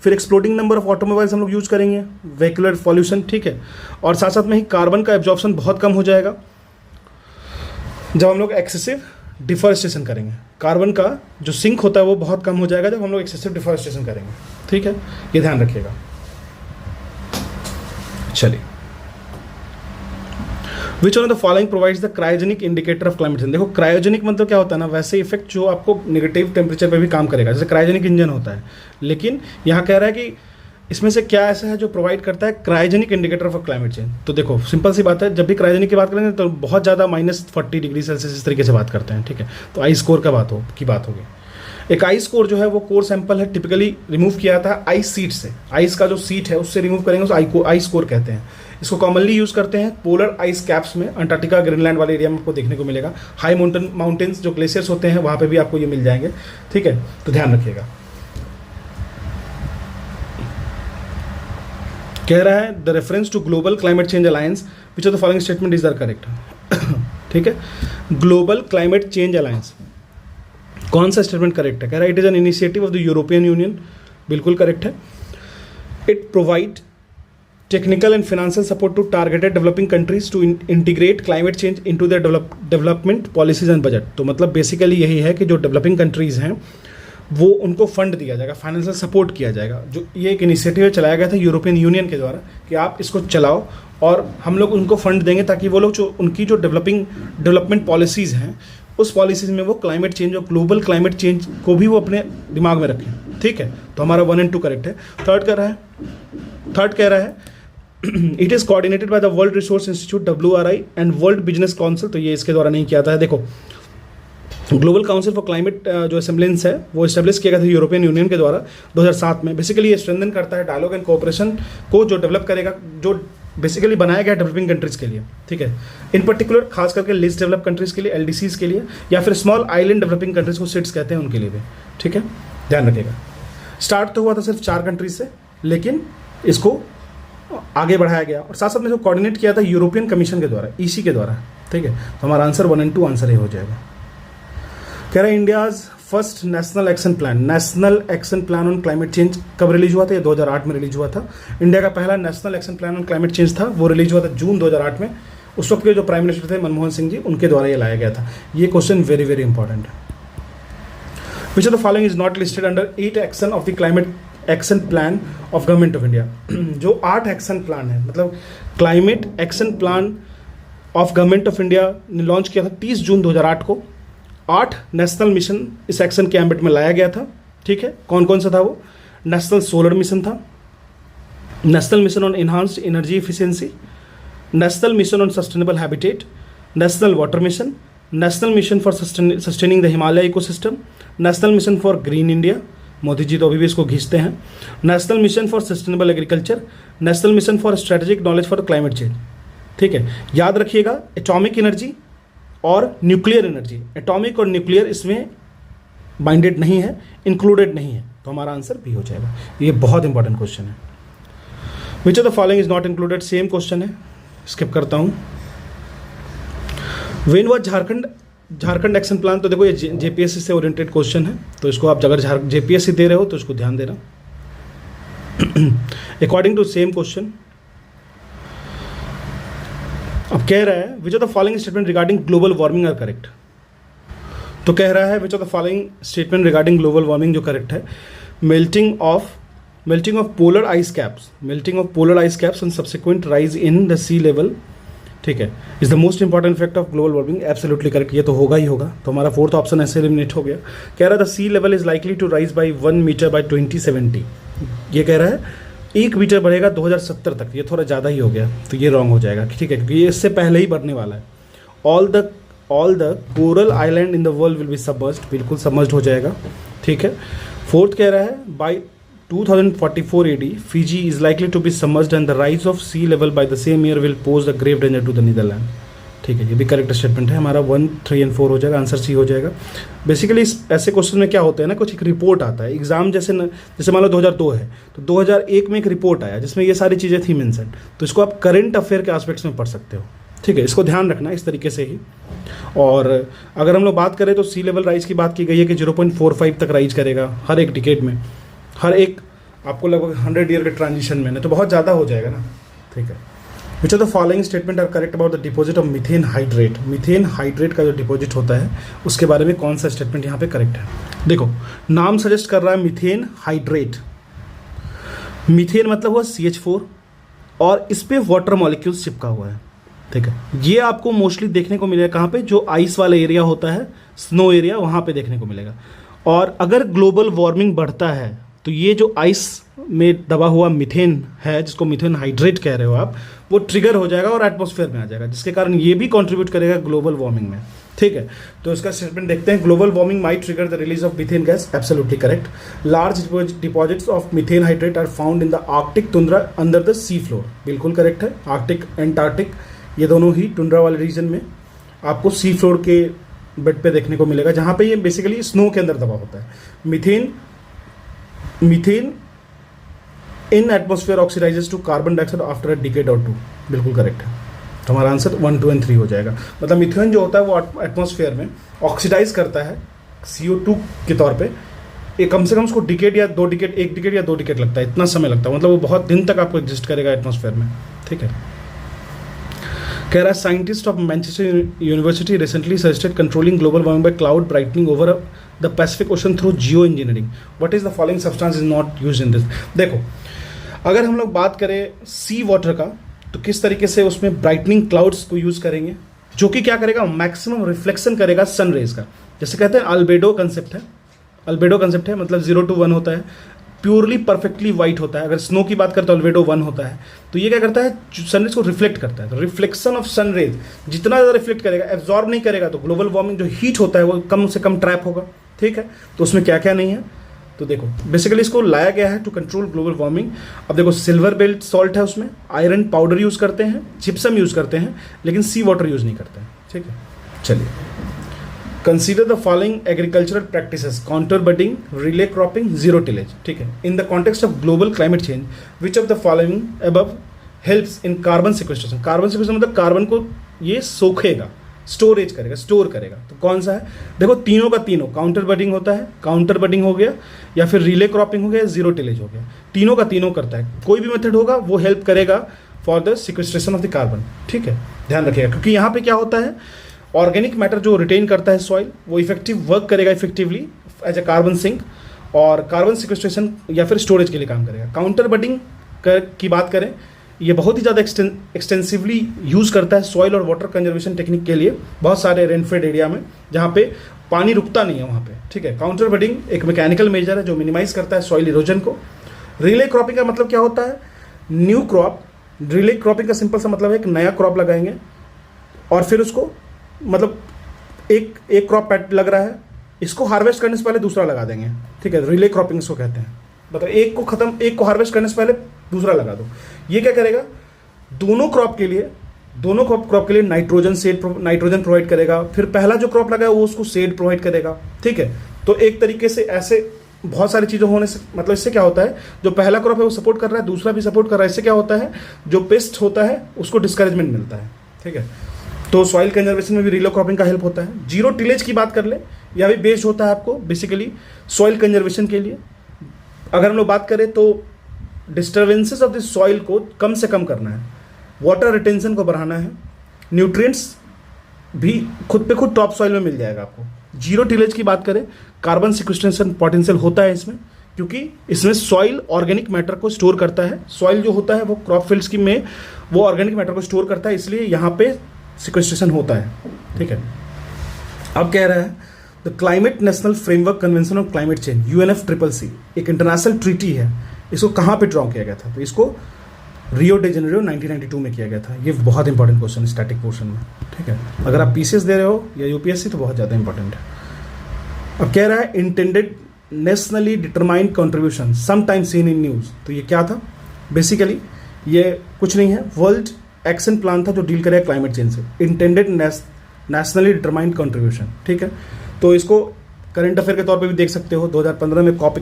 फिर एक्सप्लोडिंग नंबर ऑफ ऑटोमोबाइल्स हम लोग यूज करेंगे, व्हीकुलर पॉल्यूशन। ठीक है, और साथ साथ में ही कार्बन का एब्जॉर्प्शन बहुत कम हो जाएगा जब हम लोग एक्सेसिव डिफॉरेस्टेशन करेंगे। कार्बन का जो सिंक होता है वो बहुत कम हो जाएगा जब हम लोग एक्सेसिव डिफॉरेस्टेशन करेंगे। ठीक है, ये ध्यान रखिएगा। चलिए, which one of the following provides the cryogenic indicator of climate change. देखो, क्रायोजेनिक मतलब क्या होता है ना, वैसे इफेक्ट जो आपको नेगेटिव टेम्परेचर पे भी काम करेगा, जैसे क्रायोजेनिक इंजन होता है। लेकिन यहाँ कह रहा है कि इसमें से क्या ऐसा है जो प्रोवाइड करता है cryogenic indicator of climate change. तो देखो, सिंपल सी बात है, जब भी क्रायोजेनिक की बात करेंगे तो बहुत ज़्यादा -40 डिग्री सेल्सियस इस तरीके से बात करते हैं। ठीक है, तो आई स्कोर की बात होगी। एक आई स्कोर जो है वो कोर सैंपल है, टिपिकली रिमूव किया था आइस सीट से। आइस का जो सीट है उससे रिमूव करेंगे, उस आई स्कोर कहते हैं। इसको कॉमनली यूज़ करते हैं पोलर आइस कैप्स में, अंटार्कटिका ग्रीनलैंड वाले एरिया में आपको देखने को मिलेगा। हाई माउंटेन्स जो ग्लेशियर्स होते हैं वहाँ पे भी आपको ये मिल जाएंगे। ठीक है, तो ध्यान रखिएगा। कह रहा है the reference to global climate change alliance which of the following statement is are correct. ठीक है, ग्लोबल क्लाइमेट चेंज अलायंस, कौन सा स्टेटमेंट करेक्ट है? कह रहा है it is an initiative of the European Union, बिल्कुल करेक्ट है। It provide technical and financial support to targeted developing countries to integrate climate change into their development policies and budget. तो मतलब basically यही है कि जो डेवलपिंग कंट्रीज हैं वो उनको फंड दिया जाएगा, फाइनेंशियल सपोर्ट किया जाएगा। जो ये एक इनिशिएटिव चलाया गया था यूरोपियन यूनियन के द्वारा कि आप इसको चलाओ और हम लोग उनको फंड देंगे ताकि वो लोग जो उनकी जो डेवलपमेंट पॉलिसीज़ हैं उस पॉलिसीज़ में वो क्लाइमेट चेंज और ग्लोबल क्लाइमेट चेंज को भी वो अपने दिमाग में रखें। ठीक है, तो हमारा 1 and 2 करेक्ट है। थर्ड कह रहा है it is coordinated by the world resource institute WRI and world business council. तो ये इसके द्वारा नहीं किया था। देखो, ग्लोबल काउंसिल फॉर क्लाइमेट जो असेंबलेंस है वो इस्टेब्लिश किया गया था यूरोपियन यूनियन के द्वारा 2007 में। बेसिकली ये स्ट्रेंथन करता है डायलॉग एंड कोऑपरेशन को, जो डेवलप करेगा, जो बेसिकली बनाया गया डेवलपिंग कंट्रीज़ के लिए, ठीक है। इन पर्टिकुलर खास करके लिस्ट डेवलप कंट्रीज़ के लिए, एलडीसीज़ के लिए, या फिर स्मॉल आइलैंड डेवलपिंग कंट्रीज़ को सिट्स कहते हैं, उनके लिए भी, ठीक है, ध्यान रखिएगा। स्टार्ट तो हुआ था सिर्फ 4 कंट्रीज से, लेकिन इसको आगे बढ़ाया गया और साथ साथ में जो कोऑर्डिनेट किया था यूरोपियन कमीशन के द्वारा, ईसी के द्वारा, ठीक है। तो हमारा आंसर 1 और 2 आंसर ये हो जाएगा। कह रहा है India's first national action plan on climate change कब रिलीज हुआ था? ये 2008 में रिलीज हुआ था। इंडिया का पहला national action plan on climate change था, वो रिलीज हुआ था जून 2008 में। उस वक्त के जो प्राइम मिनिस्टर थे मनमोहन सिंह जी, उनके द्वारा ये लाया गया था। ये क्वेश्चन वेरी वेरी इंपॉर्टेंट है। Which of the following is not listed under 8 action of the climate action plan of government of India? जो 8 एक्शन प्लान है, मतलब climate action plan of government of India ने launch किया था 30 जून 2008 को। 8 national mission इस action के ambit में लाया गया था, ठीक है। कौन कौन सा था वो? नेशनल सोलर मिशन था, national mission on enhanced energy efficiency, national mission on sustainable habitat, national water mission, national mission for sustaining the Himalaya ecosystem, national mission for green India, Modi ji तो अभी भी इसको खींचते हैं, national mission for sustainable agriculture, national mission for strategic knowledge for climate change, ठीक है। याद रखिएगा, एटॉमिक एनर्जी और न्यूक्लियर एनर्जी, एटॉमिक और न्यूक्लियर इसमें बाइंडेड नहीं है, इंक्लूडेड नहीं है, तो हमारा आंसर भी हो जाएगा। ये बहुत इंपॉर्टेंट क्वेश्चन है। Which of the following is not included? Same question है, स्किप करता हूँ। When was Jharkhand action plan? तो देखो ये जेपीएससी से ओरिएंटेड क्वेश्चन है, तो इसको आप अगर जेपीएससी दे रहे हो तो इसको ध्यान देना। अकॉर्डिंग टू सेम क्वेश्चन अब कह रहा है which of the following statement regarding global warming are correct? तो कह रहा है which of the following statement regarding global warming जो करेक्ट है, melting of polar ice caps and subsequent rise in the sea level, ठीक है, is the most important effect of global warming. Absolutely correct, ये तो होगा ही होगा। तो हमारा 4th ऑप्शन ऐसे एलिमिनेट हो गया। कह रहा था sea level is likely to rise by 1 metre by 2070। ये कह रहा है 1 मीटर बढ़ेगा 2070 तक, ये थोड़ा ज़्यादा ही हो गया, तो ये रॉन्ग हो जाएगा, ठीक है, क्योंकि ये इससे पहले ही बढ़ने वाला है। All the coral island in the world will be submerged, बिल्कुल सबमर्ज्ड हो जाएगा, ठीक है। 4th कह रहा है by 2044 AD, Fiji is likely to be submerged and the rise of sea level by the same year will pose a grave danger to the Netherlands, ठीक है। ये भी करेक्ट स्टेटमेंट है। हमारा 1, 3 और 4 हो जाएगा, आंसर सी हो जाएगा। बेसिकली ऐसे क्वेश्चन में क्या होता है ना, कुछ एक रिपोर्ट आता है एग्जाम, जैसे मान लो 2002 है तो 2001 में एक रिपोर्ट आया जिसमें ये सारी चीज़ें थी मेंशन, तो इसको आप करंट अफेयर के एस्पेक्ट्स में पढ़ सकते हो, ठीक है। इसको ध्यान रखना इस तरीके से ही। और अगर हम लोग बात करें तो सी लेवल राइज की बात की गई है कि 0.45 तक राइज करेगा हर एक डिकेड में, हर एक आपको लगभग 100 ईयर के ट्रांजिशन में, नहीं तो बहुत ज़्यादा हो जाएगा ना, ठीक है। Which of the following statement are correct about the deposit of methane hydrate? Methane hydrate का जो डिपॉजिट होता है उसके बारे में कौन सा स्टेटमेंट यहाँ पे करेक्ट है? देखो नाम सजेस्ट कर रहा है मीथेन हाइड्रेट। मीथेन मतलब हुआ CH4 और इस पर वाटर मॉलिक्यूल्स चिपका हुआ है, ठीक है। ये आपको मोस्टली देखने को मिलेगा कहाँ पे? जो आइस वाला एरिया होता है, स्नो एरिया, वहाँ पे देखने को मिलेगा। और अगर ग्लोबल वार्मिंग बढ़ता है तो ये जो आइस में दबा हुआ मीथेन है, जिसको मीथेन हाइड्रेट कह रहे हो आप, वो ट्रिगर हो जाएगा और एटमॉस्फेयर में आ जाएगा, जिसके कारण ये भी कंट्रीब्यूट करेगा ग्लोबल वार्मिंग में, ठीक है। तो इसका स्टेटमेंट देखते हैं। Global warming might trigger the release of methane gas, absolutely correct. Large deposits of methane hydrate are found in the Arctic tundra under the sea floor, बिल्कुल करेक्ट है। आर्कटिक एंटार्कटिक ये दोनों ही टुंड्रा वाले reason में आपको sea floor के bed पे देखने को मिलेगा, जहाँ पे ये बेसिकली स्नो के अंदर दबा होता है। Methane in atmosphere oxidizes to carbon dioxide after a decade और 2, बिल्कुल करेक्ट है। तो हमारा आंसर 1, 2 और 3 हो जाएगा। मतलब मीथेन जो होता है वो एटमॉस्फेयर में ऑक्सीडाइज करता है CO2 के तौर पे, एक कम से कम उसको डिकेड या 2 डिकेड, 1 डिकेड या 2 डिकेड लगता है, इतना समय लगता है, मतलब वो बहुत दिन तक आपको एग्जिस्ट करेगा एटमॉस्फेयर में, ठीक है। कह रहा है scientist of Manchester university recently suggested controlling global warming by cloud brightening over the Pacific ocean through geo engineering. What is the following substance is not used in this? देखो अगर हम लोग बात करें सी वाटर का, तो किस तरीके से उसमें ब्राइटनिंग क्लाउड्स को यूज़ करेंगे, जो कि क्या करेगा, मैक्सिमम रिफ्लेक्शन करेगा सन रेज का। जैसे कहते हैं अल्बेडो कंसेप्ट है, मतलब 0 to 1 होता है। प्योरली परफेक्टली वाइट होता है। अगर स्नो की बात करें तो अल्बेडो 1 होता है। तो ये क्या करता है, सनरेज को रिफ्लेक्ट करता है। तो रिफ्लेक्शन ऑफ सनरेज जितना ज़्यादा रिफ्लेक्ट करेगा, एब्जॉर्ब नहीं करेगा, तो ग्लोबल वार्मिंग जो हीट होता है वो कम से कम ट्रैप होगा। ठीक है, तो उसमें क्या क्या नहीं है, तो देखो बेसिकली इसको लाया गया है टू कंट्रोल ग्लोबल वार्मिंग। अब देखो सिल्वर बेल्ट सॉल्ट है, उसमें आयरन पाउडर यूज़ करते हैं, जिप्सम यूज़ करते हैं, लेकिन सी वाटर यूज़ नहीं करते हैं। ठीक है, चलिए consider the following agricultural practices, counter budding, relay cropping, zero tillage. ठीक है, in the context of global climate change which of the following above helps in carbon sequestration. Carbon sequestration मतलब carbon को ये सोखेगा, स्टोरेज करेगा, store करेगा। तो कौन सा है, देखो तीनों का तीनों, काउंटर बडिंग होता है, काउंटर बडिंग हो गया, या फिर रिले क्रॉपिंग हो गया, जीरो टिलेज हो गया। तीनों का तीनों करता है, कोई भी मेथड होगा वो हेल्प करेगा for the sequestration of the carbon. ठीक है, ध्यान रखिएगा, क्योंकि यहाँ पे क्या होता है, ऑर्गेनिक मैटर जो रिटेन करता है सॉइल, वो इफेक्टिव वर्क करेगा effectively as a carbon sink, और कार्बन सिक्वेस्ट्रेशन या फिर स्टोरेज के लिए काम करेगा। काउंटर बडिंग की बात करें, ये बहुत ही ज़्यादा एक्सटेंसिवली यूज़ करता है सॉइल और वाटर कंजर्वेशन टेक्निक के लिए, बहुत सारे रेनफेड एरिया में जहाँ पे पानी रुकता नहीं है वहाँ पे। ठीक है, काउंटर बडिंग एक मैकेनिकल मेजर है जो मिनिमाइज करता है सॉइल इरोजन को। रिले क्रॉपिंग का मतलब क्या होता है, न्यू क्रॉप। रिले क्रॉपिंग का सिंपल सा मतलब है एक नया क्रॉप लगाएंगे और फिर उसको मतलब एक क्रॉप पैट लग रहा है, इसको हार्वेस्ट करने से पहले दूसरा लगा देंगे। ठीक है, रिले क्रॉपिंग इसको कहते हैं। मतलब एक को हार्वेस्ट करने से पहले दूसरा लगा दो। ये क्या करेगा, दोनों क्रॉप के लिए नाइट्रोजन प्रोवाइड करेगा, फिर पहला जो क्रॉप लगा है वो उसको शेड प्रोवाइड करेगा। ठीक है, तो एक तरीके से ऐसे बहुत सारी चीज़ें होने से मतलब इससे क्या होता है, जो पहला क्रॉप है वो सपोर्ट कर रहा है, दूसरा भी सपोर्ट कर रहा है। इससे क्या होता है, जो पेस्ट होता है उसको डिस्करेजमेंट मिलता है। ठीक है, तो सॉइल कंजर्वेशन में भी रिले क्रॉपिंग का हेल्प होता है। जीरो टिलेज की बात कर ले, यह भी बेस्ड होता है आपको बेसिकली सॉइल कंजर्वेशन के लिए। अगर हम लोग बात करें तो डिस्टर्बेंसेस ऑफ द सॉइल को कम से कम करना है, वाटर रिटेंशन को बढ़ाना है, न्यूट्रिएंट्स भी खुद पे खुद टॉप सॉइल में मिल जाएगा आपको। जीरो टिलेज की बात करें, कार्बन सिक्वेस्ट्रेशन पोटेंशियल होता है इसमें, क्योंकि इसमें सॉइल ऑर्गेनिक मैटर को स्टोर करता है। सॉइल जो होता है वो क्रॉप फील्ड्स की में वो ऑर्गेनिक मैटर को स्टोर करता है, इसलिए यहाँ पे सिक्वेस्ट्रेशन होता है। ठीक है, अब कह रहा है the climate national framework convention on climate change UNFCCC एक इंटरनेशनल ट्रीटी है। इसको कहाँ पे ड्रॉ किया गया था, तो इसको रियो डे जेनेरो 1992 में किया गया था। ये बहुत इंपॉर्टेंट क्वेश्चन स्टैटिक पोर्शन में। ठीक है, अगर आप PCS दे रहे हो या UPSC तो बहुत ज़्यादा इंपॉर्टेंट है। अब कह रहा है intended nationally determined contribution sometime seen in news. तो ये क्या था, बेसिकली ये कुछ नहीं है, वर्ल्ड एक्शन प्लान था जो डील करेगा क्लाइमेट चेंज से। Intended nationally determined contribution. ठीक है, तो इसको करंट अफेयर के तौर पे भी देख सकते हो। 2015 में COP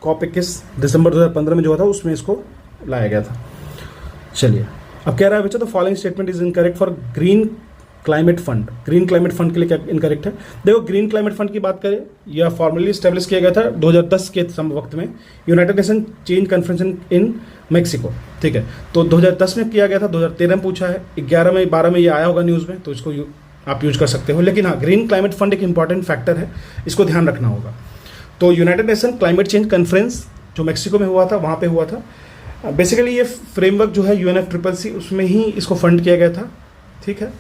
21 दिसंबर 2015 में जो हुआ था उसमें इसको लाया गया था। चलिए, अब कह रहा है बच्चा the following statement is incorrect for green climate fund. Green climate fund के लिए क्या इनकरेक्ट है, देखो ग्रीन क्लाइमेट फंड की बात करें, यह फॉर्मली स्टैब्लिश किया गया था 2010 के वक्त में united nation change conference in Mexico. ठीक है, तो 2010 में किया गया था, 2013 में पूछा है, 11 में 12 में ये आया होगा न्यूज़ में, तो इसको आप यूज कर सकते हो। लेकिन हाँ, ग्रीन क्लाइमेट फंड एक इंपॉर्टेंट फैक्टर है, इसको ध्यान रखना होगा। तो United Nation climate change conference जो मेक्सिको में हुआ था, वहाँ पे हुआ था। बेसिकली ये फ्रेमवर्क जो है UNFCCC उसमें ही इसको फंड किया गया था। ठीक है,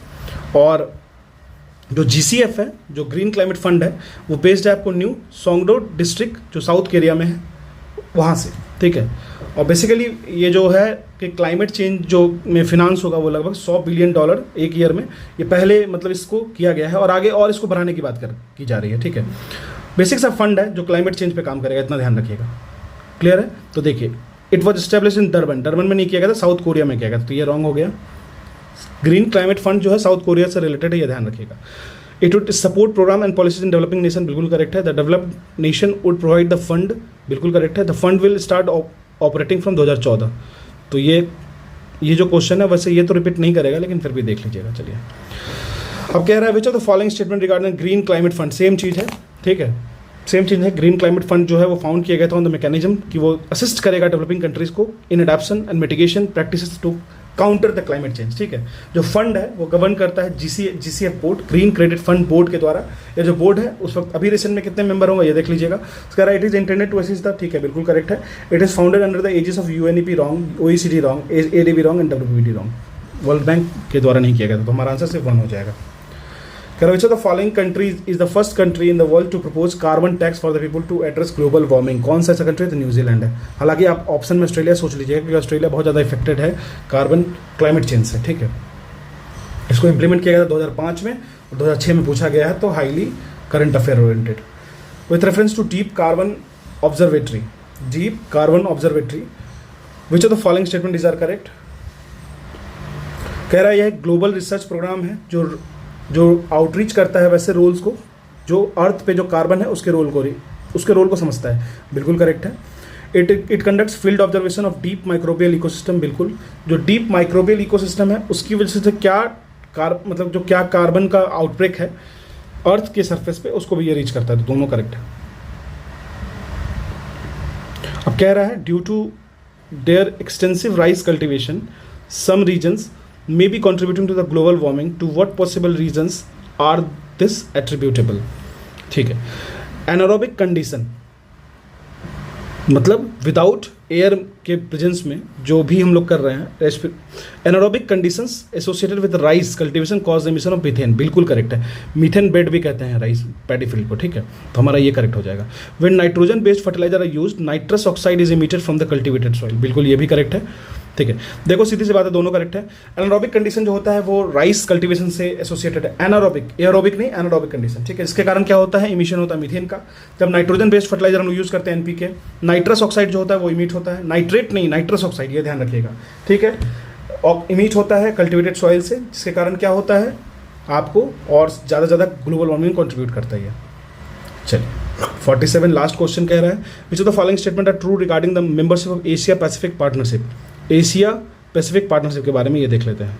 और जो GCF है, जो ग्रीन क्लाइमेट फंड है, वो बेस्ड है आपको न्यू सोंगडो डिस्ट्रिक्ट जो साउथ एरिया में है वहाँ से। ठीक है, और बेसिकली ये जो है कि क्लाइमेट चेंज जो में फिनांस होगा वो लगभग $100 बिलियन एक ईयर में, ये पहले मतलब इसको किया गया है और आगे और इसको बढ़ाने की बात की जा रही है। ठीक है, बेसिक सा फंड है जो क्लाइमेट चेंज पे काम करेगा, इतना ध्यान रखिएगा। क्लियर है, तो देखिए it was establish in Durban में नहीं किया गया था, साउथ कोरिया में किया गया था, तो ये रॉन्ग हो गया। ग्रीन क्लाइमेट फंड जो है साउथ कोरिया से रिलेटेड है, ये ध्यान रखिएगा। It would support program and policies in developing nation, बिल्कुल करेक्ट है। The developed nation would provide the fund, बिल्कुल करेक्ट है। The fund will start operating from 2014। तो ये जो क्वेश्चन है वैसे ये तो रिपीट नहीं करेगा, लेकिन फिर भी देख लीजिएगा। चलिए, अब कह रहा है which of the following statement regarding green climate fund, same चीज़ है। ठीक है, सेम चीज़ है। ग्रीन क्लाइमेट फंड जो है वो फाउंड किया गया था ऑन द मैकेनिज्म कि वो असिस्ट करेगा डेवलपिंग कंट्रीज को in adaptation and mitigation practices to counter the climate change. ठीक है, जो फंड है वो गवर्न करता है GCF board, green credit fund board के द्वारा। ये जो बोर्ड है उस वक्त अभी रिसेंट में कितने मेंबर होंगे ये देख लीजिएगा। उसका right is intended to assist the, ठीक है बिल्कुल करेक्ट है। It is founded under the aegis of UNEP wrong, OECD wrong, ADB wrong and WPD wrong. World bank के द्वारा नहीं किया गया था, तो हमारा आंसर सिर्फ 1 हो जाएगा। कह रहा which of the following countries is the first country in the world to propose carbon tax for the people to address global warming. कौन सा ऐसा कंट्री है? तो न्यूजीलैंड है। हालांकि आप ऑप्शन में ऑस्ट्रेलिया सोच लीजिएगा क्योंकि ऑस्ट्रेलिया बहुत ज़्यादा इफेक्टेड है कार्बन क्लाइमेट चेंज से, ठीक है। इसको इंप्लीमेंट किया गया था 2005 में और 2006 में पूछा गया है, तो highly current affair oriented. With reference to deep carbon observatory, deep carbon observatory, which of the following statement is are correct? कह रहा है यह एक ग्लोबल रिसर्च प्रोग्राम है जो आउटरीच करता है वैसे रोल्स को, जो अर्थ पे जो कार्बन है उसके रोल को समझता है। बिल्कुल करेक्ट है। It conducts field observation of deep microbial ecosystem. बिल्कुल, जो डीप माइक्रोबियल इकोसिस्टम है उसकी वजह से मतलब जो क्या कार्बन का आउटब्रेक है अर्थ के सरफेस पे, उसको भी ये रीच करता है। तो दोनों करेक्ट है। अब कह रहा है due to their extensive rice cultivation some regions may be contributing to the global warming. To what possible reasons are this attributable? ठीक है। anaerobic condition मतलब विदाउट एयर के प्रेजेंस में जो भी हम लोग कर रहे हैं, anaerobic conditions associated with rice cultivation cause emission of methane. बिल्कुल करेक्ट है। मीथेन बेड भी कहते हैं राइस पैडी फील्ड को, ठीक है। तो हमारा ये करेक्ट हो जाएगा। When nitrogen based fertilizer are used nitrous oxide is emitted from the cultivated soil. बिल्कुल ये भी करेक्ट है, ठीक है। देखो सीधी सी बात है, दोनों करेक्ट है। एनारोबिक कंडीशन जो होता है वो राइस कल्टीवेशन से एसोसिएटेड है। एनारोबिक, एरोबिक नहीं, एनारोबिक कंडीशन, ठीक है। इसके कारण क्या होता है? इमिशन होता है मीथेन का। जब नाइट्रोजन बेस्ड फर्टिलाइजर हम यूज करते हैं एनपीके, नाइट्रस ऑक्साइड जो होता है वो इमिट होता है, नाइट्रेट नहीं, नाइट्रस ऑक्साइड, ये ध्यान रखिएगा, ठीक है। और इमिट होता है कल्टिवेटेड सॉइल से, जिसके कारण क्या होता है आपको और ज़्यादा से ज़्यादा ग्लोबल वार्मिंग कंट्रीब्यूट करता है। चलिए 47 लास्ट क्वेश्चन कह रहा है which of the following statement are true regarding the membership of Asia Pacific partnership. Asia Pacific partnership के बारे में ये देख लेते हैं।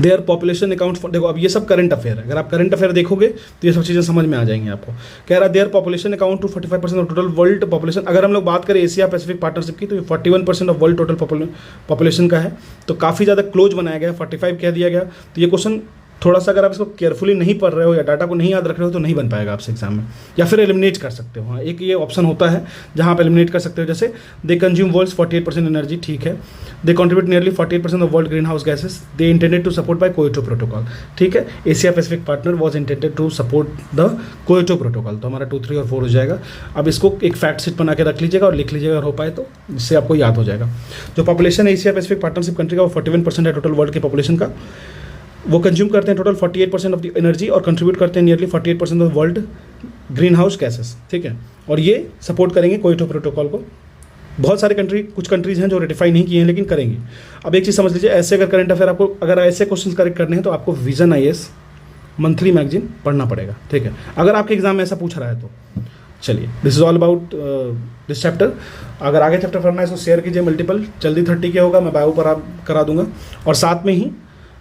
देयर पॉपुलेशन अकाउंट फॉर, देखो अब ये सब करंट अफेयर है, अगर आप करंट अफेयर देखोगे तो ये सब चीज़ें समझ में आ जाएंगी आपको। कह रहा है their population account to 45% of total world population. अगर हम लोग बात करें एशिया पैसिफिक पार्टनरशिप की तो ये 41% ऑफ वर्ल्ड टोटल पॉपुलेशन का है, तो काफ़ी ज़्यादा क्लोज बनाया गया, 45 कह दिया गया। तो ये क्वेश्चन थोड़ा सा अगर आप इसको केयरफुली नहीं पढ़ रहे हो या डाटा को नहीं याद रख रहे हो तो नहीं बन पाएगा आपसे एग्जाम में, या फिर एलिमिनेट कर सकते हो। हाँ, एक ये ऑप्शन होता है जहाँ आप एलिमिनेट कर सकते हो, जैसे दे कंज्यूम वर्ल्ड्स 48% एनर्जी, ठीक है। They contribute nearly 48% of world green house gases, they intended to support by Kyoto protocol, ठीक है। Asia Pacific partner was intended to support the Kyoto protocol. तो हमारा 2, 3 और 4 हो जाएगा। अब इसको एक फैक्ट शीट बना के रख लीजिएगा और लिख लीजिएगा अगर हो पाए तो, जिससे आपको याद हो जाएगा। जो पॉपुलेशन है एशिया पैसिफिक पार्टनरशिप कंट्री का वो 41% है टोटल वर्ल्ड के पॉपुलेशन का। वो कंज्यूम करते हैं टोटल 48% ऑफ द एनर्जी और कंट्रीब्यूट करते हैं nearly 48% of world green house gases, ठीक है। और ये सपोर्ट करेंगे क्योटो प्रोटोकॉल को। बहुत सारे कुछ कंट्रीज हैं जो रेटिफाई नहीं किए हैं लेकिन करेंगी। अब एक चीज़ समझ लीजिए, ऐसे अगर करंट अफेयर आपको, अगर ऐसे क्वेश्चन करेक्ट करने हैं तो आपको विजन IAS मंथली मैगजीन पढ़ना पड़ेगा, ठीक है, अगर आपके एग्जाम में ऐसा पूछ रहा है तो। चलिए, this is all about this chapter. अगर आगे चैप्टर पढ़ना है तो शेयर कीजिए मल्टीपल, जल्दी 30 के होगा, मैं बायो पर करा दूंगा और साथ में ही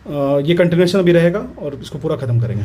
ये कंटिन्यूएशन अभी रहेगा और इसको पूरा ख़त्म करेंगे।